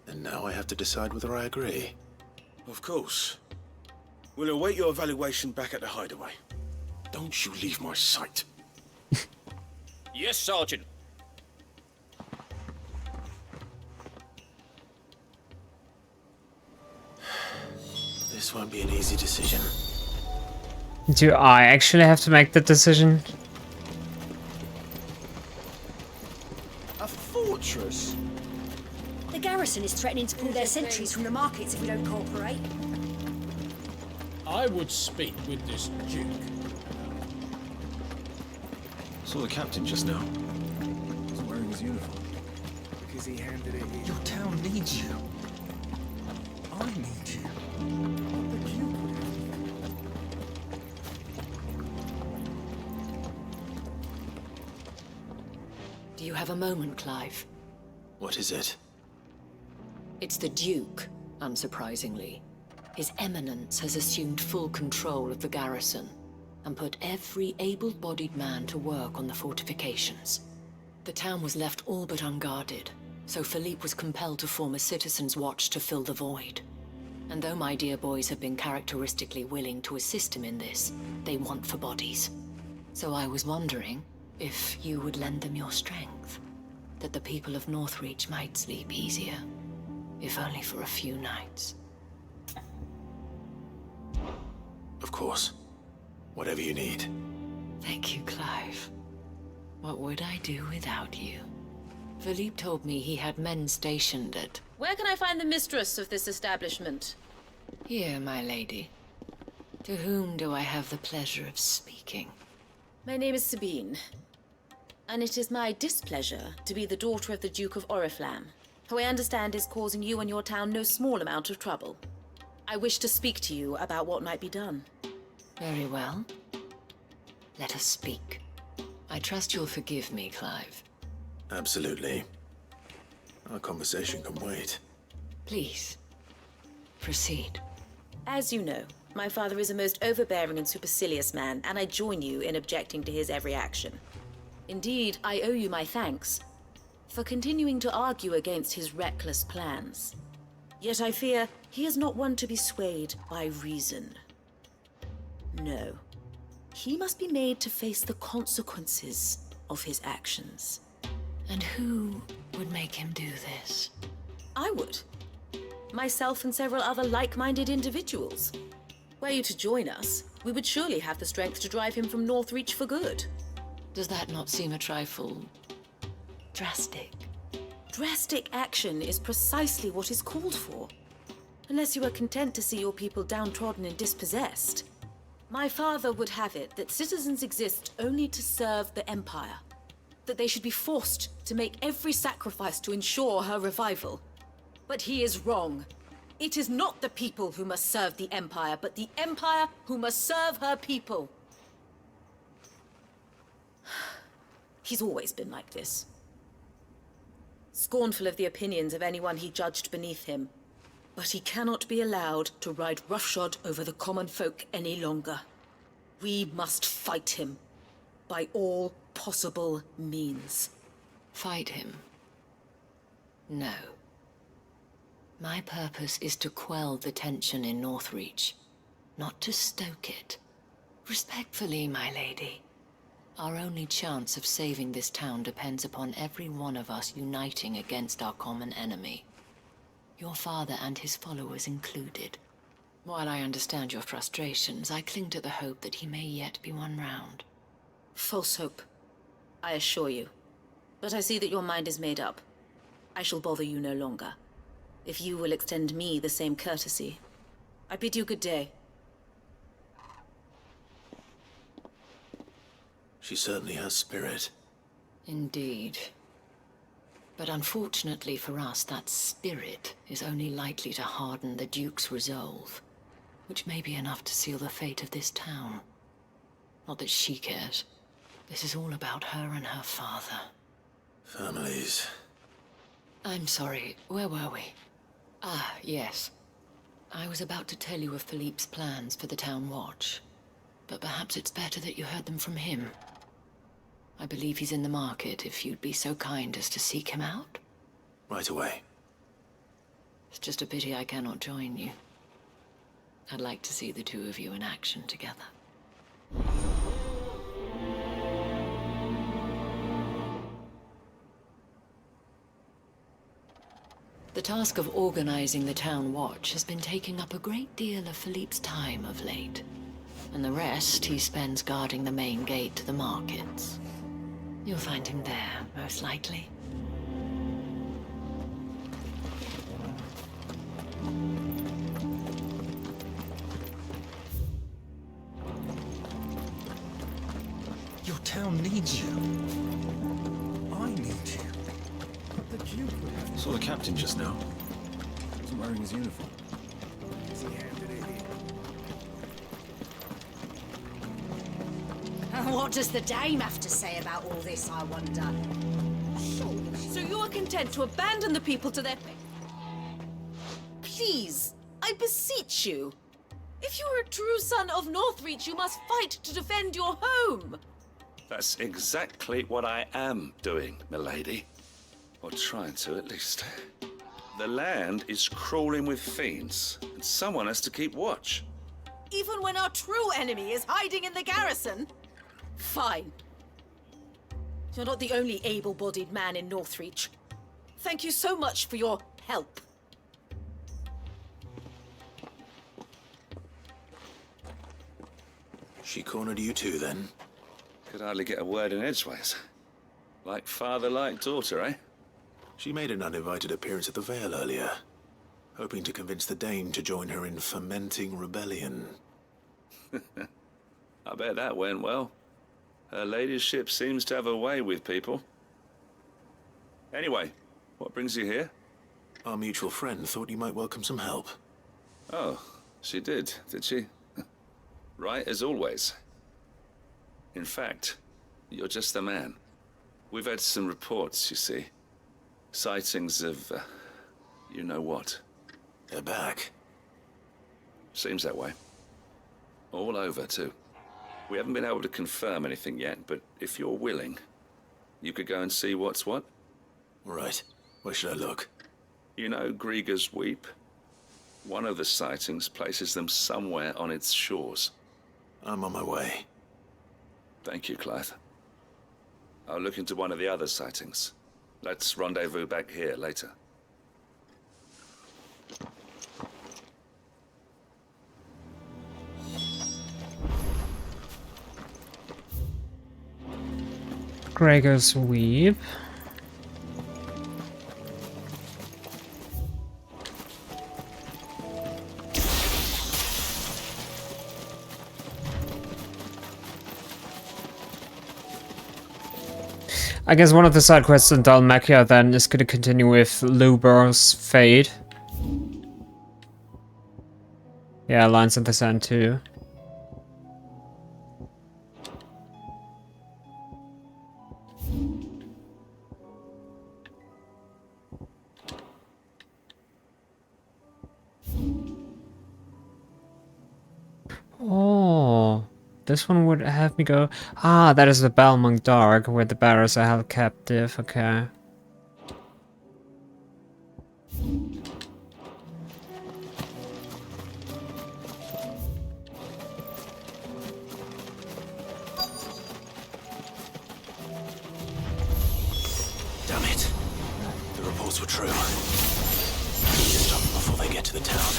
And now I have to decide whether I agree.
Of course. We'll await your evaluation back at the hideaway. Don't you leave my sight.
Yes, Sergeant.
This won't be an easy decision.
Do I actually have to make the decision?
A fortress?
The garrison is threatening to pull their sentries from the markets if we don't cooperate.
I would speak with this Duke.
Saw the captain just now. He's wearing his uniform.
Because he handed it in.
Your town needs you. I need you.
The Duke would have.
Do you have a moment, Clive?
What is it?
It's the Duke, unsurprisingly. His Eminence has assumed full control of the garrison and put every able-bodied man to work on the fortifications. The town was left all but unguarded, so Philippe was compelled to form a citizens' watch to fill the void. And though my dear boys have been characteristically willing to assist him in this, they want for bodies. So I was wondering if you would lend them your strength, that the people of Northreach might sleep easier, if only for a few nights.
Of course. Whatever you need.
Thank you, Clive. What would I do without you? Philippe told me he had men stationed at...
Where can I find the mistress of this establishment?
Here, my lady. To whom do I have the pleasure of speaking?
My name is Sabine, and it is my displeasure to be the daughter of the Duke of Oriflamme, who I understand is causing you and your town no small amount of trouble. I wish to speak to you about what might be done.
Very well. Let us speak. I trust you'll forgive me, Clive.
Absolutely. Our conversation can wait.
Please, proceed.
As you know, my father is a most overbearing and supercilious man, and I join you in objecting to his every action. Indeed, I owe you my thanks for continuing to argue against his reckless plans. Yet I fear he is not one to be swayed by reason. No. He must be made to face the consequences of his actions.
And who would make him do this?
I would. Myself and several other like-minded individuals. Were you to join us, we would surely have the strength to drive him from Northreach for good.
Does that not seem a trifle... drastic?
Drastic action is precisely what is called for. Unless you are content to see your people downtrodden and dispossessed. My father would have it that citizens exist only to serve the Empire. That they should be forced to make every sacrifice to ensure her revival. But he is wrong. It is not the people who must serve the Empire, but the Empire who must serve her people. He's always been like this. Scornful of the opinions of anyone he judged beneath him. But he cannot be allowed to ride roughshod over the common folk any longer. We must fight him. By all possible means.
Fight him? No. My purpose is to quell the tension in Northreach, not to stoke it. Respectfully, my lady. Our only chance of saving this town depends upon every one of us uniting against our common enemy. Your father and his followers included. While I understand your frustrations, I cling to the hope that he may yet be won round.
False hope, I assure you. But I see that your mind is made up. I shall bother you no longer. If you will extend me the same courtesy, I bid you good day.
She certainly has spirit.
Indeed. But unfortunately for us, that spirit is only likely to harden the Duke's resolve, which may be enough to seal the fate of this town. Not that she cares. This is all about her and her father.
Families.
I'm sorry, where were we? Ah, yes. I was about to tell you of Philippe's plans for the town watch, but perhaps it's better that you heard them from him. I believe he's in the market, if you'd be so kind as to seek him out.
Right away.
It's just a pity I cannot join you. I'd like to see the two of you in action together. The task of organizing the town watch has been taking up a great deal of Philippe's time of late, and the rest he spends guarding the main gate to the markets. You'll find him there, most likely.
town needs you. I need you.
The Duke would have... Saw the captain just now. Wasn't wearing his uniform.
Is he handed it in?
What does the dame have to say about all this, I wonder? So you are content to abandon the people to their fate? Please, I beseech you. If you are a true son of Northreach, you must fight to defend your home.
That's exactly what I am doing, milady. Or trying to, at least. The land is crawling with fiends, and someone has to keep watch.
Even when our true enemy is hiding in the garrison? Fine. You're not the only able-bodied man in Northreach. Thank you so much for your help.
She cornered you too, then?
Could hardly get a word in edgeways. Like father, like daughter, eh?
She made an uninvited appearance at the Vale earlier, hoping to convince the Dane to join her in fomenting rebellion.
I bet that went well. Her ladyship seems to have a way with people. Anyway, what brings you here?
Our mutual friend thought you might welcome some help.
Oh, she did she? Right as always. In fact, you're just the man. We've had some reports, you see. Sightings of, you know what.
They're back.
Seems that way. All over, too. We haven't been able to confirm anything yet, but if you're willing, you could go and see what's what.
Right. Where should I look?
You know Grieger's Weep? One of the sightings places them somewhere on its shores.
I'm on my way.
Thank you, Clive. I'll look into one of the other sightings. Let's rendezvous back here later.
Gregor's Weep. I guess one of the side quests in Dalmacia then is going to continue with Luber's fate. Yeah, Lines in the Sand too. Oh, this one would have me go... Ah, that is the Balmung Dark, where the barrows are held captive, okay.
Damn it. The reports were true. I need to stop them before they get to the town.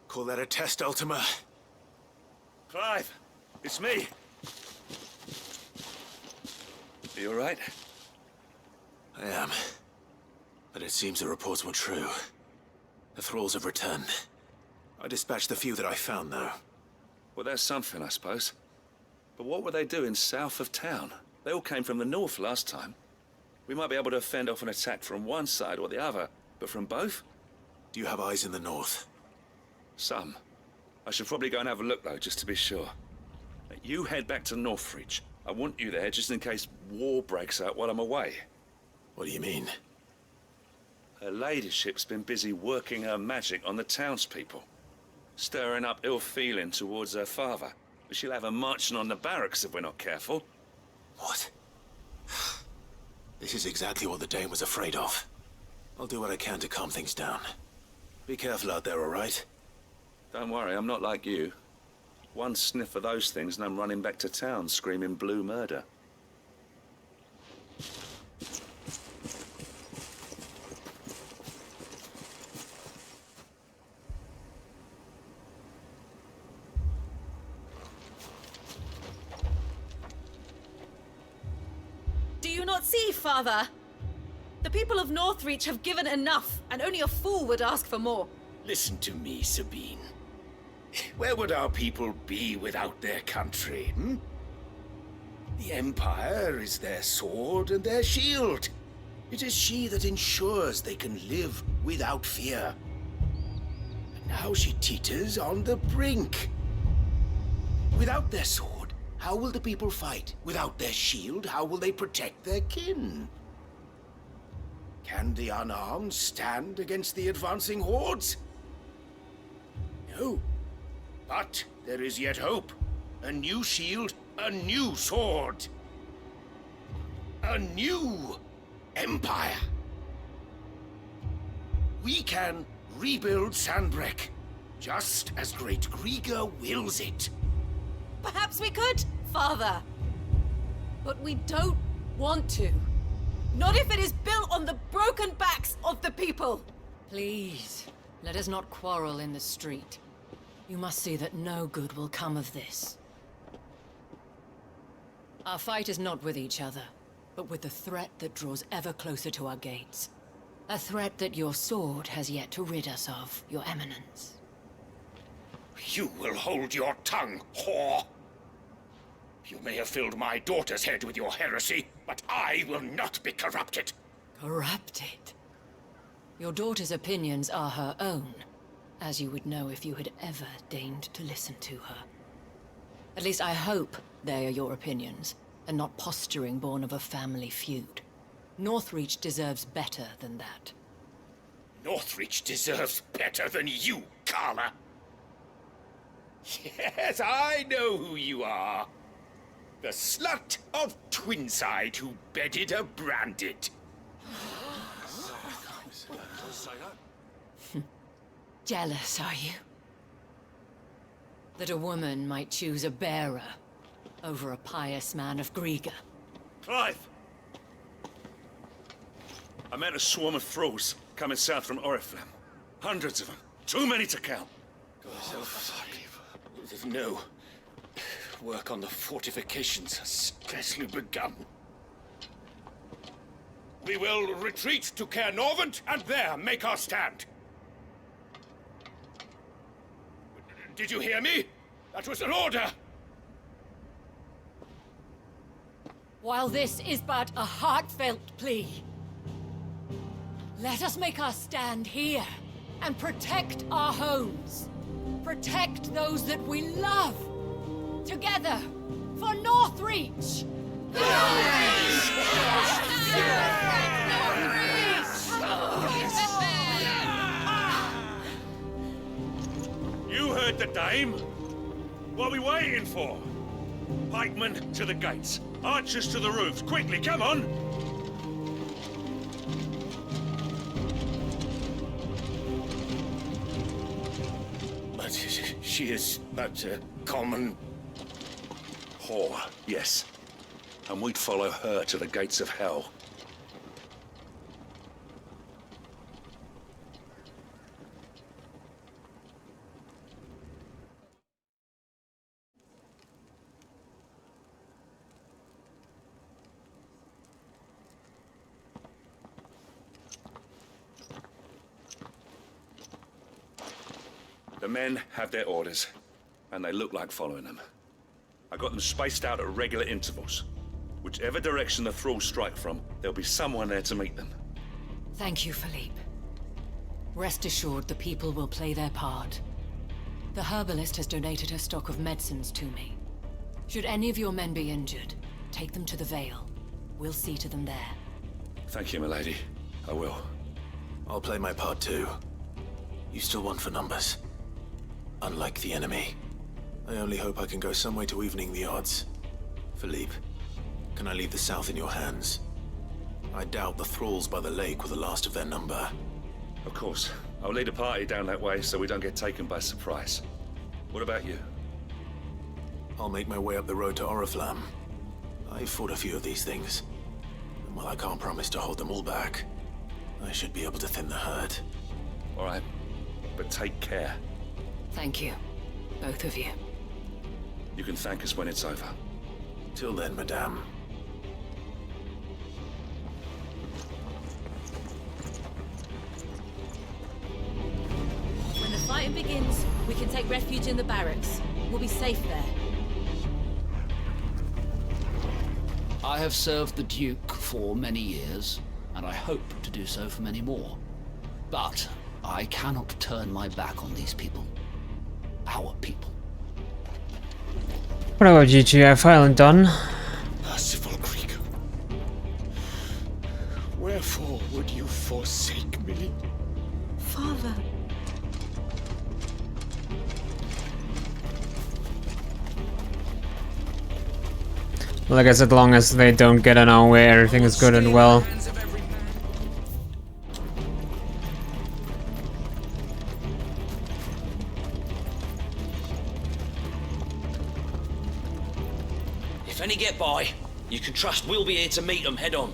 Call that a test, Ultima?
Clive, It's me. Are you all right?
I am. But it seems the reports were true. The thralls have returned. I dispatched the few that I found, though.
Well, that's something, I suppose. But what were they doing south of town? They all came from the north last time. We might be able to fend off an attack from one side or the other, but from both?
Do you have eyes in the north?
Some. I should probably go and have a look, though, just to be sure. You head back to Northreach. I want you there just in case war breaks out while I'm away.
What do you mean?
Her ladyship's been busy working her magic on the townspeople, stirring up ill feeling towards her father. She'll have her marching on the barracks if we're not careful.
What? This is exactly what the Dane was afraid of. I'll do what I can to calm things down. Be careful out there, all right?
Don't worry, I'm not like you. One sniff of those things and I'm running back to town screaming blue murder.
Do you not see, Father? The people of Northreach have given enough, and only a fool would ask for more.
Listen to me, Sabine. Where would our people be without their country, hmm? The Empire is their sword and their shield. It is she that ensures they can live without fear. And now she teeters on the brink. Without their sword, how will the people fight? Without their shield, how will they protect their kin? Can the unarmed stand against the advancing hordes? No. But there is yet hope. A new shield, a new sword. A new empire. We can rebuild Sandbreck, just as Great Grieger wills it.
Perhaps we could, Father. But we don't want to. Not if it is built on the broken backs of the people.
Please, let us not quarrel in the street. You must see that no good will come of this. Our fight is not with each other, but with the threat that draws ever closer to our gates. A threat that your sword has yet to rid us of, Your Eminence.
You will hold your tongue, whore! You may have filled my daughter's head with your heresy, but I will not be corrupted.
Corrupted? Your daughter's opinions are her own, as you would know if you had ever deigned to listen to her. At least I hope they are your opinions, and not posturing born of a family feud. Northreach deserves better than that.
Northreach deserves better than you, Carla. Yes, I know who you are. The slut of Twinside who bedded a branded.
Jealous, are you? That a woman might choose a bearer over a pious man of Grieger.
Clive! I met a swarm of thralls coming south from Oriflamme. Hundreds of them. Too many to count.
There's no work on the fortifications has scarcely begun. We will retreat to Caer Norvent and there make our stand. Did you hear me? That was an order!
While this is but a heartfelt plea, let us make our stand here and protect our homes. Protect those that we love. Together, for Northreach!
You heard the dame. What are we waiting for? Pikemen to the gates. Archers to the roofs. Quickly, come on!
But she is but a common
whore, yes. And we'd follow her to the gates of hell.
The men have their orders, and they look like following them. I got them spaced out at regular intervals. Whichever direction the thralls strike from, there'll be someone there to meet them.
Thank you, Philippe. Rest assured the people will play their part. The herbalist has donated her stock of medicines to me. Should any of your men be injured, take them to the Vale. We'll see to them there.
Thank you, milady. I will.
I'll play my part too. You still want for numbers. Unlike the enemy. I only hope I can go some way to evening the odds. Philippe, can I leave the south in your hands? I doubt the thralls by the lake were the last of their number.
Of course. I'll lead a party down that way so we don't get taken by surprise. What about you?
I'll make my way up the road to Oriflamme. I've fought a few of these things. And while I can't promise to hold them all back, I should be able to thin the herd.
All right, but take care.
Thank you, both of you.
You can thank us when it's over.
Till then, madame.
When the fighting begins, we can take refuge in the barracks. We'll be safe there.
I have served the Duke for many years, and I hope to do so for many more. But I cannot turn my back on these people. Our people.
What about GGF Island done?
Merciful Creek. Wherefore would you forsake me?
Father.
Well, I guess as long as they don't get in our way, everything is good and well.
If any get by, you can trust we'll be here to meet them head on.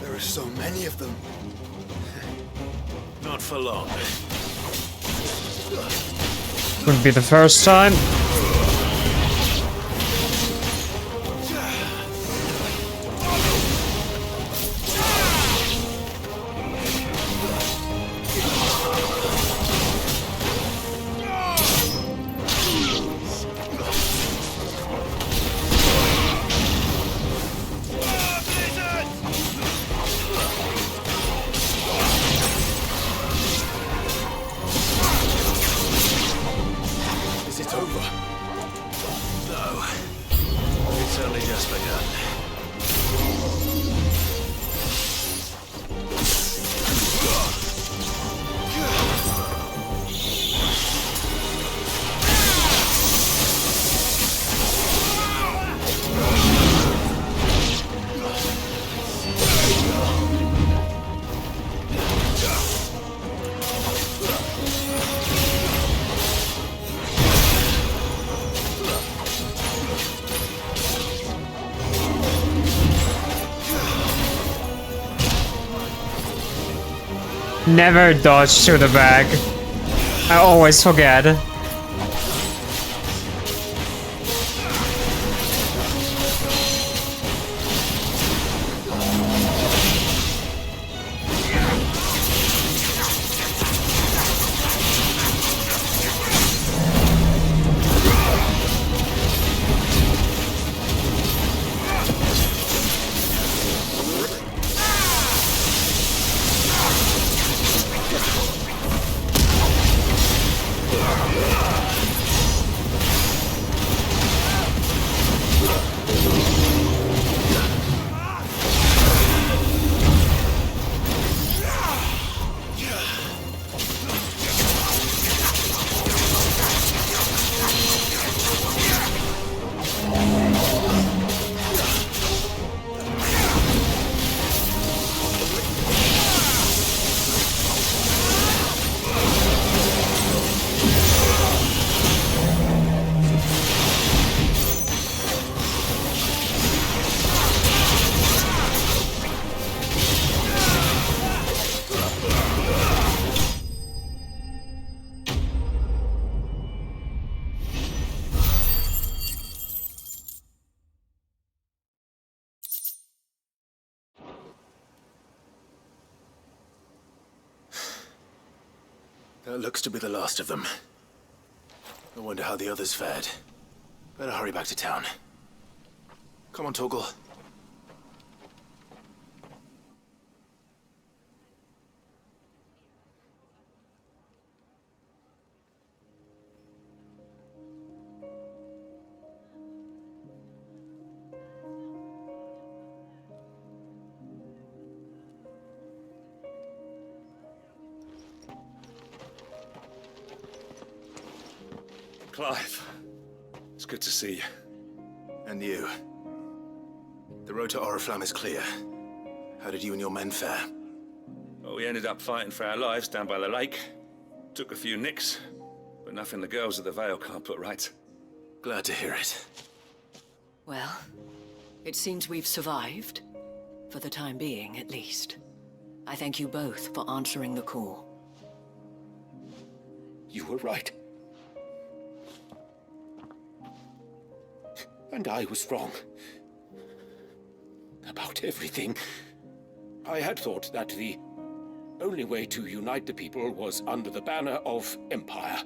There are so many of them.
Not for long.
Wouldn't be the first time.
Is it over?
No. It's only just begun.
Never dodge to the back. I always forget.
That looks to be the last of them. I wonder how the others fared. Better hurry back to town. Come on, Torgal.
Clive, it's good to see you.
And you. The road to Oriflamme is clear. How did you and your men fare?
Well, we ended up fighting for our lives down by the lake. Took a few nicks, but nothing the girls of the Vale can't put right.
Glad to hear it.
Well, it seems we've survived. For the time being, at least. I thank you both for answering the call.
You were right. And I was wrong. About everything. I had thought that the only way to unite the people was under the banner of Empire.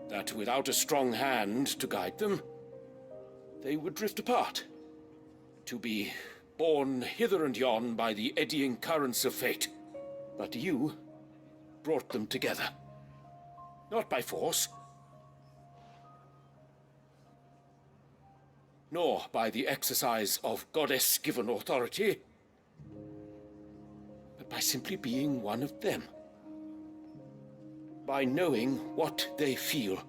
That without a strong hand to guide them, they would drift apart. To be borne hither and yon by the eddying currents of fate. But you brought them together. Not by force, nor by the exercise of goddess-given authority, but by simply being one of them. By knowing what they feel,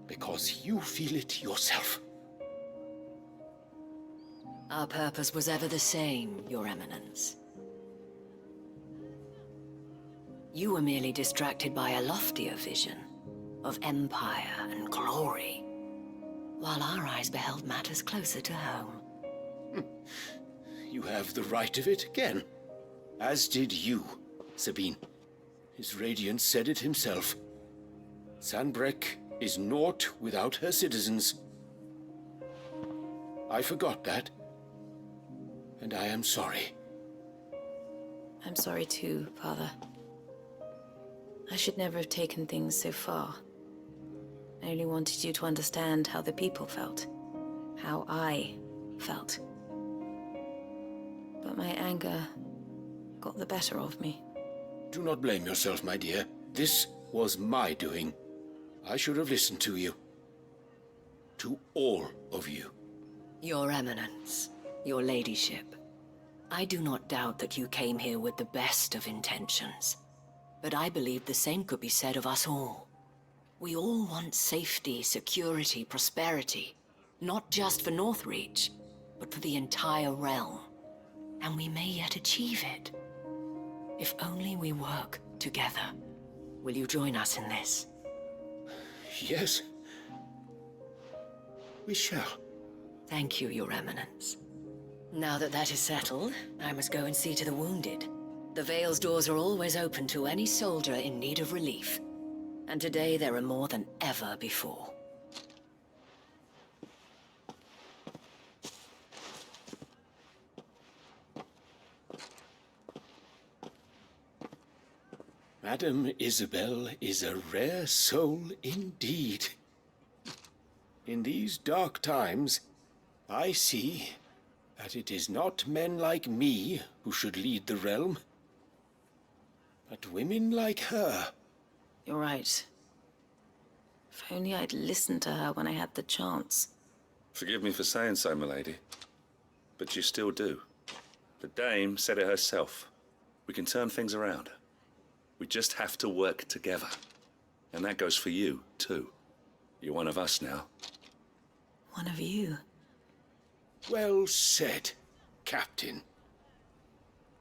because you feel it yourself.
Our purpose was ever the same, Your Eminence. You were merely distracted by a loftier vision of empire and glory, while our eyes beheld matters closer to home.
You have the right of it again. As did you, Sabine. His radiance said it himself. Sanbreque is naught without her citizens. I forgot that, and I am sorry.
I'm sorry too, Father. I should never have taken things so far. I only wanted you to understand how the people felt. How I felt. But my anger got the better of me.
Do not blame yourself, my dear. This was my doing. I should have listened to you. To all of you.
Your Eminence, your Ladyship, I do not doubt that you came here with the best of intentions. But I believe the same could be said of us all. We all want safety, security, prosperity. Not just for Northreach, but for the entire realm. And we may yet achieve it. If only we work together. Will you join us in this?
Yes. We shall.
Thank you, Your Eminence. Now that that is settled, I must go and see to the wounded. The Vale's doors are always open to any soldier in need of relief. And today there are more than ever before.
Madame Isabel is a rare soul indeed. In these dark times, I see that it is not men like me who should lead the realm, but women like her.
You're right. If only I'd listened to her when I had the chance.
Forgive me for saying so, milady, but you still do. The Dame said it herself. We can turn things around. We just have to work together. And that goes for you, too. You're one of us now.
One of you?
Well said, Captain.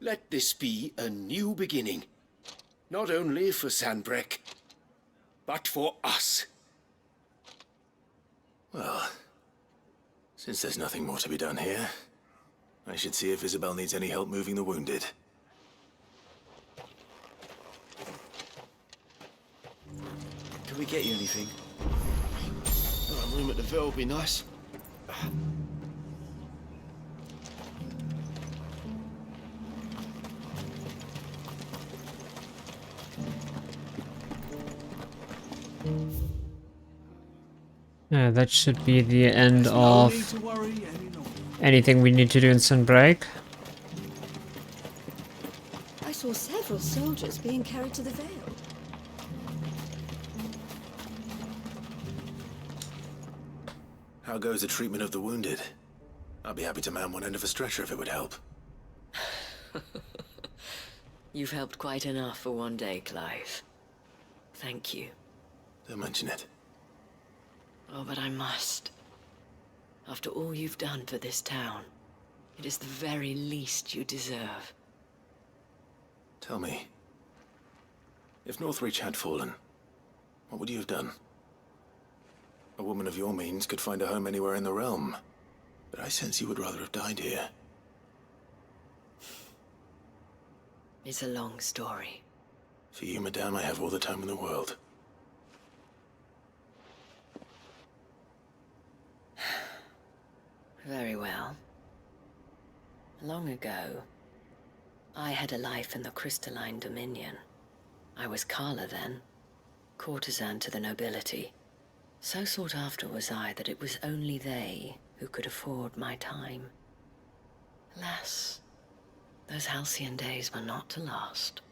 Let this be a new beginning. Not only for Sanbreque, but for us.
Well, since there's nothing more to be done here, I should see if Isabel needs any help moving the wounded.
Can we get you anything? A room at the Ville would be nice.
Yeah, that should be the end
No need
of
to worry any longer.
anything we need to do in Sunbreak.
I saw several soldiers being carried to the Vale.
How goes the treatment of the wounded? I'd be happy to man one end of a stretcher if it would help.
You've helped quite enough for one day, Clive. Thank you.
Don't mention it.
Oh, but I must. After all you've done for this town, it is the very least you deserve.
Tell me, if Northreach had fallen, what would you have done? A woman of your means could find a home anywhere in the realm, but I sense you would rather have died here.
It's a long story.
For you, madame, I have all the time in the world.
Very well. Long ago, I had a life in the crystalline dominion. I was Carla then, courtesan to the nobility. So sought after was I that it was only they who could afford my time. Alas, those halcyon days were not to last.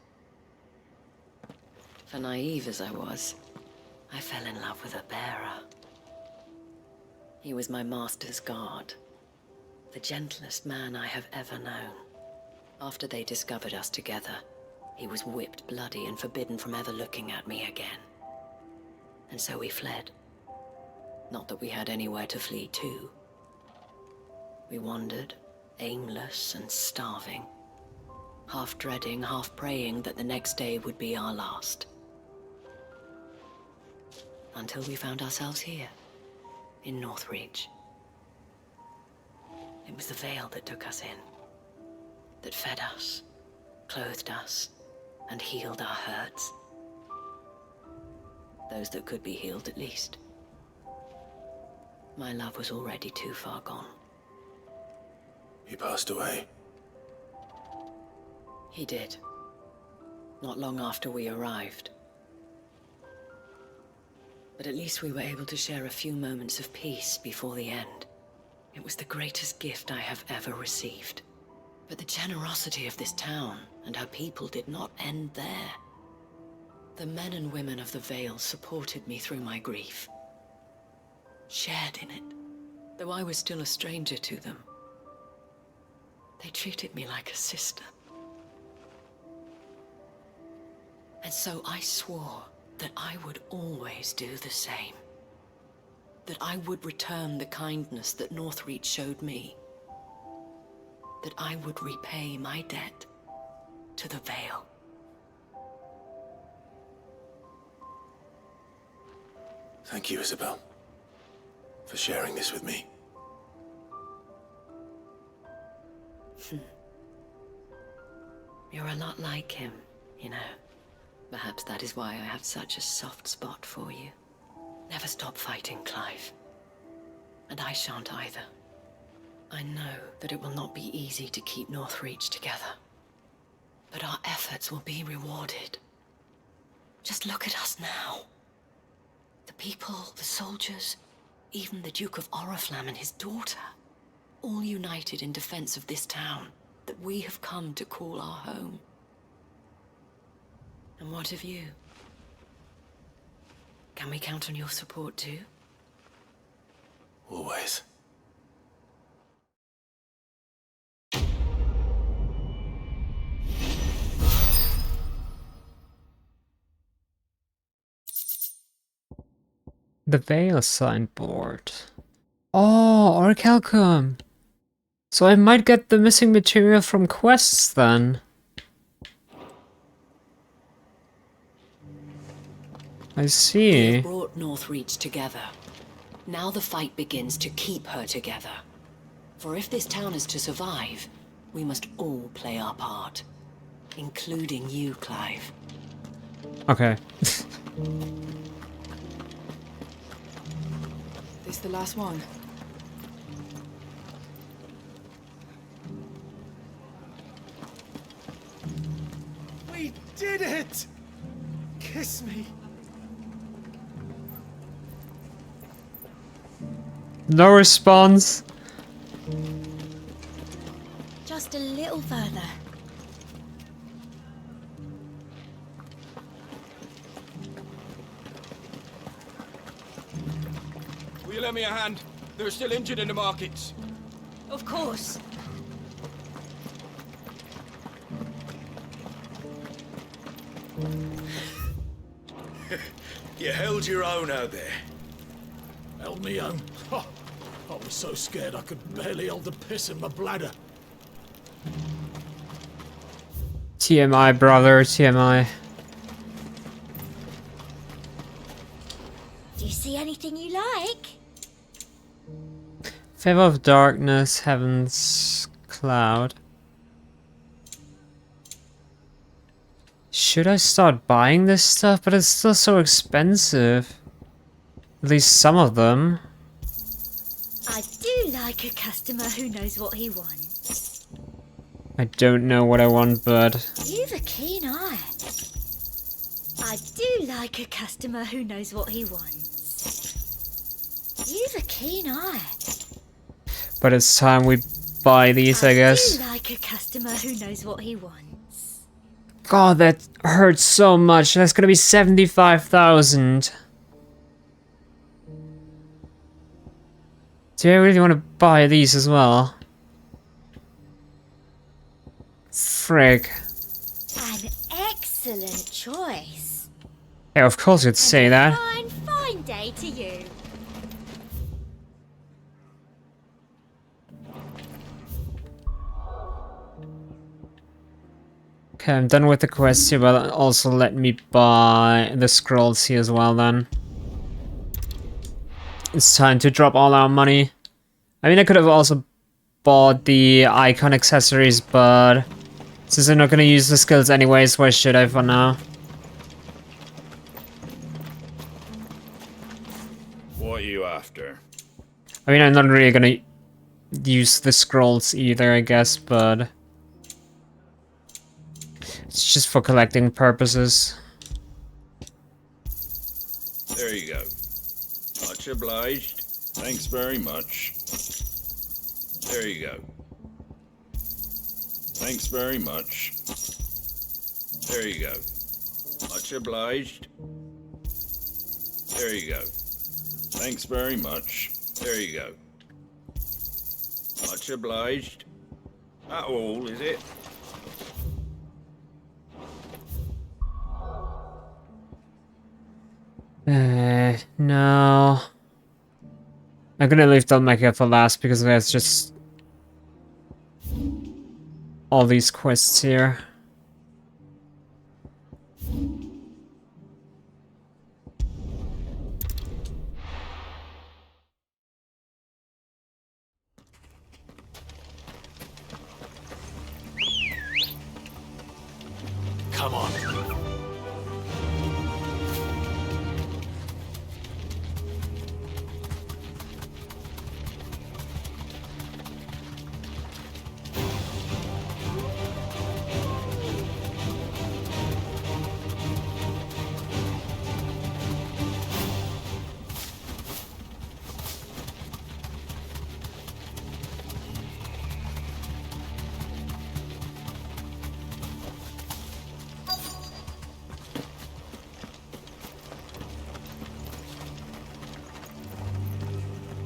For naive as I was, I fell in love with a bearer. He was my master's guard, the gentlest man I have ever known. After they discovered us together, he was whipped bloody and forbidden from ever looking at me again. And so we fled. Not that we had anywhere to flee to. We wandered, aimless and starving, half dreading, half praying that the next day would be our last. Until we found ourselves here, in Northreach. It was the Vale that took us in, that fed us, clothed us, and healed our hurts. Those that could be healed, at least. My love was already too far gone.
He passed away.
He did. Not long after we arrived. But at least we were able to share a few moments of peace before the end. It was the greatest gift I have ever received. But the generosity of this town and her people did not end there. The men and women of the Vale supported me through my grief. Shared in it, though I was still a stranger to them. They treated me like a sister. And so I swore that I would always do the same. That I would return the kindness that Northreach showed me. That I would repay my debt to the Vale.
Thank you, Isabel, for sharing this with me.
You're a lot like him, you know. Perhaps that is why I have such a soft spot for you. Never stop fighting, Clive. And I shan't either. I know that it will not be easy to keep Northreach together. But our efforts will be rewarded. Just look at us now. The people, the soldiers, even the Duke of Oriflamme and his daughter, all united in defense of this town that we have come to call our home. And what of you? Can we count on your support too?
Always.
The Vale signboard. Oh, Orichalcum. So I might get the missing material from quests then. I
We
see.
have brought Northreach together. Now the fight begins to keep her together. For if this town is to survive, we must all play our part. Including you, Clive.
Okay.
This the last one?
We did it! Kiss me.
No response.
Just a little further.
Will you lend me a hand? There are still injured in the markets.
Of course.
You held your own out there.
Held me own. Ha! I was so scared I could barely hold the piss in my bladder.
TMI, brother, TMI.
Do you see anything you like?
Favor of Darkness, Heaven's Cloud. Should I start buying this stuff? But it's still so expensive. At least some of them.
I do like a customer who knows what he wants.
I don't know what I want, but...
You've a keen eye. I do like a customer who knows what he wants. You've a keen eye.
But it's time we buy these, I guess.
I do like a customer who knows what he wants.
God, that hurts so much. That's gonna be 75,000. Do I really want to buy these as well? Frick.
An excellent choice.
Yeah, of course you'd say that.
Fine, fine day to you.
Okay, I'm done with the quest here, but also let me buy the scrolls here as well then. It's time to drop all our money. I mean, I could have also bought the icon accessories, but since I'm not gonna use the skills anyways, why should I for now?
What are you after?
I mean, I'm not really gonna use the scrolls either, I guess, but it's just for collecting purposes.
There you go. Much obliged. Thanks very much. There you go. Thanks very much. There you go. Much obliged. There you go. Thanks very much. There you go. Much obliged. That all, is it?
No. I'm gonna leave Dalmacia for last because there's just all these quests here.
Come on.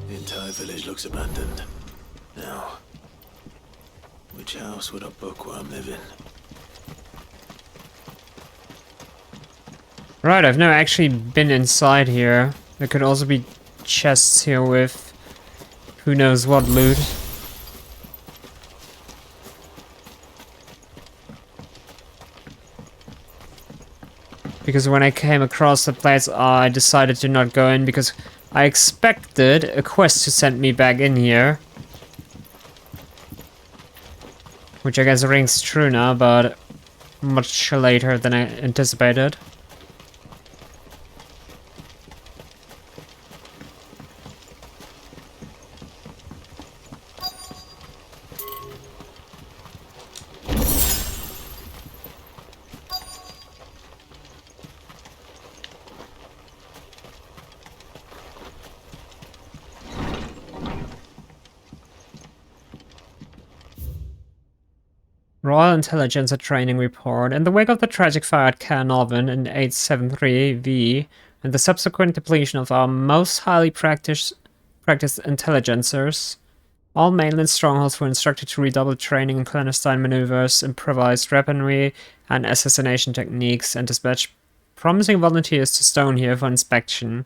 The entire village looks abandoned. Now, which house would I book where I'm living?
Right, I've never actually been inside here. There could also be chests here with who knows what loot. Because when I came across the place, I decided to not go in because I expected a quest to send me back in here. Which I guess rings true now, but much later than I anticipated. Royal Intelligence and Training Report. In the wake of the tragic fire at Caernarvon in 873V and the subsequent depletion of our most highly practiced intelligencers, all mainland strongholds were instructed to redouble training in clandestine maneuvers, improvised weaponry, and assassination techniques, and dispatch promising volunteers to Stonehere for inspection.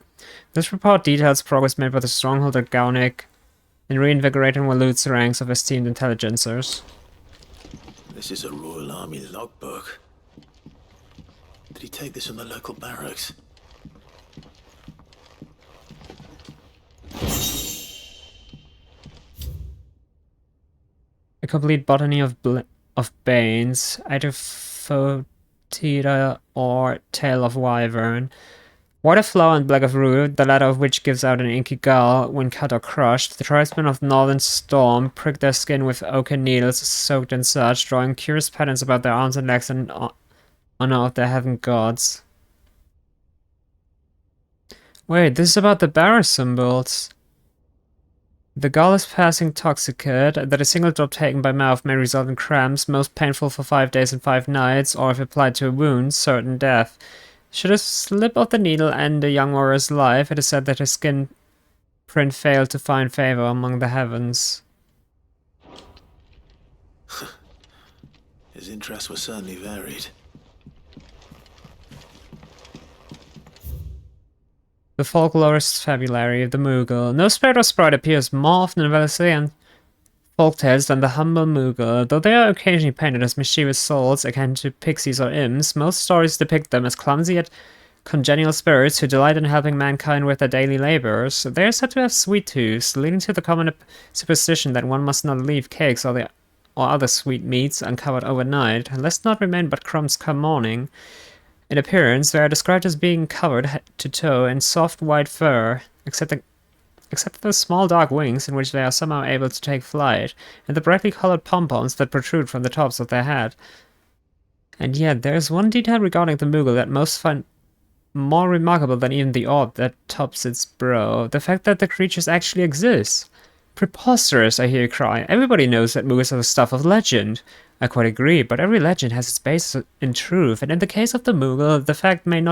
This report details progress made by the stronghold at Gaunic in reinvigorating Waloed's ranks of esteemed intelligencers.
This is a Royal Army logbook. Did he take this from the local barracks?
A complete botany of Banes, Aetophotida or Tail of Wyvern. White of flower and black of root, the latter of which gives out an inky gall when cut or crushed. The tribesmen of Northern Storm prick their skin with oaken needles soaked in such, drawing curious patterns about their arms and legs in honor of their heaven gods. Wait, this is about the Barra symbols. The gall is passing toxicate, that a single drop taken by mouth may result in cramps, most painful for 5 days and 5 nights, or if applied to a wound, certain death. Should a slip of the needle end a young warrior's life, it is said that his skin print failed to find favor among the heavens.
His interests were certainly varied.
The folklorist's fabulary, the Moogle. No spirit or sprite appears more often in Valisian folktales than the humble Moogle. Though they are occasionally painted as mischievous souls akin to pixies or imps, most stories depict them as clumsy yet congenial spirits who delight in helping mankind with their daily labors. They are said to have sweet tooths, leading to the common superstition that one must not leave cakes or other sweet meats uncovered overnight, lest not remain but crumbs come morning. In appearance, they are described as being covered head to toe in soft white fur, except for the small dark wings in which they are somehow able to take flight, and the brightly colored pom-poms that protrude from the tops of their head. And yet, there is one detail regarding the Moogle that most find more remarkable than even the orb that tops its brow: the fact that the creatures actually exist. Preposterous, I hear you cry. Everybody knows that Moogles are the stuff of legend. I quite agree, but every legend has its basis in truth, and in the case of the Moogle, the fact may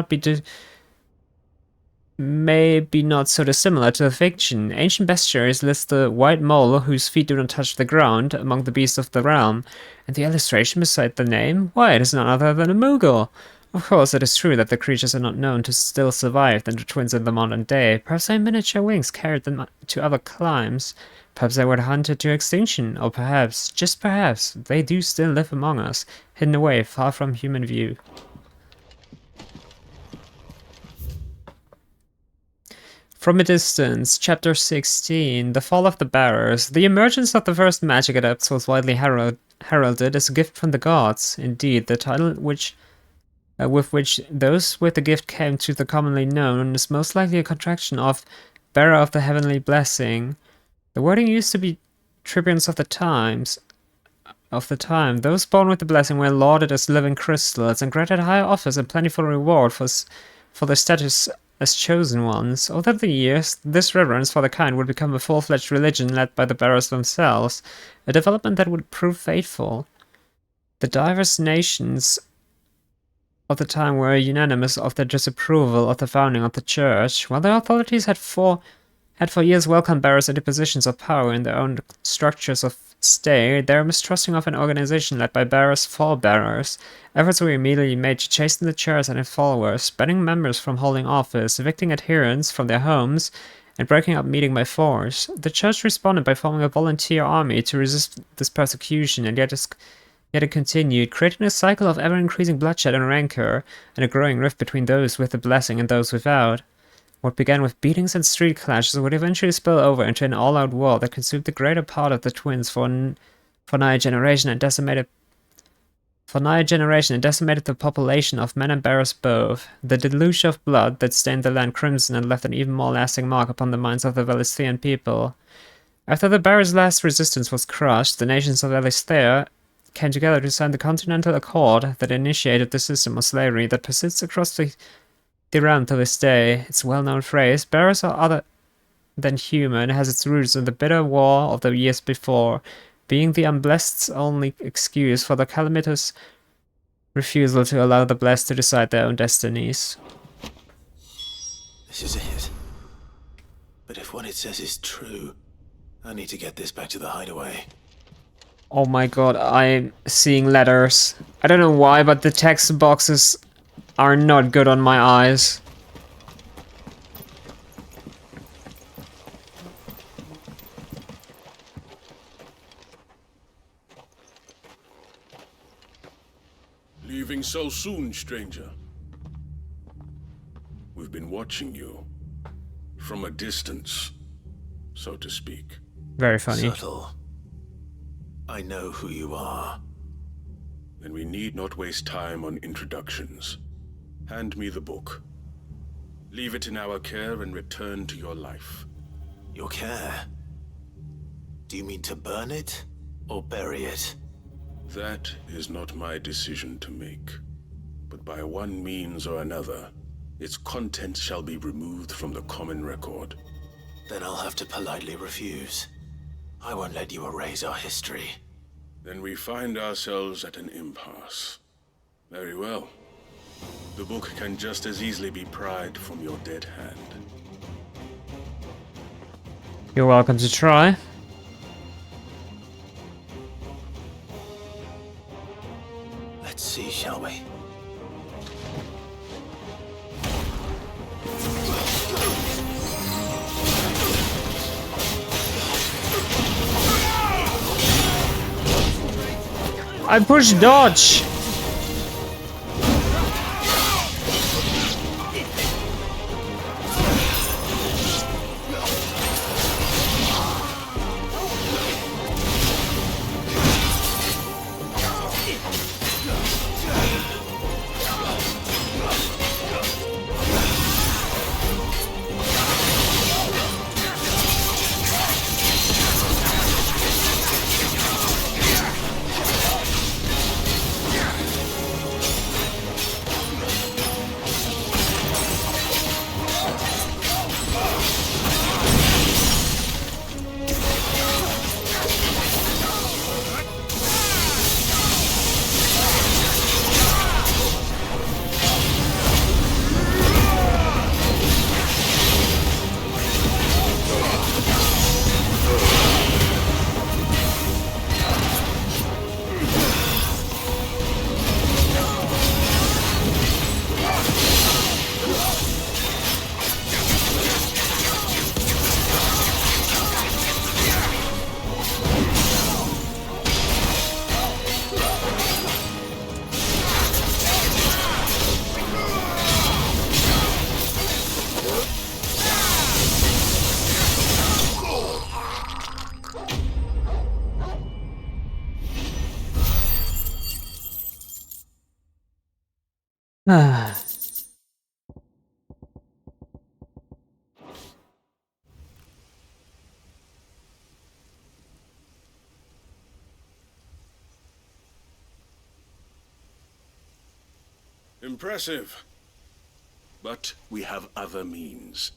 be not so dissimilar to the fiction. Ancient bestiaries list the white mole whose feet do not touch the ground among the beasts of the realm, and the illustration beside the name? Why, it is none other than a Moogle. Of course, it is true that the creatures are not known to still survive than the twins in the modern day. Perhaps their miniature wings carried them to other climes. Perhaps they were hunted to extinction, or perhaps, just perhaps, they do still live among us, hidden away far from human view. From a Distance, Chapter 16, The Fall of the Bearers. The emergence of the first magic adepts was widely heralded as a gift from the gods. Indeed, the title with which those with the gift came to the commonly known is most likely a contraction of Bearer of the Heavenly Blessing. The wording used to be tribunes of the time. Those born with the blessing were lauded as living crystals and granted higher offers and plentiful reward for their status as chosen ones. Over the years, this reverence for the kind would become a full-fledged religion led by the bearers themselves, a development that would prove fateful. The diverse nations of the time were unanimous of their disapproval of the founding of the church, while the authorities had for years welcomed bearers into positions of power in their own structures of state. They were mistrusting of an organization led by bearers for bearers. Efforts were immediately made to chasten the church and its followers, banning members from holding office, evicting adherents from their homes, and breaking up meeting by force. The church responded by forming a volunteer army to resist this persecution, and yet it continued, creating a cycle of ever-increasing bloodshed and rancor, and a growing rift between those with the blessing and those without. What began with beatings and street clashes would eventually spill over into an all-out war that consumed the greater part of the twins for nigh a generation and decimated the population of men and bearers both. The deluge of blood that stained the land crimson and left an even more lasting mark upon the minds of the Valisthian people. After the bearers' last resistance was crushed, the nations of Valisthea came together to sign the Continental Accord that initiated the system of slavery that persists across the realm to this day. Its well-known phrase, bearers are other than human, has its roots in the bitter war of the years before. being the unblessed's only excuse for the calamitous refusal to allow the blessed to decide their own destinies.
This is it. But if what it says is true, I need to get this back to the hideaway.
Oh my god, I'm seeing letters. I don't know why, but the text boxes are not good on my eyes.
Leaving so soon, stranger? We've been watching you. From a distance, so to speak.
Very funny.
Subtle. I know who you are.
Then we need not waste time on introductions. Hand me the book. Leave it in our care and return to your life.
Your care? Do you mean to burn it or bury it?
That is not my decision to make. But by one means or another, its contents shall be removed from the common record.
Then I'll have to politely refuse. I won't let you erase our history.
Then we find ourselves at an impasse. Very well. The book can just as easily be pried from your dead hand.
You're welcome to try.
Let's see, shall we?
I pushed dodge!
Impressive. But we have other means.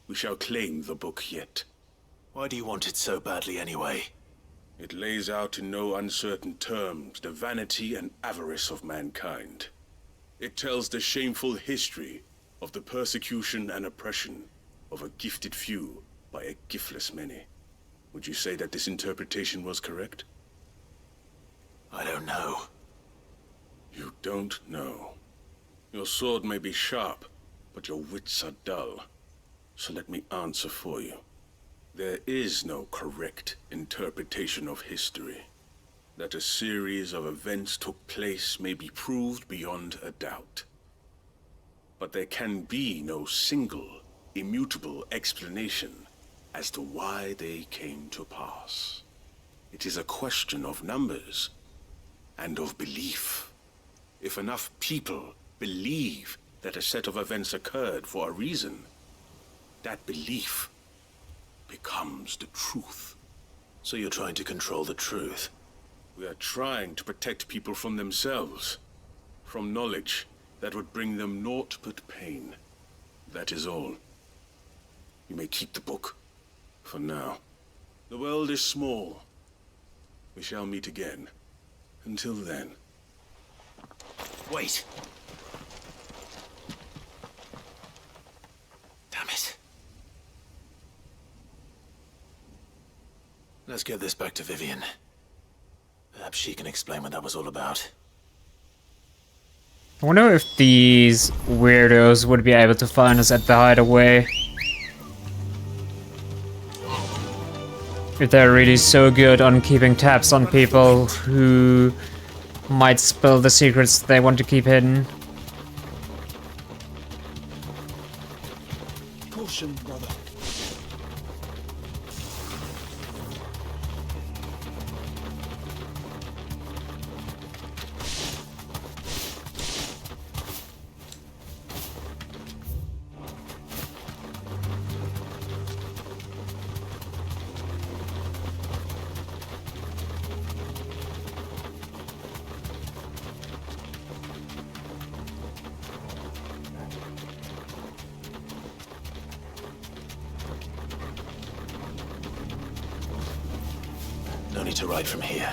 We shall claim the book yet.
Why do you want it so badly anyway?
It lays out in no uncertain terms the vanity and avarice of mankind. It tells the shameful history of the persecution and oppression of a gifted few by a giftless many. Would you say that this interpretation was correct?
I don't know.
You don't know. Your sword may be sharp, but your wits are dull. So let me answer for you. There is no correct interpretation of history. That a series of events took place may be proved beyond a doubt. But there can be no single, immutable explanation as to why they came to pass. It is a question of numbers and of belief. If enough people believe that a set of events occurred for a reason, that belief becomes the truth.
So you're trying to control the truth?
We are trying to protect people from themselves, from knowledge that would bring them naught but pain. That is all. You may keep the book, for now. The world is small, We shall meet again. Until then.
Wait. Damn it.
Let's get this back to Vivian. Perhaps she can explain what that was all about.
I wonder if these weirdos would be able to find us at the hideaway. If they're really so good on keeping tabs on people who might spill the secrets they want to keep hidden.
Caution, brother.
No need to ride from here.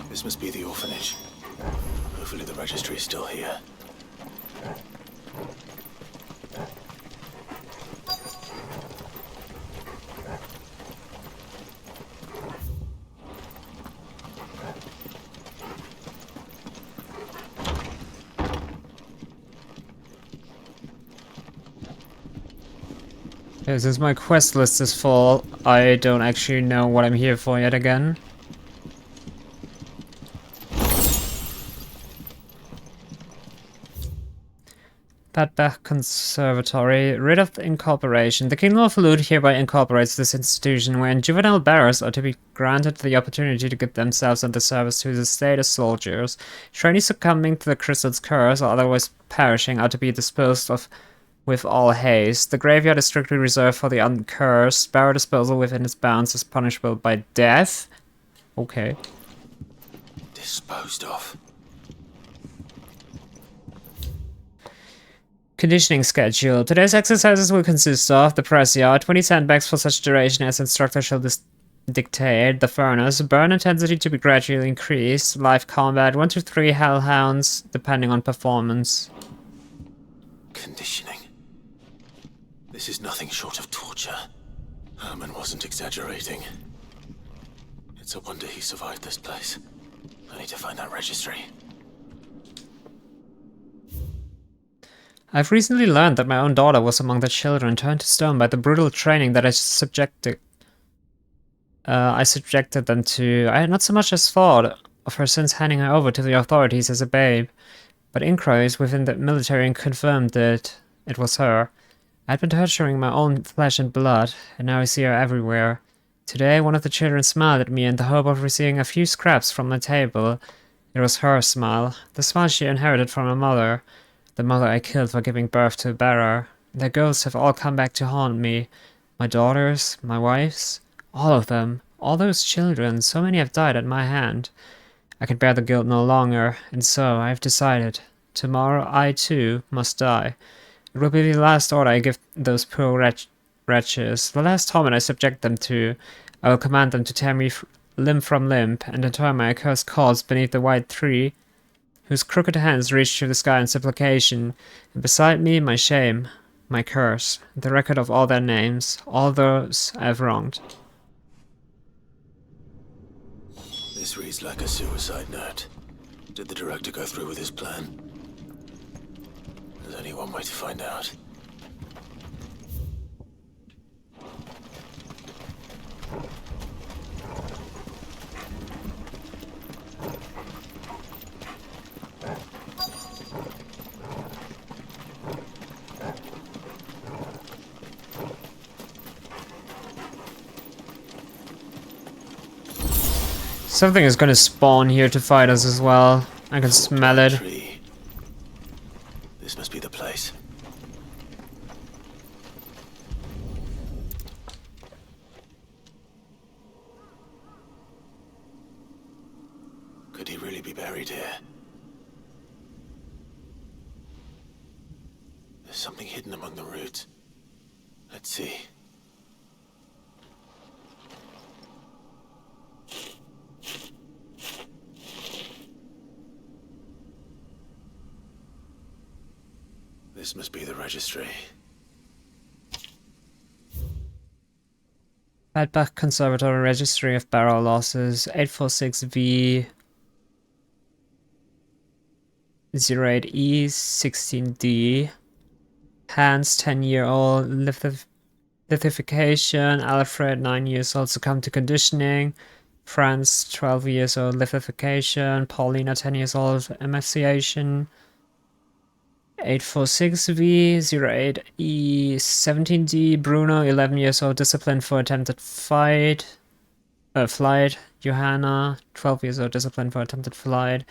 This must be the orphanage. Hopefully the registry is still here.
Yeah, since my quest list is full, I don't actually know what I'm here for yet again. Badbach Conservatory, rid of the incorporation. The Kingdom of Loot hereby incorporates this institution wherein juvenile bearers are to be granted the opportunity to get themselves under service to the state as soldiers. Trainees succumbing to the crystal's curse or otherwise perishing are to be disposed of with all haste. The graveyard is strictly reserved for the uncursed. Bearer disposal within its bounds is punishable by death. Okay.
Disposed of.
Conditioning schedule. Today's exercises will consist of the press yard, 20 sandbags for such duration as instructor shall dictate, the furnace, burn intensity to be gradually increased, live combat, 1 to 3 hellhounds, depending on performance.
Conditioning. This is nothing short of torture. Herman wasn't exaggerating. It's a wonder he survived this place. I need to find that registry.
I've recently learned that my own daughter was among the children turned to stone by the brutal training that I subjected them to. I had not so much as thought of her since handing her over to the authorities as a babe, but inquiries within the military confirmed that it was her. I had been torturing my own flesh and blood, and now I see her everywhere. Today, one of the children smiled at me in the hope of receiving a few scraps from my table. It was her smile, the smile she inherited from her mother, the mother I killed for giving birth to a bearer. Their ghosts have all come back to haunt me. My daughters, my wives, all of them, all those children, so many have died at my hand. I can bear the guilt no longer, and so I have decided. Tomorrow I, too, must die. It will be the last order I give those poor wretches, the last torment I subject them to. I will command them to tear me limb from limb, and inter my accursed corpse beneath the white tree, whose crooked hands reach to the sky in supplication, and beside me my shame, my curse, the record of all their names, all those I have wronged.
This reads like a suicide note. Did the director go through with his plan? There's only one way to find out.
Something is going to spawn here to fight us as well. I can smell it.
This must be the place. Could he really be buried here? There's something hidden among the roots. Let's see. This must be the registry.
Feedback Conservatory Registry of Barrel Losses 846V 08E 16D. Hans 10-year-old lithification. Alfred 9 years old succumbed to conditioning. Franz 12 years old lithification. Paulina 10 years old emaciation. 846V 08E 17D. Bruno 11 years old disciplined for attempted flight. Johanna 12 years old disciplined for attempted flight.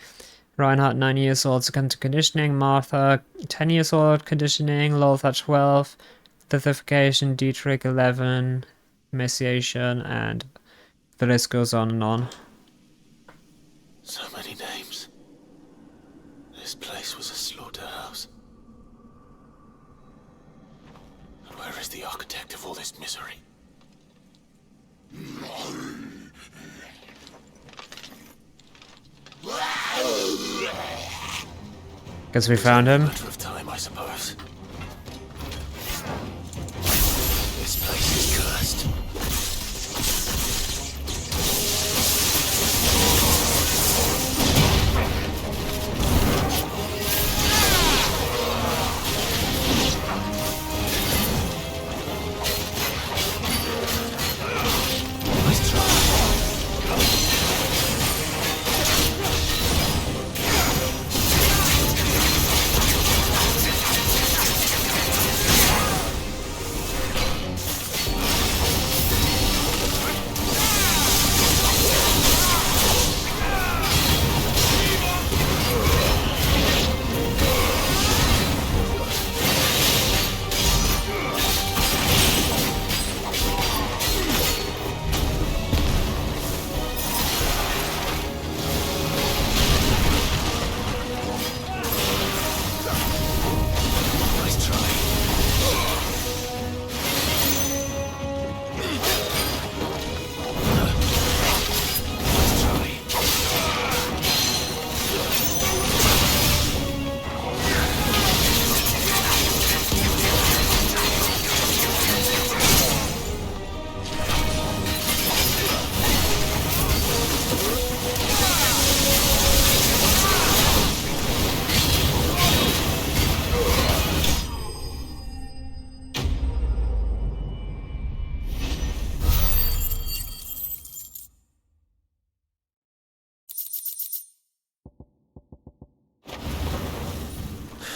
Reinhard 9 years old succumbed to conditioning. Martha 10 years old conditioning. Lothar 12 lithification. Dietrich 11 emaciation, and the list goes on and on.
So many names. This place was a slaughterhouse. And where is the architect of all this misery?
Guess we found him.
Matter of time, I suppose. This place is cursed.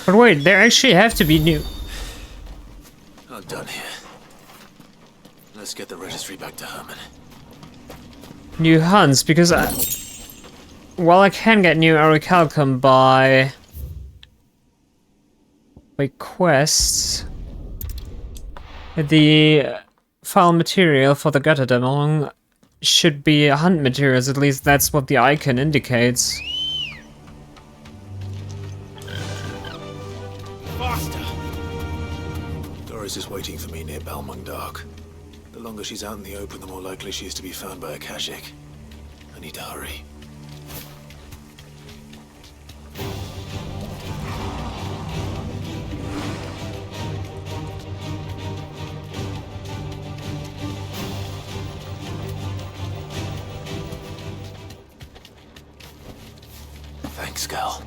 But wait, there actually have to be new...
I'm done here. Let's get the registry back to Herman.
New hunts, because while I can get new orichalcum by quests, the file material for the Götterdämmerung should be hunt materials, at least that's what the icon indicates.
Faster! Doris is waiting for me near Balmung Dark. The longer she's out in the open, the more likely she is to be found by a Kashik. I need to hurry. Thanks, Gal.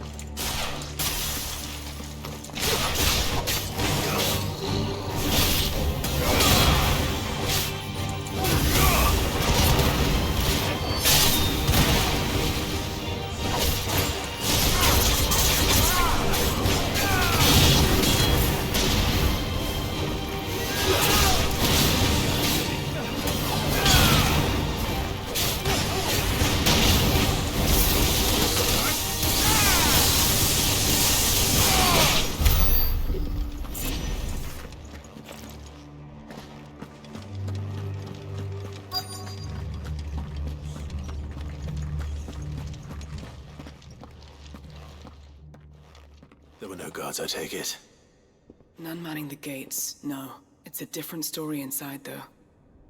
There were no guards, I take it.
None manning the gates, no. It's a different story inside, though.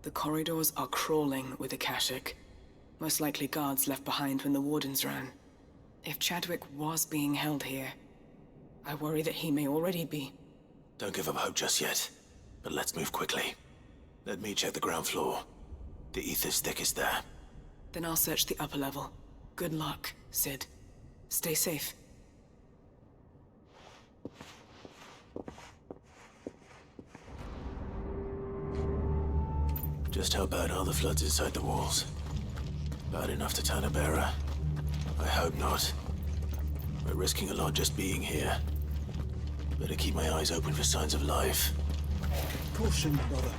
The corridors are crawling with Akashic. Most likely guards left behind when the wardens ran. If Chadwick was being held here, I worry that he may already be.
Don't give up hope just yet, but let's move quickly. Let me check the ground floor. The ether's thickest there.
Then I'll search the upper level. Good luck, Sid. Stay safe.
Just how bad are the floods inside the walls? Bad enough to turn a bearer? I hope not. We're risking a lot just being here. Better keep my eyes open for signs of life.
Caution, brother.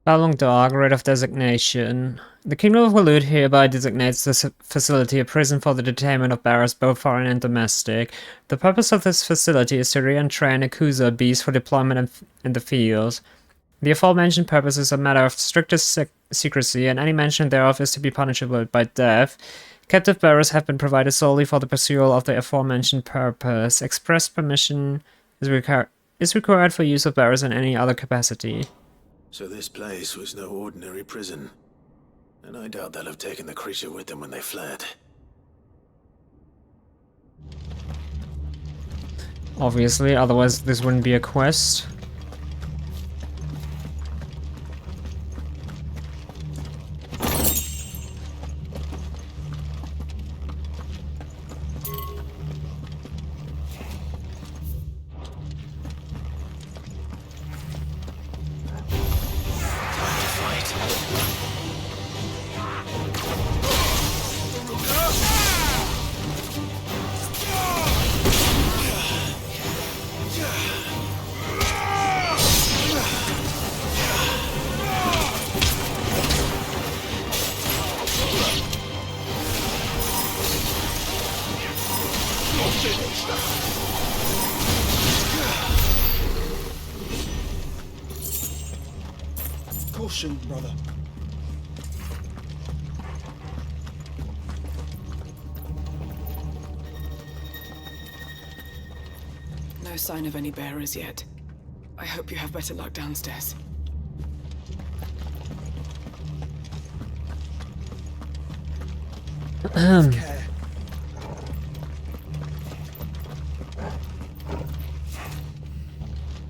Balmung Dog, writ of designation. The Kingdom of Waloed hereby designates this facility a prison for the detainment of bearers, both foreign and domestic. The purpose of this facility is to re-entrain Akuza beasts for deployment in the field. The aforementioned purpose is a matter of strictest secrecy, and any mention thereof is to be punishable by death. Captive bearers have been provided solely for the pursuit of the aforementioned purpose. Express permission is required for use of bearers in any other capacity.
So this place was no ordinary prison. And I doubt they'll have taken the creature with them when they fled.
Obviously, otherwise this wouldn't be a quest.
Caution, brother.
No sign of any bearers yet. I hope you have better luck downstairs.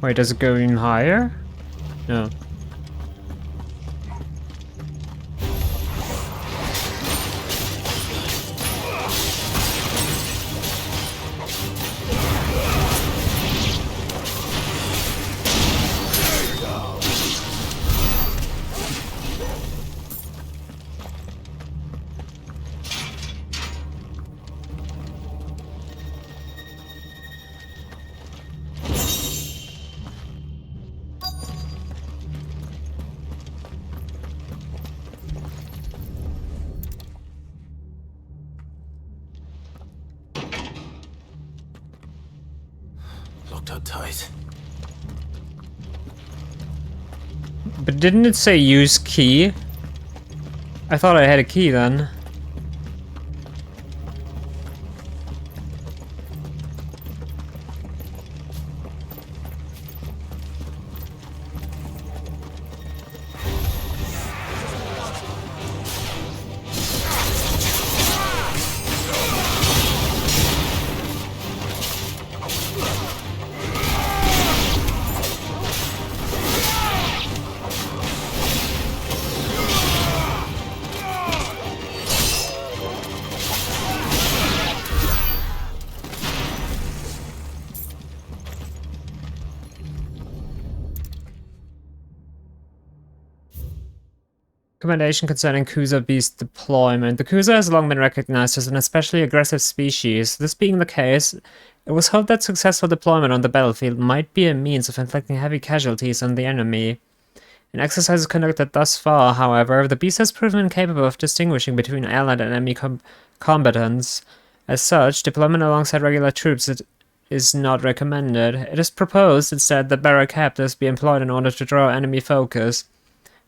Wait, does it go even higher? No.
Locked up tight.
But didn't it say use key? I thought I had a key then. Recommendation concerning Kuza beast deployment. The Kuza has long been recognized as an especially aggressive species. This being the case, it was hoped that successful deployment on the battlefield might be a means of inflicting heavy casualties on the enemy. In exercises conducted thus far, however, the beast has proven incapable of distinguishing between allied and enemy combatants. As such, deployment alongside regular troops is not recommended. It is proposed instead that bearer captives be employed in order to draw enemy focus,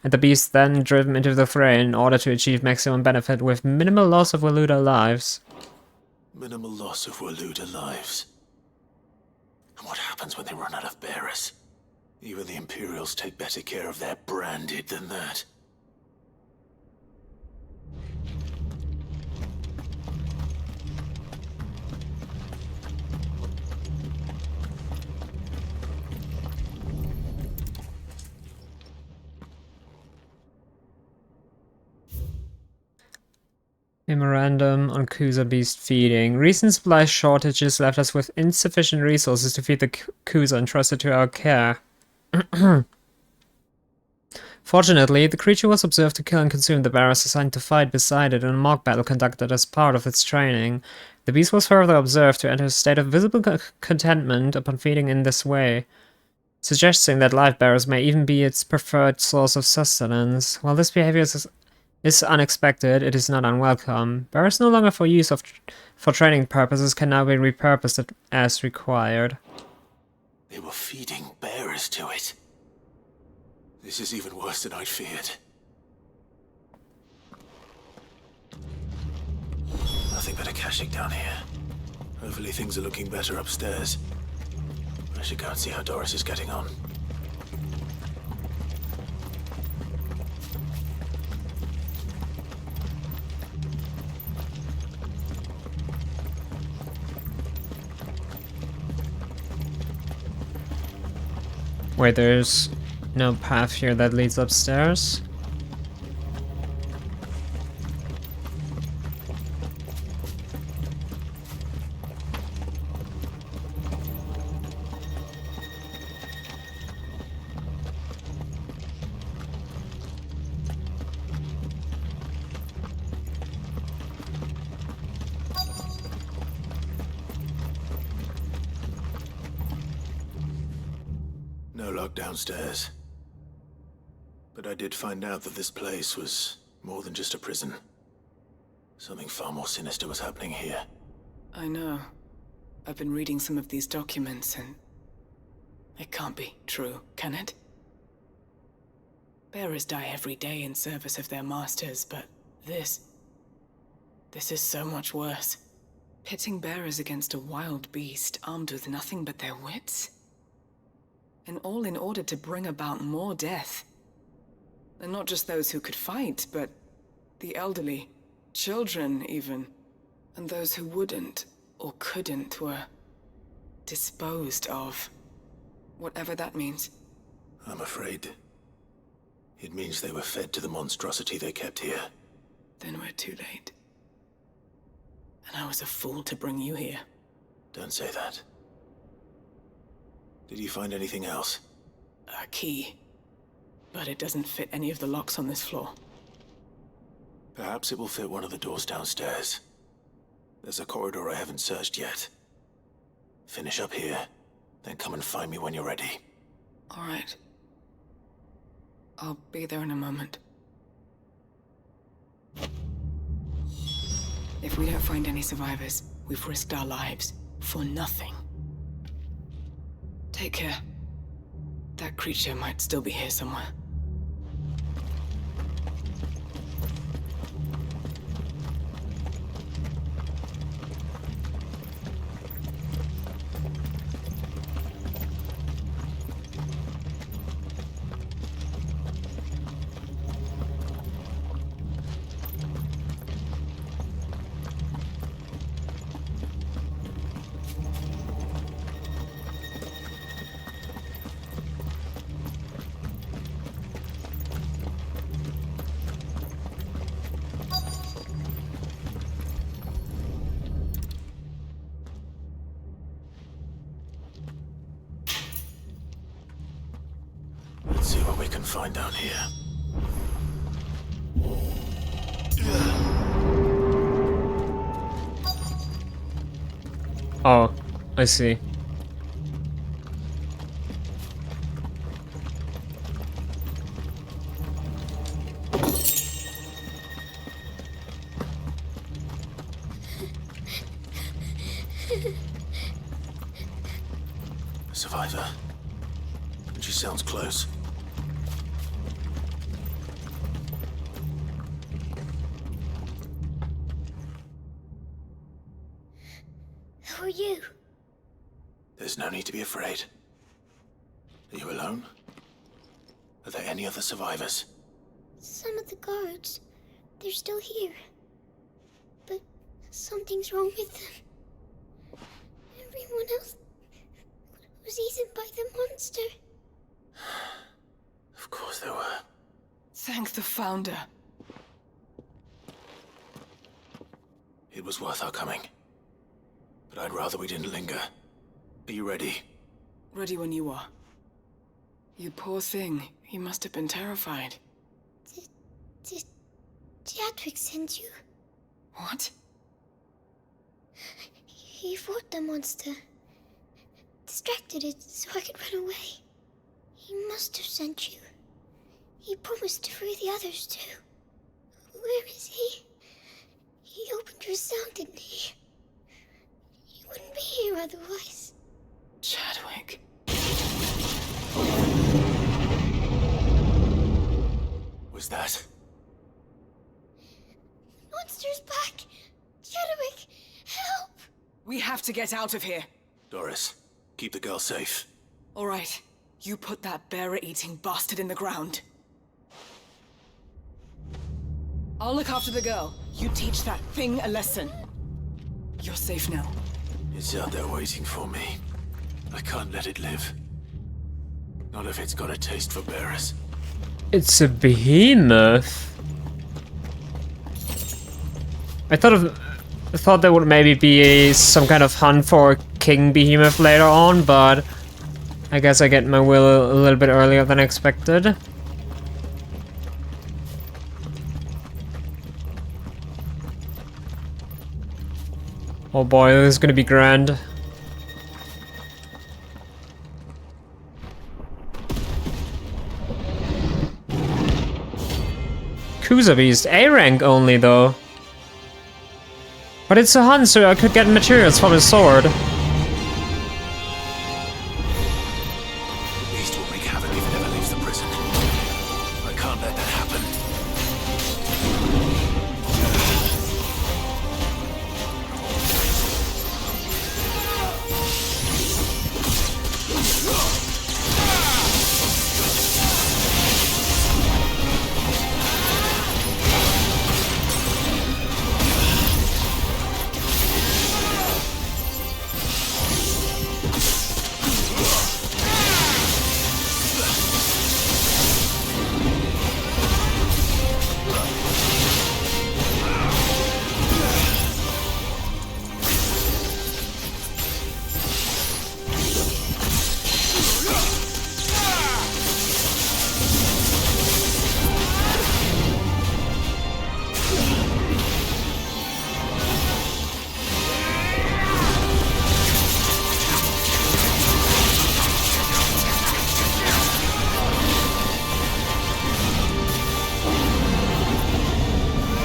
and the beast then driven into the fray in order to achieve maximum benefit with minimal loss of Waluda lives.
Minimal loss of Waluda lives. And what happens when they run out of bearers? Even the Imperials take better care of their branded than that.
Memorandum on Kusa beast feeding. Recent supply shortages left us with insufficient resources to feed the Kusa entrusted to our care. Fortunately, the creature was observed to kill and consume the bearers assigned to fight beside it in a mock battle conducted as part of its training. The beast was further observed to enter a state of visible contentment upon feeding in this way, suggesting that live bearers may even be its preferred source of sustenance. While this behavior is unexpected, it is not unwelcome. Bearers no longer for use for training purposes can now be repurposed as required.
They were feeding bearers to it. This is even worse than I'd feared. Nothing but a caching down here. Hopefully things are looking better upstairs. I should go and see how Doris is getting on.
Wait, there's no path here that leads upstairs?
No luck downstairs. But I did find out that this place was more than just a prison. Something far more sinister was happening here.
I know. I've been reading some of these documents and... it can't be true, can it? Bearers die every day in service of their masters, but this is so much worse. Pitting bearers against a wild beast armed with nothing but their wits? And all in order to bring about more death. And not just those who could fight, but the elderly, children even. And those who wouldn't or couldn't were disposed of. Whatever that means.
I'm afraid it means they were fed to the monstrosity they kept here.
Then we're too late. And I was a fool to bring you here.
Don't say that. Did you find anything else?
A key. But it doesn't fit any of the locks on this floor.
Perhaps it will fit one of the doors downstairs. There's a corridor I haven't searched yet. Finish up here, then come and find me when you're ready.
All right. I'll be there in a moment. If we don't find any survivors, we've risked our lives for nothing. Take care. That creature might still be here somewhere.
Let's see what we can find down here.
Oh, I see.
Survivor. And she sounds close.
Who are you?
There's no need to be afraid. Are you alone? Are there any other survivors?
Some of the guards, they're still here. But something's wrong with them. Everyone else was eaten by the monster.
Of course they were.
Thank the Founder.
It was worth our coming. But I'd rather we didn't linger. Are you ready?
Ready when you are. You poor thing. You must have been terrified.
Did Chadwick send you?
What?
He fought the monster. Distracted it so I could run away. He must have sent you. He promised to free the others too. Where is he? He opened your cell, didn't he? He wouldn't be here otherwise.
Chadwick.
Was that?
Monster's back! Chadwick, help!
We have to get out of here.
Doris, keep the girl safe.
All right. You put that bearer-eating bastard in the ground. I'll look after the girl. You teach that thing a lesson. You're safe now.
It's out there waiting for me. I can't let it live. Not if it's got a taste for bearers.
It's a behemoth. I thought there would maybe be some kind of hunt for King Behemoth later on, but I guess I get my will a little bit earlier than expected. Oh boy, this is gonna be grand. Kuza Beast, A rank only though. But it's a hunt, so I could get materials from his sword.
The beast will wreak havoc if it ever leaves the prison. I can't let that happen.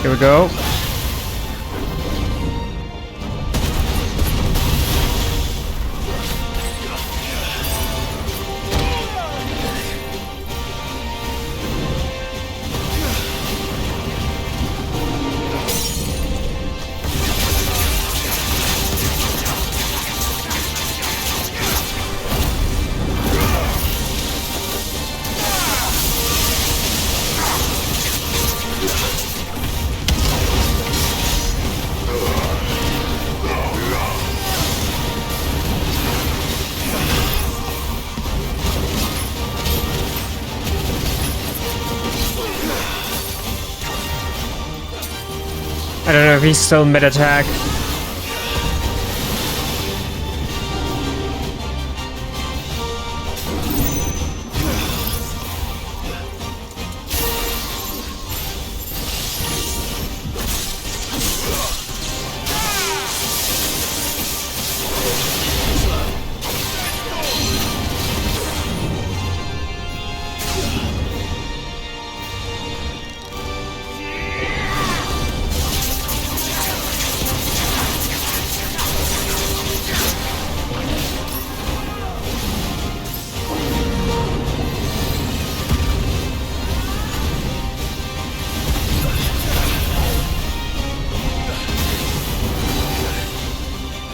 Here we go. I don't know if he's still mid-attack.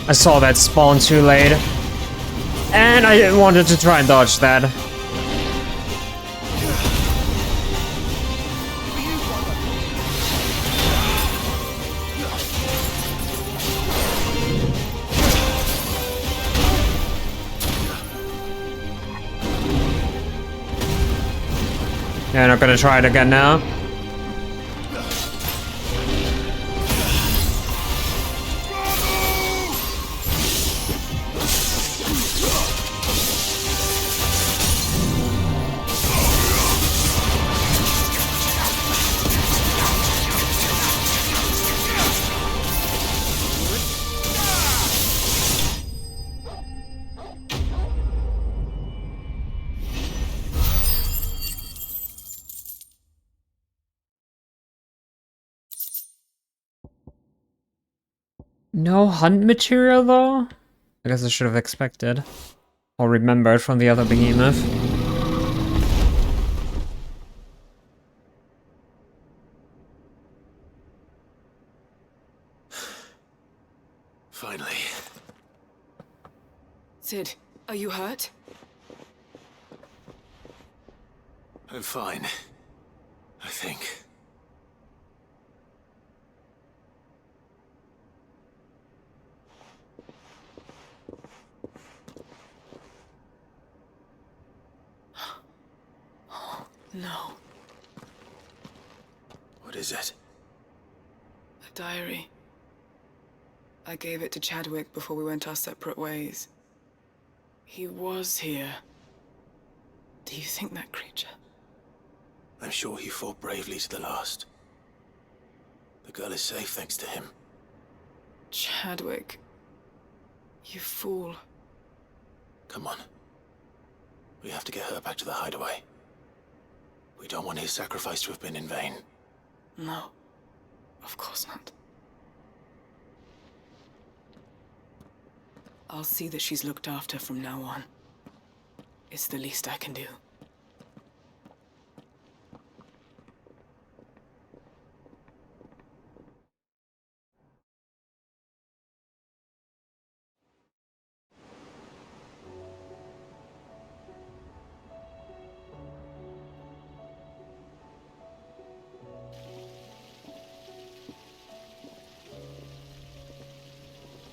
I saw that spawn too late. And I wanted to try and dodge that. Yeah, I'm not gonna try it again now. No hunt material though? I guess I should have expected. Or remembered from the other behemoth.
Finally.
Sid, are you hurt?
I'm fine. I think.
No.
What is it?
A diary. I gave it to Chadwick before we went our separate ways. He was here. Do you think that creature?
I'm sure he fought bravely to the last. The girl is safe thanks to him.
Chadwick. You fool.
Come on. We have to get her back to the hideaway. We don't want his sacrifice to have been in vain.
No. Of course not. I'll see that she's looked after from now on. It's the least I can do.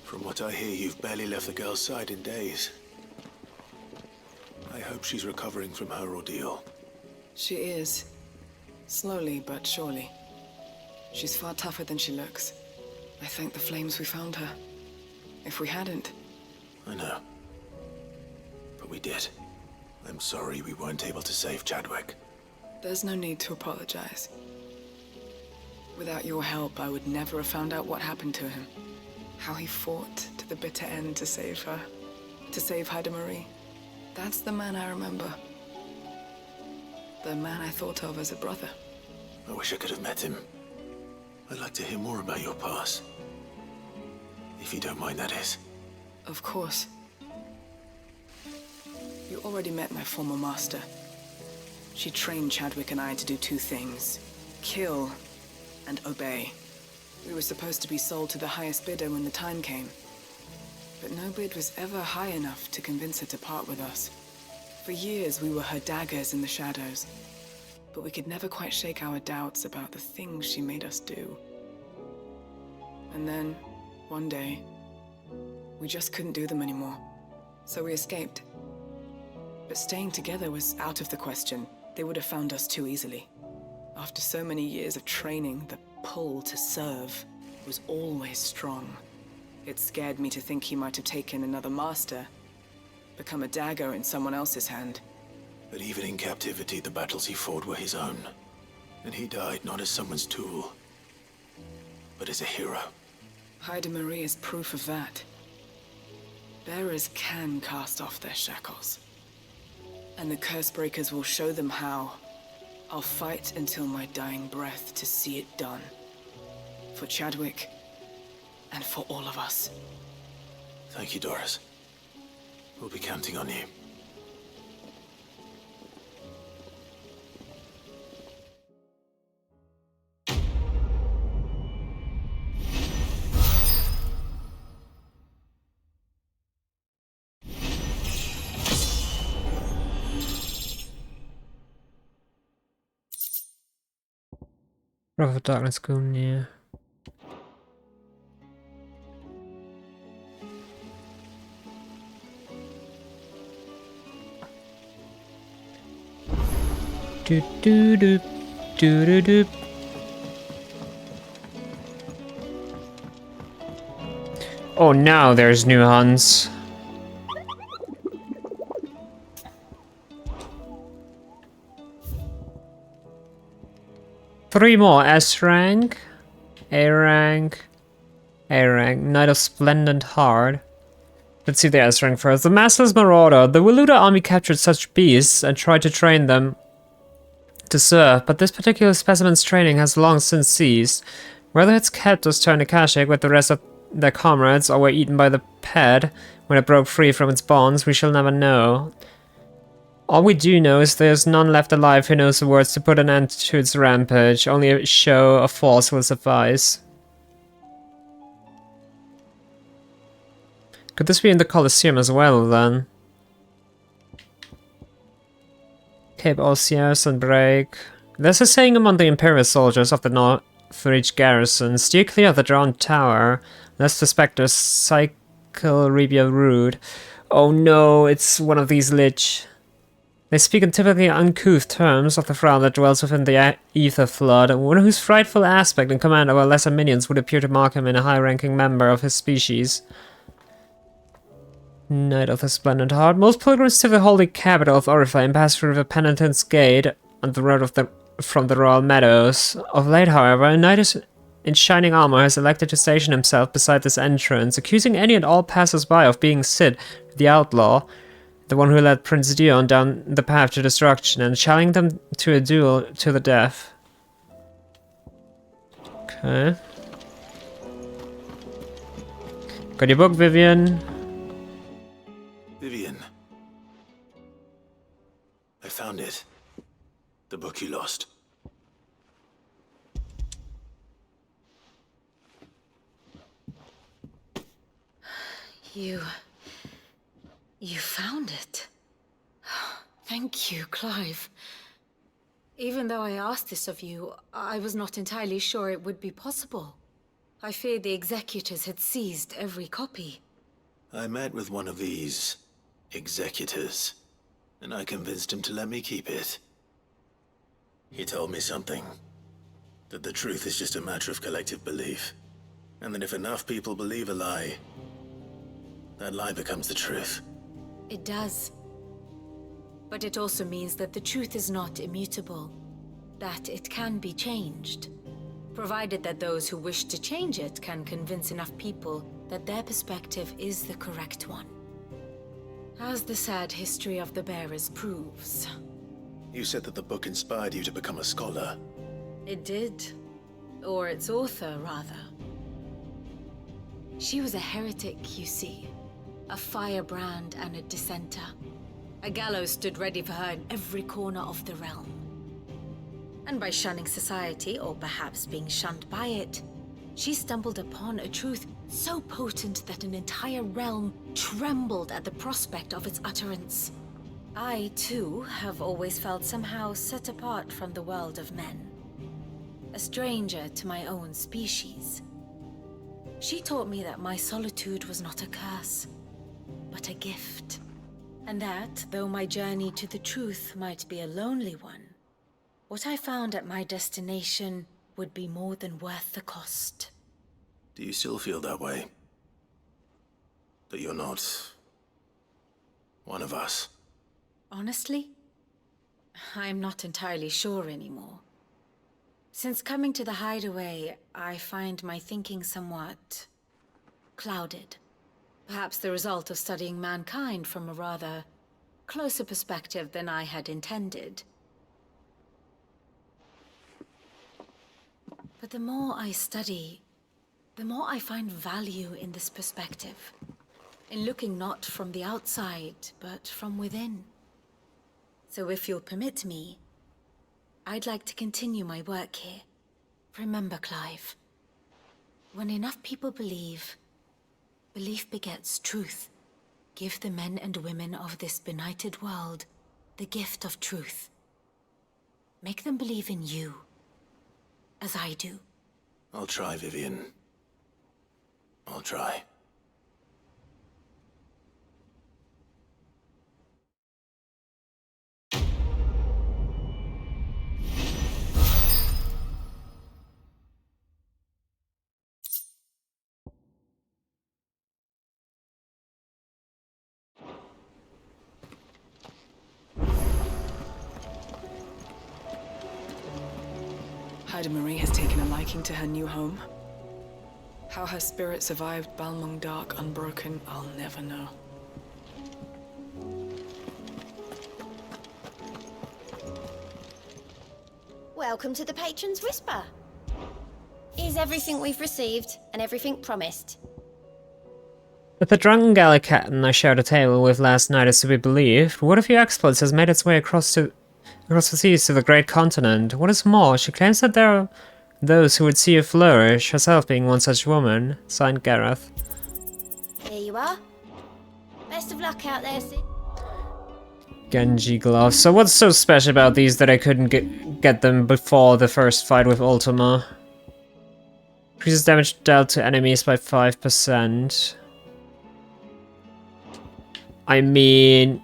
From what I hear, you've barely left the girl's side in days. I hope she's recovering from her ordeal.
She is. Slowly but surely. She's far tougher than she looks. I thank the flames we found her. If we hadn't...
I know. But we did. I'm sorry we weren't able to save Chadwick.
There's no need to apologize. Without your help, I would never have found out what happened to him. How he fought to the bitter end to save her. To save Haida Marie. That's the man I remember. The man I thought of as a brother.
I wish I could have met him. I'd like to hear more about your past. If you don't mind, that is.
Of course. You already met my former master. She trained Chadwick and I to do two things. Kill and obey. We were supposed to be sold to the highest bidder when the time came. But no bid was ever high enough to convince her to part with us. For years, we were her daggers in the shadows. But we could never quite shake our doubts about the things she made us do. And then, one day, we just couldn't do them anymore. So we escaped. But staying together was out of the question. They would have found us too easily. After so many years of training, the pull to serve was always strong. It scared me to think he might have taken another master, become a dagger in someone else's hand.
But even in captivity, the battles he fought were his own. And he died not as someone's tool, but as a hero.
Haida Marie is proof of that. Bearers can cast off their shackles. And the Cursebreakers will show them how. I'll fight until my dying breath to see it done. For Chadwick, and for all of us.
Thank you, Doris. We'll be counting on you.
Breath of Darkness Goon, yeah. Do do do do do do. Oh, now there's new hunts. Three more: S rank, A rank, A rank, Knight of Splendid Heart. Let's see the S rank first. The Master's Marauder. The Waluda army captured such beasts and tried to train them to serve, but this particular specimen's training has long since ceased. Whether its captors turned Akashic with the rest of their comrades or were eaten by the pet when it broke free from its bonds, we shall never know. All we do know is there's none left alive who knows the words to put an end to its rampage. Only a show of force will suffice. Could this be in the Colosseum as well, then? Cape Osiers and break. There's a saying among the Imperial soldiers of the Northreach garrison: steer clear of the drowned tower, lest the specters cycle Rebia rude. Oh no, it's one of these lich. They speak in typically uncouth terms of the Frau that dwells within the ether flood, one whose frightful aspect and command over lesser minions would appear to mark him in a high-ranking member of his species. Knight of the Splendid Heart. Most pilgrims to the holy capital of Oriflame pass through the Penitent's Gate on the road from the Royal Meadows. Of late, however, a knight in shining armor has elected to station himself beside this entrance, accusing any and all passers-by of being Sid, the outlaw, the one who led Prince Dion down the path to destruction, and challenging them to a duel to the death. Okay. Got your book, Vivian.
Vivian. I found it. The book you lost.
You found it. Thank you, Clive. Even though I asked this of you, I was not entirely sure it would be possible. I feared the executors had seized every copy.
I met with one of these executors, and I convinced him to let me keep it. He told me something. That the truth is just a matter of collective belief. And that if enough people believe a lie, that lie becomes the truth.
It does. But it also means that the truth is not immutable. That it can be changed. Provided that those who wish to change it can convince enough people that their perspective is the correct one. As the sad history of the bearers proves.
You said that the book inspired you to become a scholar.
It did. Or its author, rather. She was a heretic, you see. A firebrand and a dissenter. A gallows stood ready for her in every corner of the realm. And by shunning society, or perhaps being shunned by it, she stumbled upon a truth so potent that an entire realm trembled at the prospect of its utterance. I, too, have always felt somehow set apart from the world of men. A stranger to my own species. She taught me that my solitude was not a curse, but a gift. And that, though my journey to the truth might be a lonely one, what I found at my destination would be more than worth the cost.
Do you still feel that way? That you're not one of us?
Honestly, I'm not entirely sure anymore. Since coming to the hideaway, I find my thinking somewhat clouded. Perhaps the result of studying mankind from a rather closer perspective than I had intended. But the more I study, the more I find value in this perspective. In looking not from the outside, but from within. So if you'll permit me, I'd like to continue my work here. Remember, Clive, when enough people believe, belief begets truth. Give the men and women of this benighted world the gift of truth. Make them believe in you.
as I do.
I'll try, Vivian. I'll try.
Haida Marie has taken a liking to her new home. How her spirit survived Balmung Dark unbroken, I'll never know.
Welcome to the Patron's Whisper. Is everything we've received and everything promised?
If the drunken galley captain I shared a table with last night is to be believed, what if your exploits has made its way across the seas to the great continent? What is more, she claims that there are those who would see her flourish, herself being one such woman. Signed, Gareth.
Here you are. Best of luck out there, Sid.
Genji gloves. So what's so special about these that I couldn't get them before the first fight with Ultima? Increases damage dealt to enemies by 5%. I mean,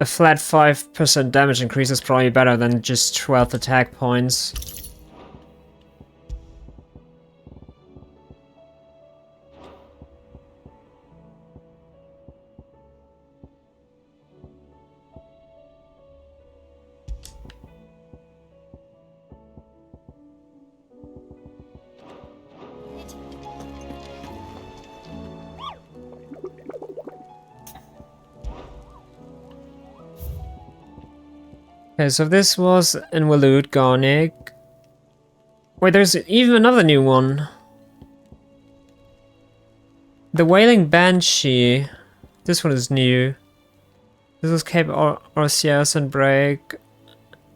a flat 5% damage increase is probably better than just 12 attack points. Okay, so this was in Waloed, Garnig. Wait, there's even another new one. The Wailing Banshee. This one is new. This was Cape Orsia, Sunbreak,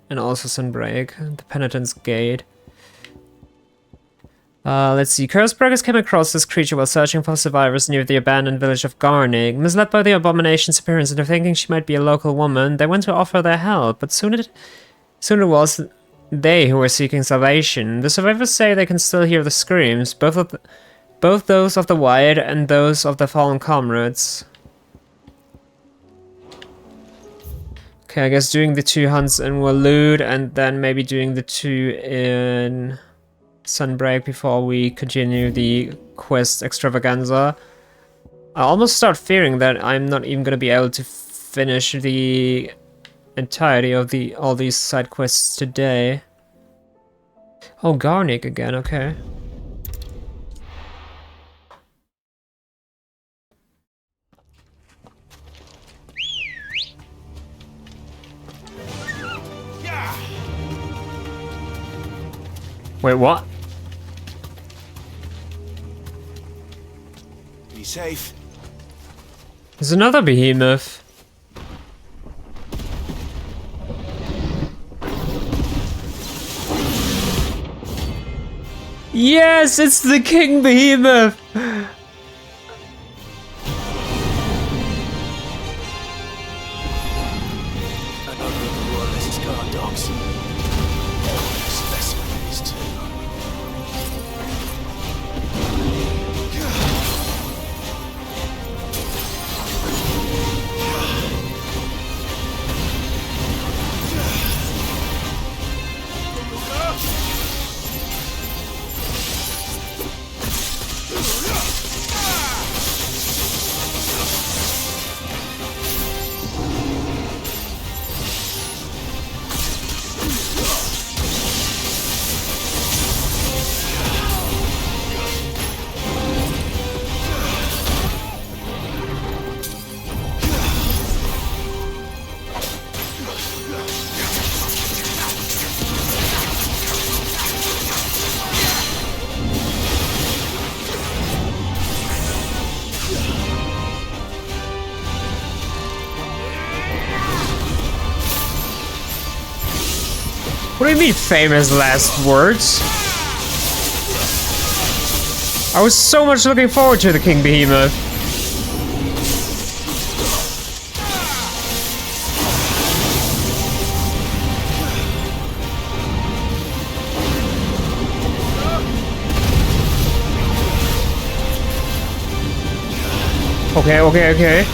and also Sunbreak. The Penitent's Gate. Let's see. Cursed Burgers came across this creature while searching for survivors near the abandoned village of Garnig. Misled by the abomination's appearance into thinking she might be a local woman, they went to offer their help, but soon it was they who were seeking salvation. The survivors say they can still hear the screams, both those of the Wired and those of their fallen comrades. Okay, I guess doing the 2 hunts in Waloed and then maybe doing the 2 in Sunbreak before we continue the quest extravaganza. I almost start fearing that I'm not even going to be able to finish the entirety of all these side quests today. Oh, Garnig again, okay. Wait, what?
Be safe.
There's another behemoth. Yes, it's the King Behemoth!
Another of the royalist guard dogs. Specimens too.
What do you mean, famous last words? I was so much looking forward to the King Behemoth. Okay, okay, okay.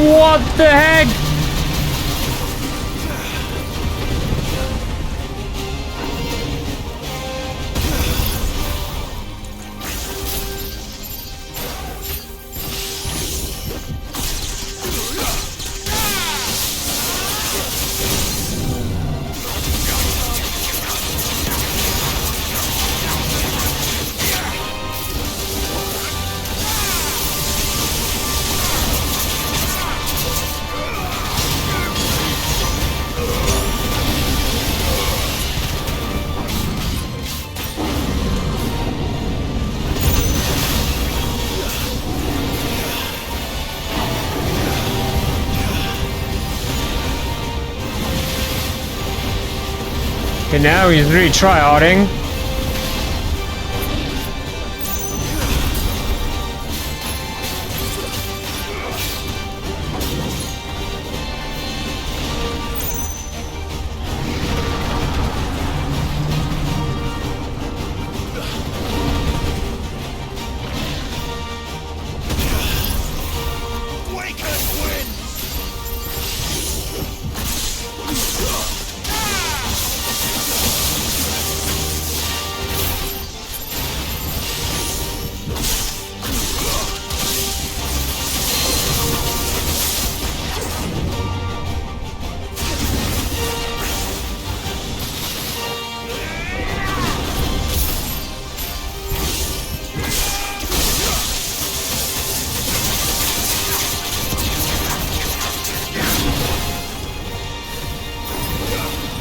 What the heck? Okay, now he's really tryharding.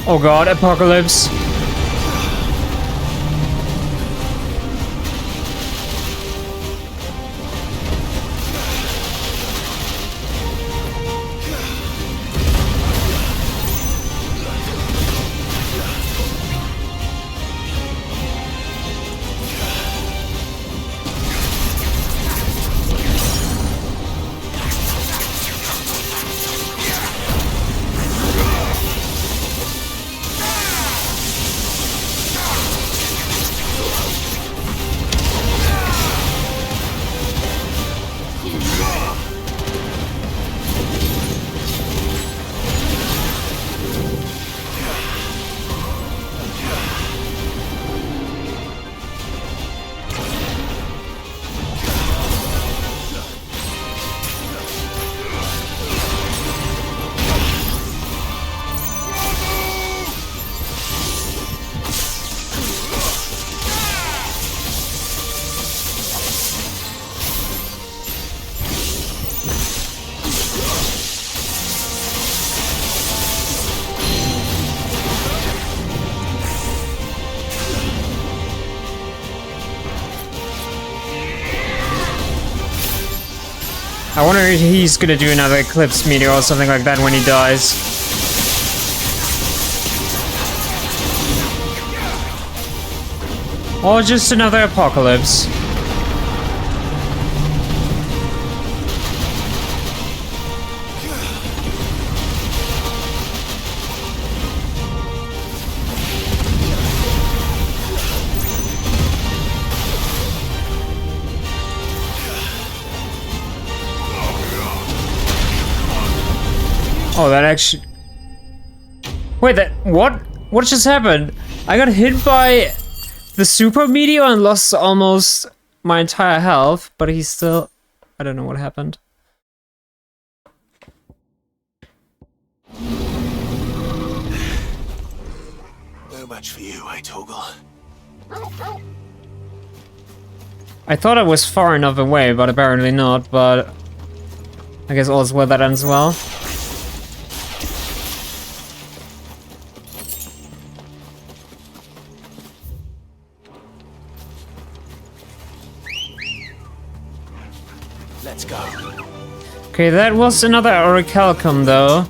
Oh god, Apocalypse. I wonder if he's gonna do another Eclipse Meteor or something like that when he dies. Or just another Apocalypse. Oh, that actually... Wait, that... What? What just happened? I got hit by the super meteor and lost almost my entire health, but he's still... I don't know what happened.
No match for you, eh, Torgal?
I thought I was far enough away, but apparently not, but... I guess all's well that ends well.
Let's go.
Okay, that was another orichalcum though.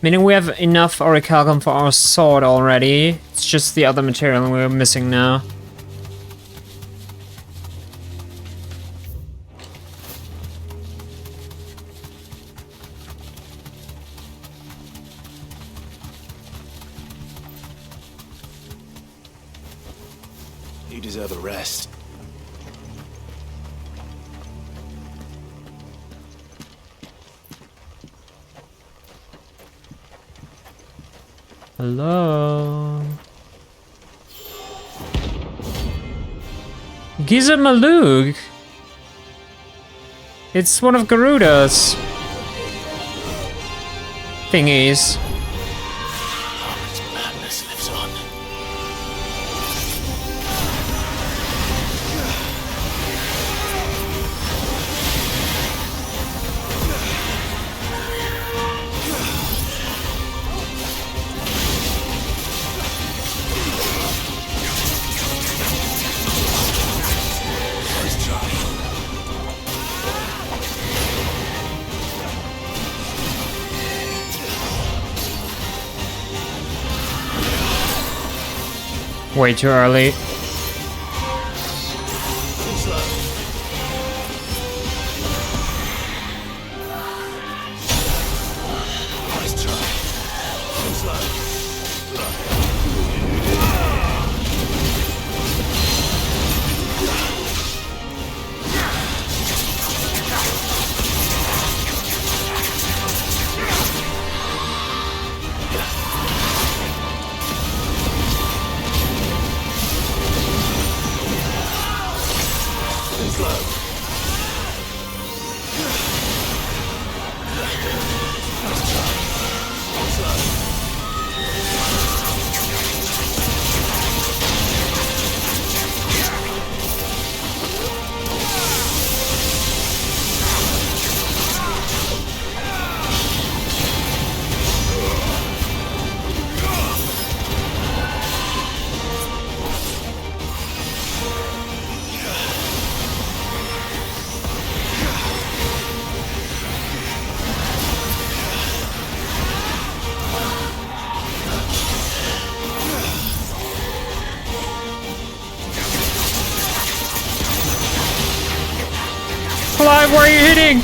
Meaning we have enough orichalcum for our sword already. It's just the other material we're missing now.
You deserve a rest.
Hello? Giza Malug? It's one of Garuda's thingies.
Madness lives on.
Way too early. Clive, where are you hitting?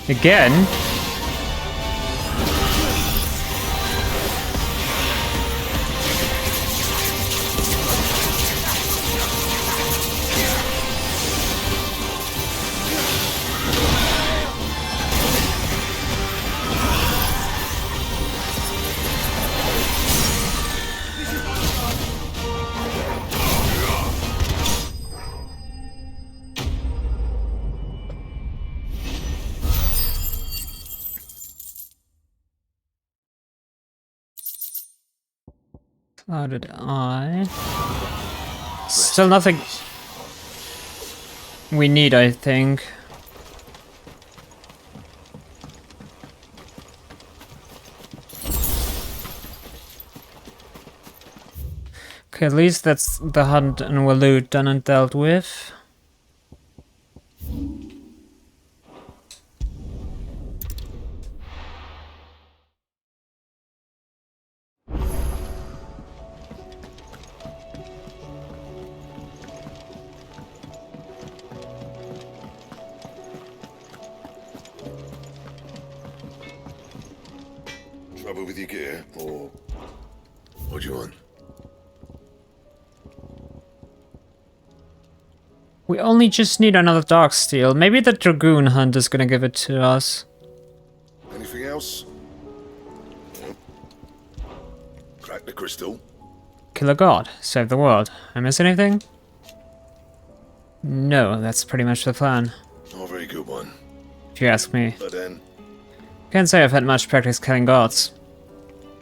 Again? Clouded Eye. Still nothing we need, I think. Okay, at least that's the hunt and Walud done and dealt with.
Trouble with your gear, or what do you want?
We only just need another dark steel. Maybe the Dragoon Hunt is gonna give it to us.
Anything else? Crack the crystal.
Kill a god. Save the world. I miss anything? No, that's pretty much the plan.
Not a very good one.
If you ask me.
But then,
Can't say I've had much practice killing gods.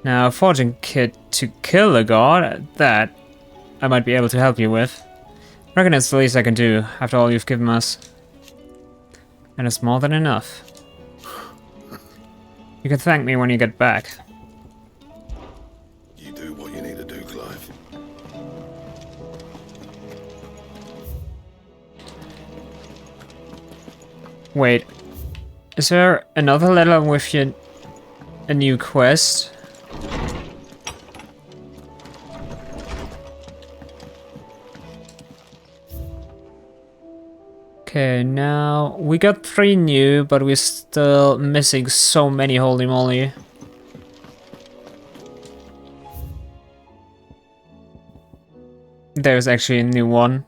Now, a forging kit to kill a god, that I might be able to help you with. I reckon it's the least I can do, after all you've given us. And it's more than enough. You can thank me when you get back.
you do what you need to do, Clive.
Wait. Is there another letter with you? A new quest? Okay, now we got 3 new, but we're still missing so many, holy moly. There's actually a new one.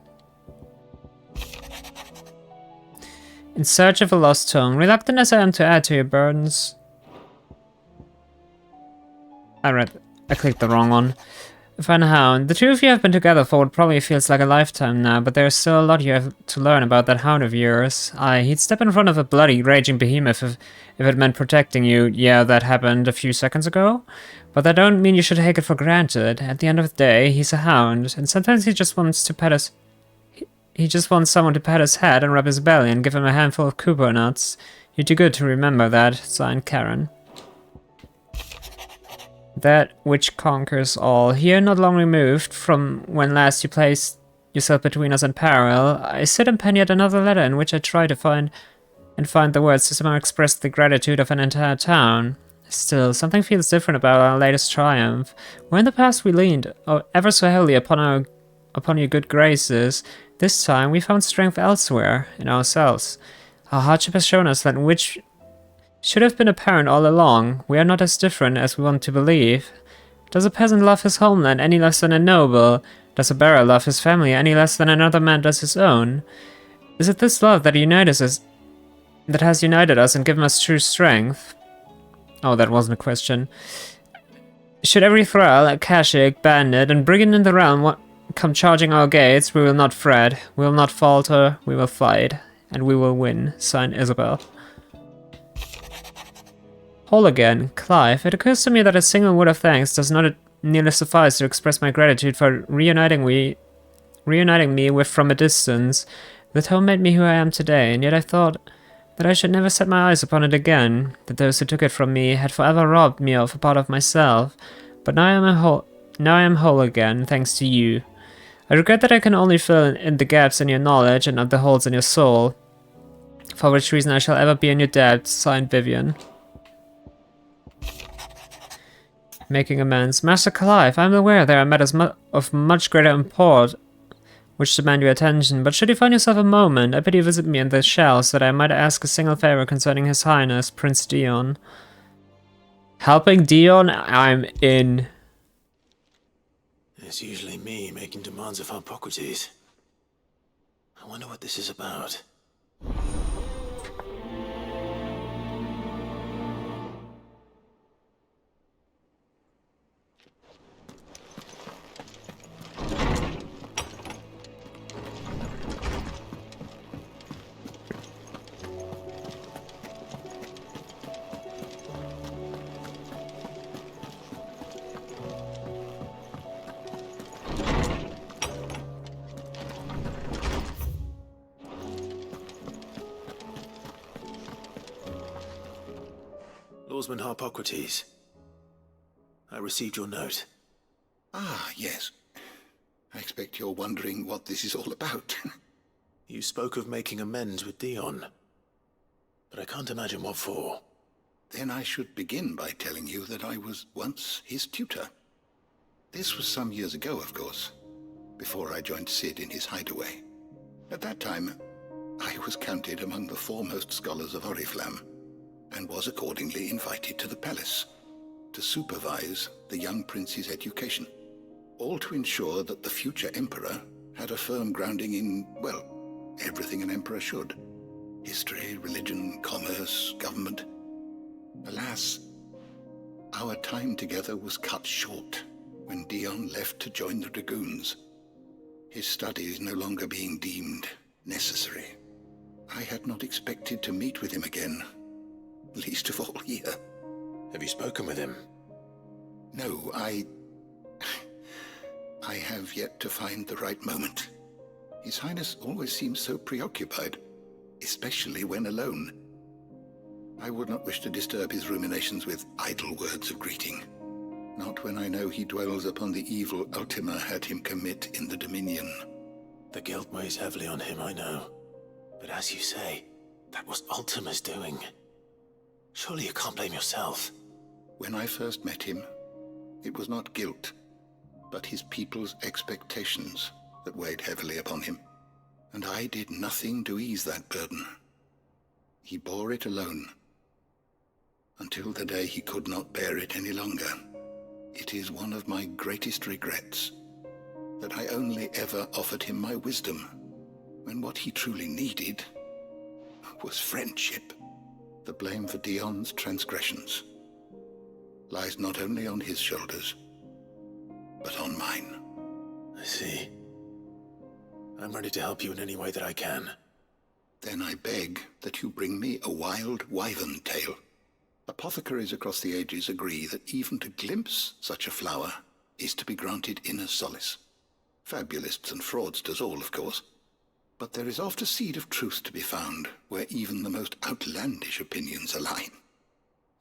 In search of a lost tome, reluctant as I am to add to your burdens. I clicked the wrong one. Find a hound. The two of you have been together for what probably feels like a lifetime now, but there's still a lot you have to learn about that hound of yours. Aye, he'd step in front of a bloody, raging behemoth if it meant protecting you. Yeah, that happened a few seconds ago. But that don't mean you should take it for granted. At the end of the day, he's a hound, and sometimes he just wants to pet us. He just wants someone to pat his head and rub his belly and give him a handful of Cooper nuts. You're too good to remember that, signed Karen. That which conquers all. Here, not long removed from when last you placed yourself between us in peril, I sit and pen yet another letter in which I try to find the words to somehow express the gratitude of an entire town. Still, something feels different about our latest triumph. Where in the past we leaned ever so heavily upon your good graces, this time we found strength elsewhere, in ourselves. Our hardship has shown us that which should have been apparent all along. We are not as different as we want to believe. Does a peasant love his homeland any less than a noble? Does a bearer love his family any less than another man does his own? Is it this love that has united us and given us true strength? Oh, that wasn't a question. Should every thrall, Akashic, bandit, and brigand in the realm come charging our gates, we will not fret, we will not falter, we will fight, and we will win. Signed, Isabel. Whole again. Clive, it occurs to me that a single word of thanks does not nearly suffice to express my gratitude for reuniting me with from a distance. The tome made me who I am today, and yet I thought that I should never set my eyes upon it again, that those who took it from me had forever robbed me of a part of myself. But now I am whole again, thanks to you. I regret that I can only fill in the gaps in your knowledge and not the holes in your soul, for which reason I shall ever be in your debt. Signed, Vivian. Making amends. Master Clive, I am aware there are matters of much greater import which demand your attention, but should you find yourself a moment, I bid you visit me in the shells, that I might ask a single favor concerning His Highness, Prince Dion. Helping Dion? I'm in.
It's usually me making demands of Hippocrates. I wonder what this is about. Lawsman Hippocrates, I received your note.
Ah, yes. I expect you're wondering what this is all about.
You spoke of making amends with Dion, but I can't imagine what for.
Then I should begin by telling you that I was once his tutor. This was some years ago, of course, before I joined Cid in his hideaway. At that time, I was counted among the foremost scholars of Oriflamme, and was accordingly invited to the palace to supervise the young prince's education, all to ensure that the future emperor had a firm grounding in, well, everything an emperor should. History, religion, commerce, government. Alas, our time together was cut short when Dion left to join the dragoons, his studies no longer being deemed necessary. I had not expected to meet with him again, least of all here.
Have you spoken with him?
No, I have yet to find the right moment. His Highness always seems so preoccupied, especially when alone. I would not wish to disturb his ruminations with idle words of greeting. Not when I know he dwells upon the evil Ultima had him commit in the Dominion.
The guilt weighs heavily on him, I know. But as you say, that was Ultima's doing. Surely you can't blame yourself.
When I first met him, it was not guilt, but his people's expectations that weighed heavily upon him. And I did nothing to ease that burden. He bore it alone, until the day he could not bear it any longer. It is one of my greatest regrets that I only ever offered him my wisdom, when what he truly needed was friendship. The blame for Dion's transgressions lies not only on his shoulders, but on mine.
I see. I'm ready to help you in any way that I can.
Then I beg that you bring me a wild wyvern tail. Apothecaries across the ages agree that even to glimpse such a flower is to be granted inner solace. Fabulists and fraudsters all, of course. But there is oft a seed of truth to be found, where even the most outlandish opinions align.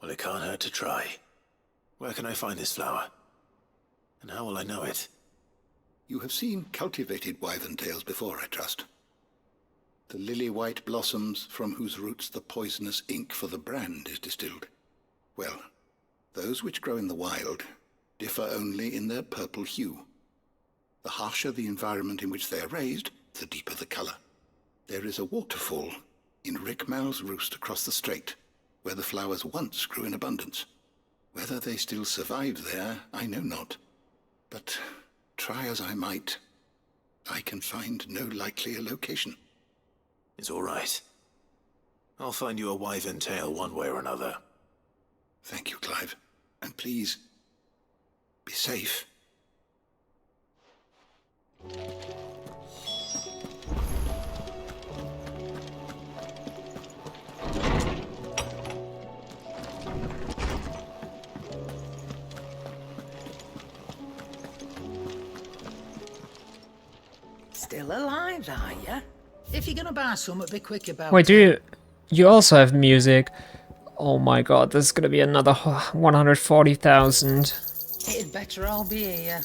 Well, it can't hurt to try. Where can I find this flower? And how will I know it?
You have seen cultivated wyvern tails before, I trust. The lily-white blossoms from whose roots the poisonous ink for the brand is distilled. Well, those which grow in the wild differ only in their purple hue. The harsher the environment in which they are raised, the deeper the color. There is a waterfall in Rickmal's roost across the strait, where the flowers once grew in abundance. Whether they still survive there, I know not. But try as I might, I can find no likelier location.
It's all right. I'll find you a wyvern tail one way or another.
Thank you, Clive. And please, be safe.
Still alive, are ya? If you're gonna buy something, be quick about
Wait, you also have music? Oh my god, this is gonna be another 140,000.
It'd better all be here.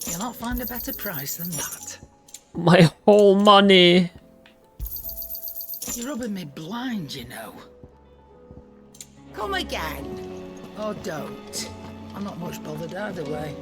You'll not find a better price than that.
My whole money.
You're rubbing me blind, you know. Come again. Or don't. I'm not much bothered either way.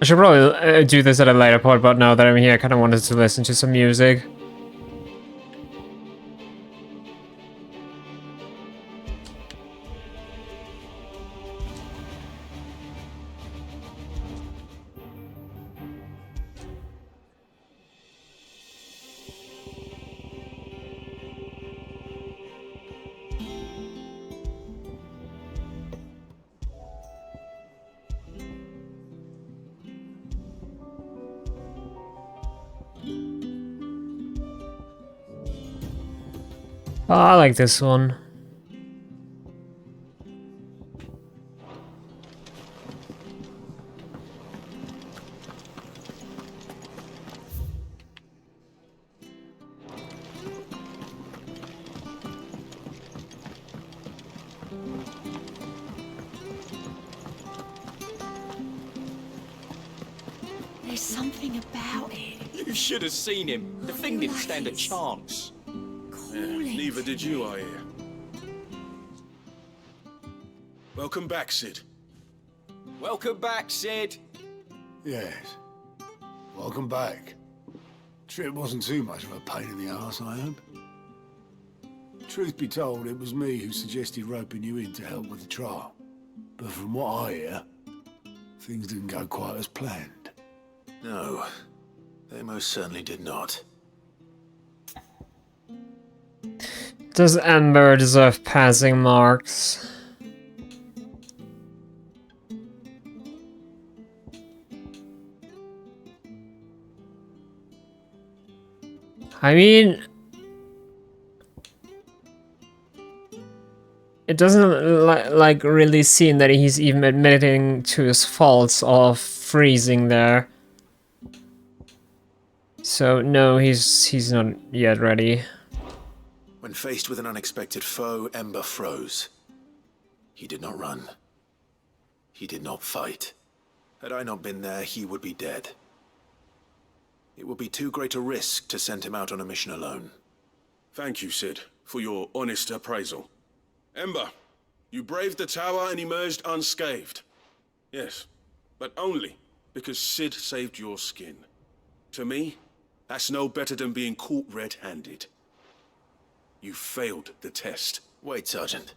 I should probably do this at a later point, but now that I'm here, I kind of wanted to listen to some music. Oh, I like this one.
There's something about it.
You should have seen him. The thing didn't stand a chance.
Neither did you, I hear. Welcome back, Sid.
Welcome back, Sid.
Yes. Welcome back. Trip wasn't too much of a pain in the arse, I hope. Truth be told, it was me who suggested roping you in to help with the trial. But from what I hear, things didn't go quite as planned.
No, they most certainly did not.
Does Amber deserve passing marks? I mean, it doesn't like really seem that he's even admitting to his faults of freezing there. So no, he's not yet ready.
When faced with an unexpected foe, Ember froze. He did not run. He did not fight. Had I not been there, he would be dead. It would be too great a risk to send him out on a mission alone.
Thank you, Sid, for your honest appraisal. Ember, you braved the tower and emerged unscathed. Yes, but only because Sid saved your skin. To me, that's no better than being caught red-handed. You failed the test.
Wait, Sergeant.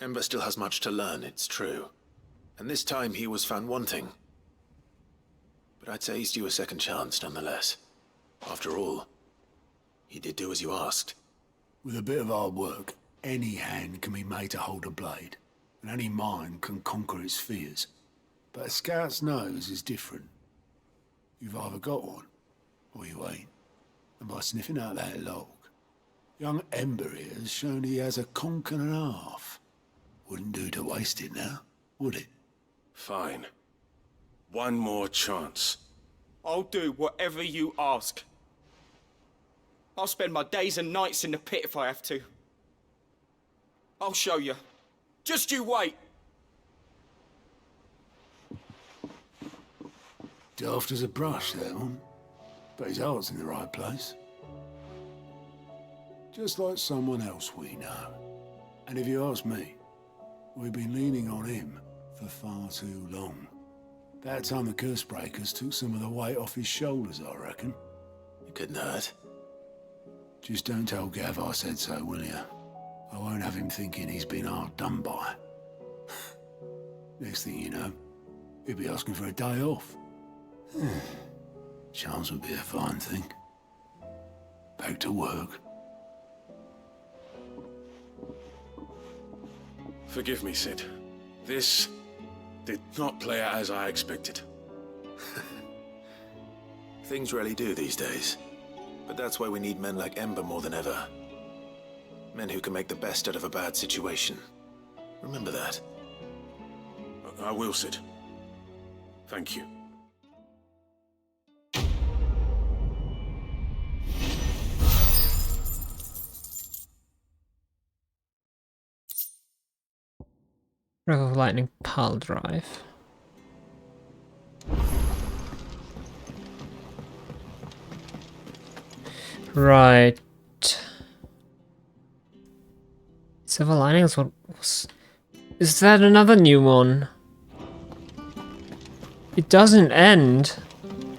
Ember still has much to learn, it's true. And this time he was found wanting. But I'd say he's due a second chance, nonetheless. After all, he did do as you asked.
With a bit of hard work, any hand can be made to hold a blade, and any mind can conquer its fears. But a scout's nose is different. You've either got one, or you ain't. And by sniffing out that log, young Ember here has shown he has a conch and a half. Wouldn't do to waste it now, would it?
Fine. One more chance.
I'll do whatever you ask. I'll spend my days and nights in the pit if I have to. I'll show you. Just you wait.
Daft as a brush, that one. But his heart's in the right place. Just like someone else we know. And if you ask me, we've been leaning on him for far too long. That time the curse breakers took some of the weight off his shoulders, I reckon.
It couldn't hurt.
Just don't tell Gav I said so, will you? I won't have him thinking he's been hard done by. Next thing you know, he'll be asking for a day off. Chance would be a fine thing. Back to work.
Forgive me, Sid. This did not play out as I expected.
Things really do these days. But that's why we need men like Ember more than ever. Men who can make the best out of a bad situation. Remember that.
I will, Sid. Thank you.
Breath of Lightning Pal Drive. Right. Silver Linings, what was... Is that another new one? It doesn't end.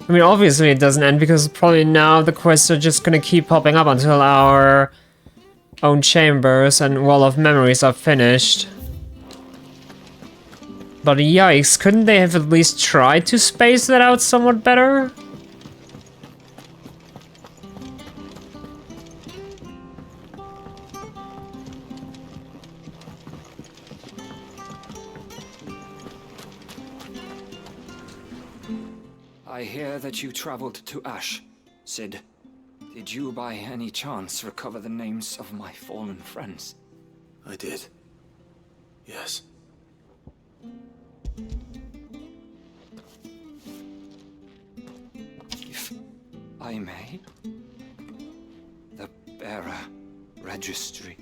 I mean, obviously it doesn't end because probably now the quests are just gonna keep popping up until our own chambers and Wall of Memories are finished. But yikes, couldn't they have at least tried to space that out somewhat better?
I hear that you traveled to Ash, Sid. Did you by any chance recover the names of my fallen friends?
I did. Yes.
If I may? The bearer registry.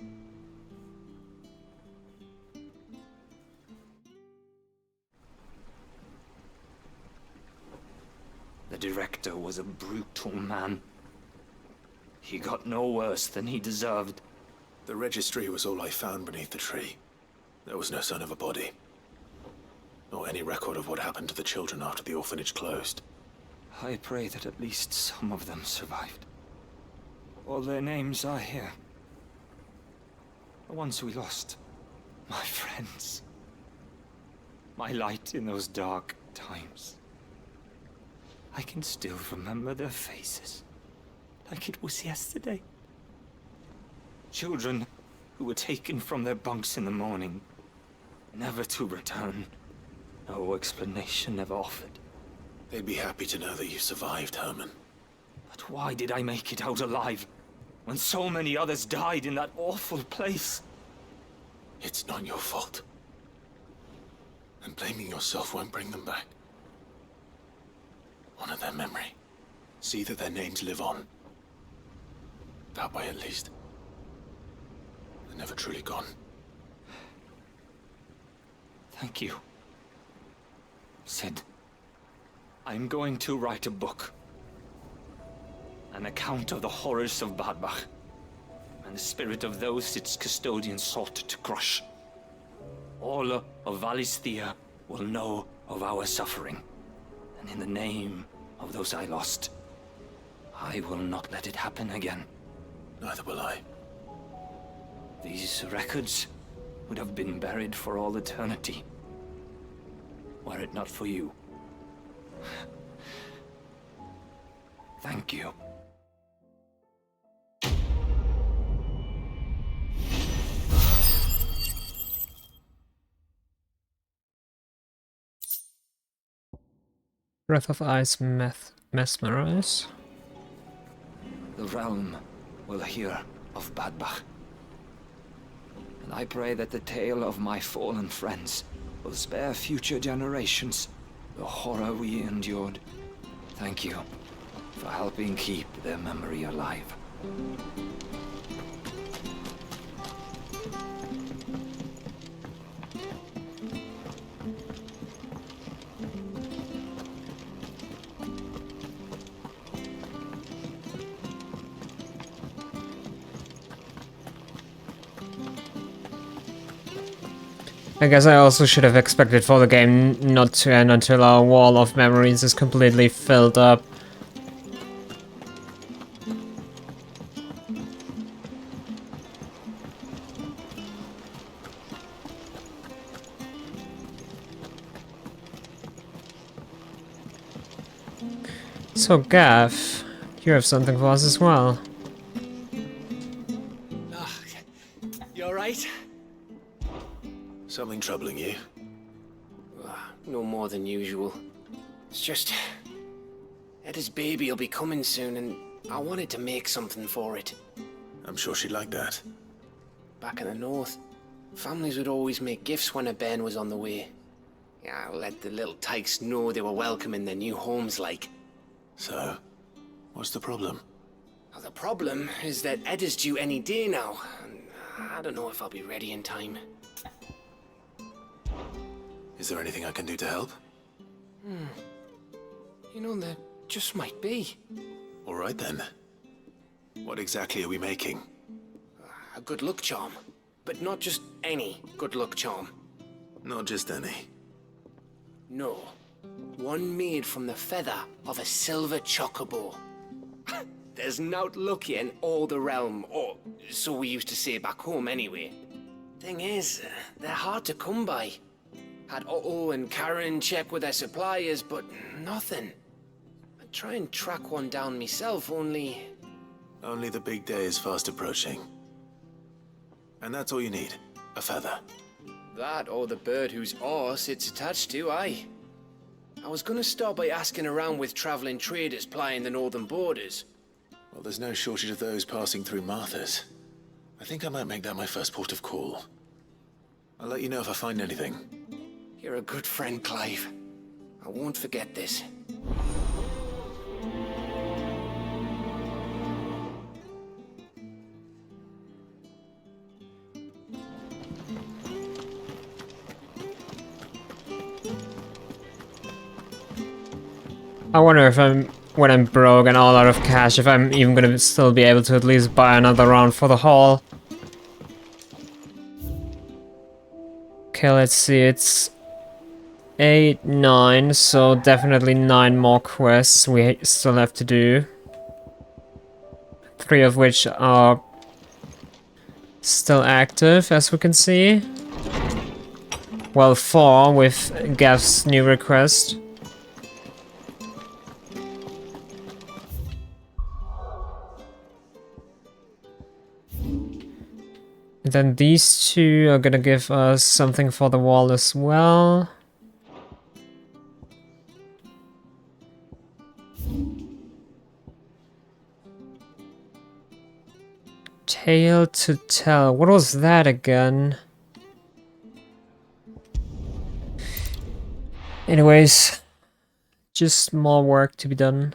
The director was a brutal man. He got no worse than he deserved.
The registry was all I found beneath the tree. There was no sign of a body. Nor any record of what happened to the children after the orphanage closed.
I pray that at least some of them survived. All their names are here. The ones we lost. My friends. My light in those dark times. I can still remember their faces, like it was yesterday. Children who were taken from their bunks in the morning, never to return. No explanation ever offered.
They'd be happy to know that you survived, Herman.
But why did I make it out alive, when so many others died in that awful place?
It's not your fault. And blaming yourself won't bring them back. Honor their memory. See that their names live on. That way, at least. They're never truly gone.
Thank you. Sid, I'm going to write a book. An account of the horrors of Badbach, and the spirit of those its custodians sought to crush. All of Valisthea will know of our suffering, and in the name of those I lost, I will not let it happen again.
Neither will I.
These records would have been buried for all eternity, were it not for you. Thank you.
Breath of Ice Mesmerize.
The realm will hear of Badbach. And I pray that the tale of my fallen friends will spare future generations the horror we endured. Thank you for helping keep their memory alive.
I guess I also should have expected for the game not to end until our Wall of Memories is completely filled up. So Gav, you have something for us as well.
You alright?
Something troubling you?
No more than usual. It's just... Eda's baby will be coming soon and I wanted to make something for it.
I'm sure she'd like that.
Back in the north, families would always make gifts when a bairn was on the way. Yeah, let the little tykes know they were welcome in their new homes like.
So, what's the problem?
Well, the problem is that Eda's due any day now, and I don't know if I'll be ready in time.
Is there anything I can do to help?
You know, there just might be.
All right then. What exactly are we making?
A good luck charm. But not just any good luck charm.
Not just any.
No. One made from the feather of a silver chocobo. There's naught luckier in all the realm, or so we used to say back home anyway. Thing is, they're hard to come by. Had Otto and Karen check with their suppliers, but nothing. I'd try and track one down myself, only...
Only the big day is fast approaching. And that's all you need, a feather.
That or the bird whose horse it's attached to, aye. I was gonna start by asking around with traveling traders plying the northern borders.
Well, there's no shortage of those passing through Martha's. I think I might make that my first port of call. I'll let you know if I find anything.
You're a good friend, Clive. I won't forget this.
I wonder if when I'm broke and all out of cash, if I'm even gonna still be able to at least buy another round for the haul. Okay, let's see, it's 8, 9, so definitely 9 more quests we still have to do. 3 of which are still active, as we can see. Well, 4 with Gav's new request. And then these 2 are gonna give us something for the wall as well. Tale to tell. What was that again? Anyways, just more work to be done.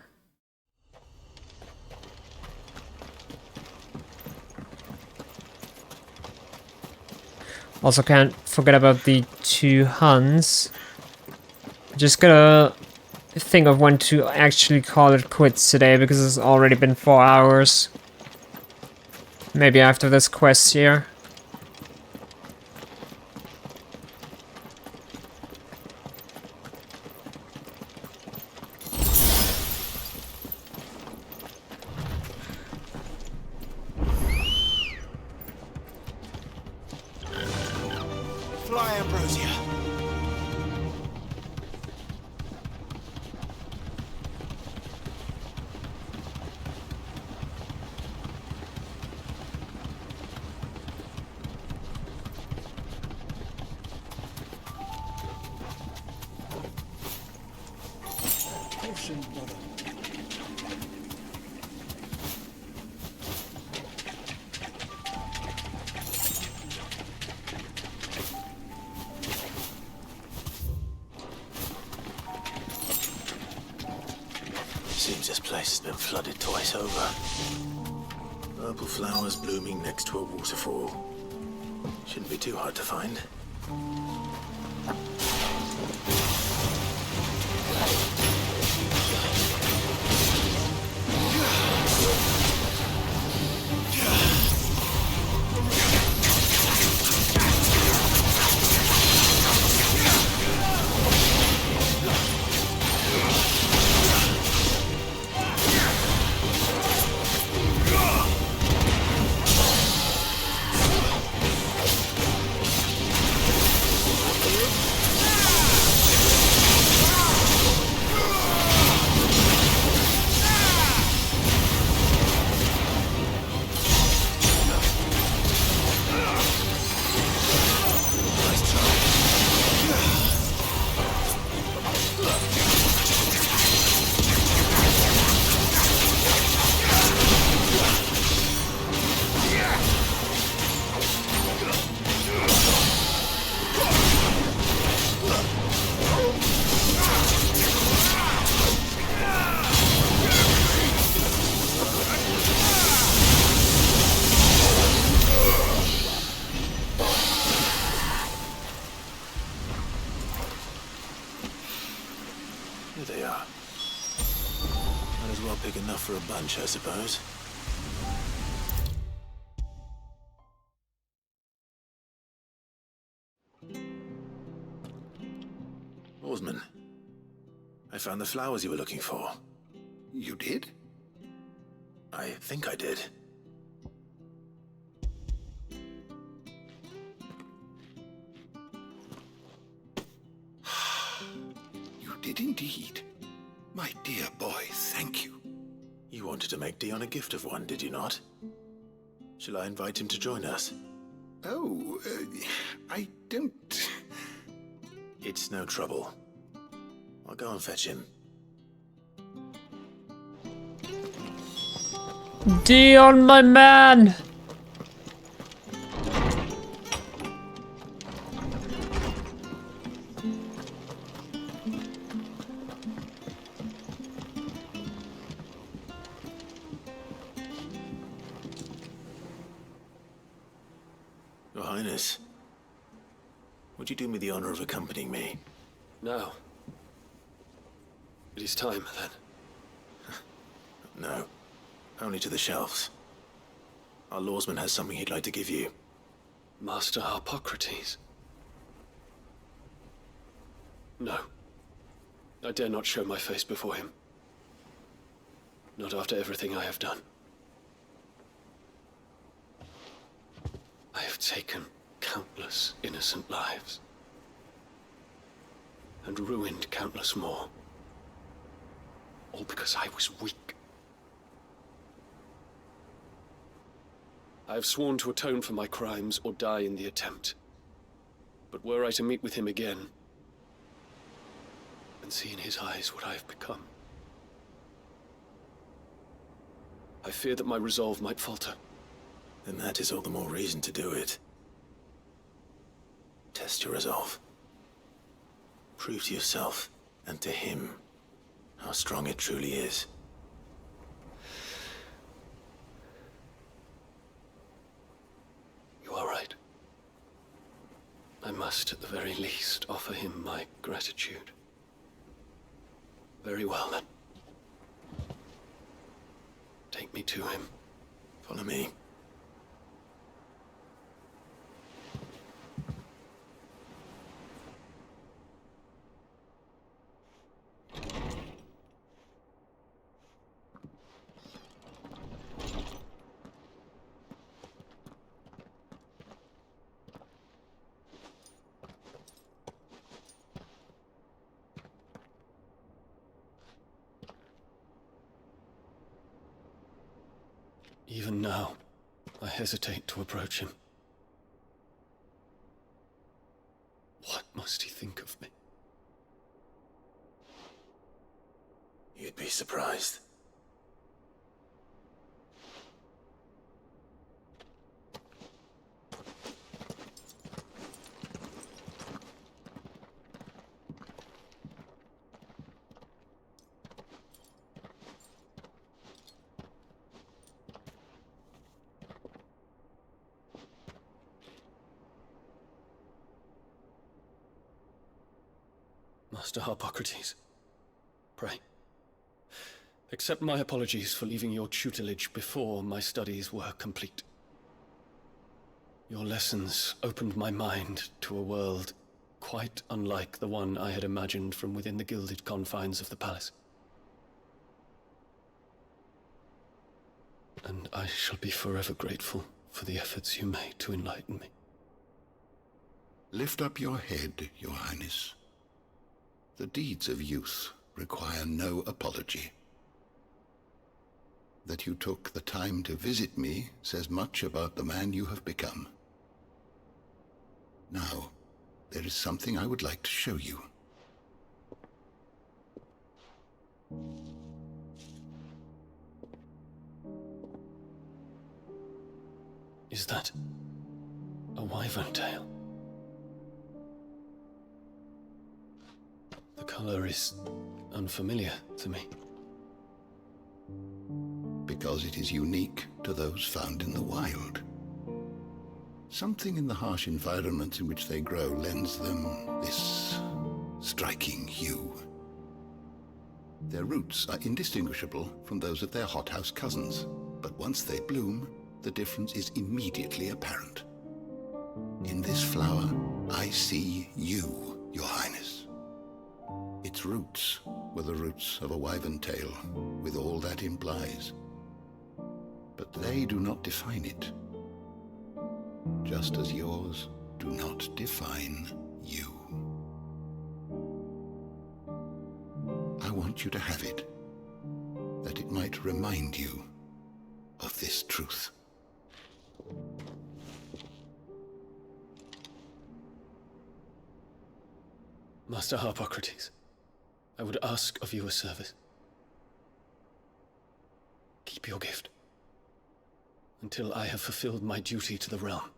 Also can't forget about the 2 Huns. Just gotta think of when to actually call it quits today, because it's already been 4 hours. Maybe after this quest here.
Fly, Ambrosia. Potion, brother.
Seems this place has been flooded twice over. Purple flowers blooming next to a waterfall. Shouldn't be too hard to find. Here they are. Might as well pick enough for a bunch, I suppose. Oarsman, I found the flowers you were looking for.
You did?
I think I did.
You did indeed. My dear boy, thank you.
You wanted to make Dion a gift of one, did you not? Shall I invite him to join us?
Oh, I don't...
It's no trouble. I'll go and fetch him.
Dion, my man!
Your Highness, would you do me the honor of accompanying me?
Now. It is time, then.
No. Only to the shelves. Our lawsman has something he'd like to give you.
Master Hippocrates. No. I dare not show my face before him. Not after everything I have done. I have taken countless innocent lives. And ruined countless more. All because I was weak. I have sworn to atone for my crimes or die in the attempt. But were I to meet with him again, and see in his eyes what I have become, I fear that my resolve might falter.
Then that is all the more reason to do it. Test your resolve. Prove to yourself, and to him, how strong it truly is.
You are right. I must, at the very least, offer him my gratitude. Very well, then. Take me to him.
Follow me.
Even now, I hesitate to approach him. What must he think of me?
You'd be surprised.
Master Hippocrates, pray, accept my apologies for leaving your tutelage before my studies were complete. Your lessons opened my mind to a world quite unlike the one I had imagined from within the gilded confines of the palace. And I shall be forever grateful for the efforts you made to enlighten me.
Lift up your head, Your Highness. The deeds of youth require no apology. That you took the time to visit me says much about the man you have become. Now, there is something I would like to show you.
Is that a wyvern tail? The color is unfamiliar to me.
Because it is unique to those found in the wild. Something in the harsh environments in which they grow lends them this striking hue. Their roots are indistinguishable from those of their hothouse cousins, but once they bloom, the difference is immediately apparent. In this flower, I see you, Your Highness. Its roots were the roots of a wyvern tale, with all that implies. But they do not define it, just as yours do not define you. I want you to have it, that it might remind you of this truth.
Master Harpocrates, I would ask of you a service. Keep your gift until I have fulfilled my duty to the realm,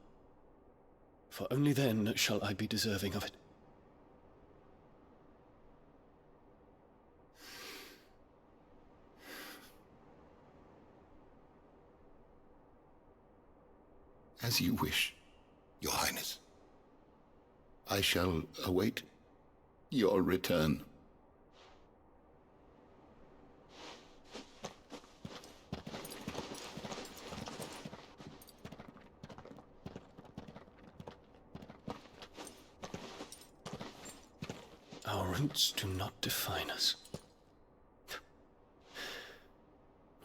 for only then shall I be deserving of it.
As you wish, Your Highness. I shall await your return.
Our roots do not define us.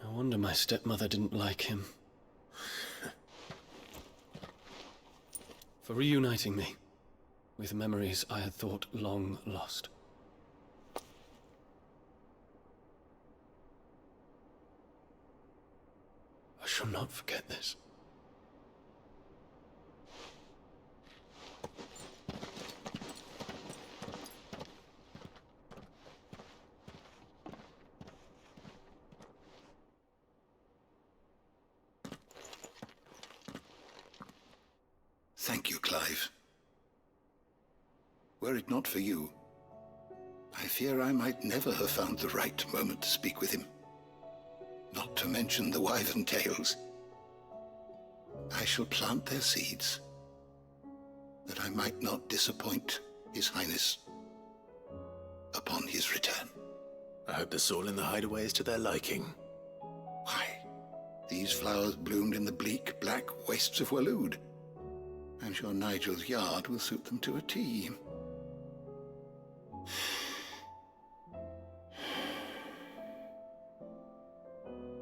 No wonder my stepmother didn't like him. For reuniting me with memories I had thought long lost. I shall not forget this.
Thank you, Clive. Were it not for you, I fear I might never have found the right moment to speak with him. Not to mention the wyvern tales. I shall plant their seeds, that I might not disappoint His Highness upon his return.
I hope the soil in the hideaway is to their liking.
Why, these flowers bloomed in the bleak, black wastes of Waloed. I'm sure Nigel's yard will suit them to a T.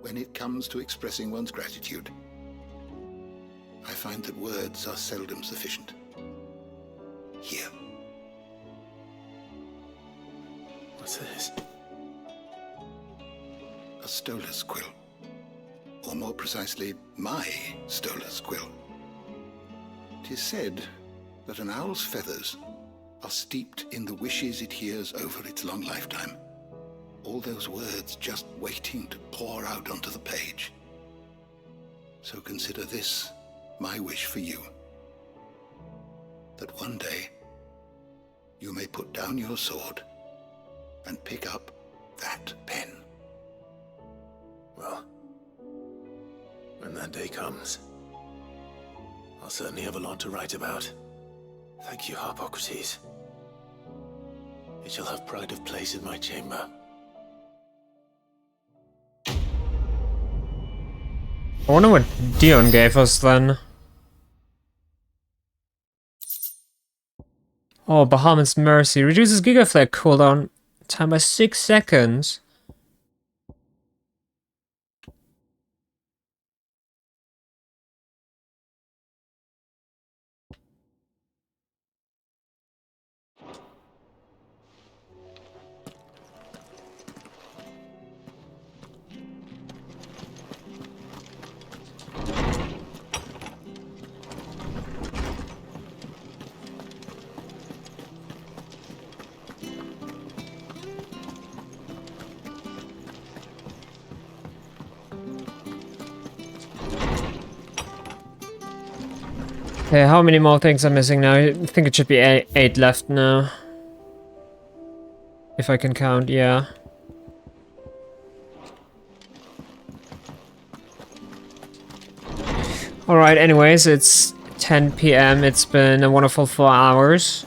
When it comes to expressing one's gratitude, I find that words are seldom sufficient. Here.
What's this?
A stolas quill. Or more precisely, my stolas quill. 'Tis said that an owl's feathers are steeped in the wishes it hears over its long lifetime. All those words just waiting to pour out onto the page. So consider this my wish for you. That one day you may put down your sword and pick up that pen.
Well, when that day comes, I'll certainly have a lot to write about. Thank you, Harpocrates. It shall have pride of place in my chamber.
I wonder what Dion gave us then. Oh, Bahamut's Mercy. Reduces Gigaflare cooldown time by 6 seconds. Okay, how many more things I'm missing now? I think it should be 8 left now. If I can count, yeah. Alright, anyways, it's 10 PM. It's been a wonderful 4 hours.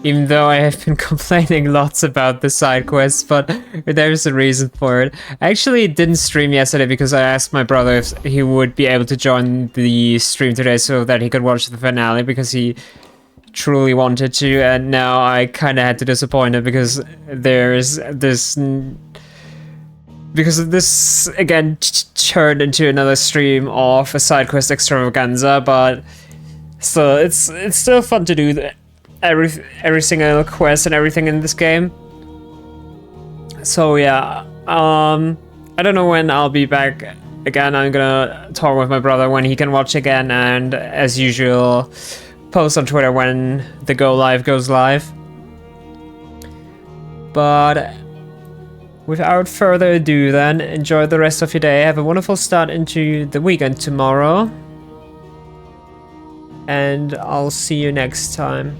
Even though I have been complaining lots about the side quests, but there's a reason for it. I actually didn't stream yesterday because I asked my brother if he would be able to join the stream today so that he could watch the finale, because he truly wanted to, and now I kind of had to disappoint it because there's this. Because this again turned into another stream of a side quest extravaganza, but still, it's still fun to do every single quest and everything in this game. So yeah, I don't know when I'll be back again. I'm gonna talk with my brother when he can watch again, and as usual, post on Twitter when the go live goes live. But without further ado then, enjoy the rest of your day. Have a wonderful start into the weekend tomorrow. And I'll see you next time.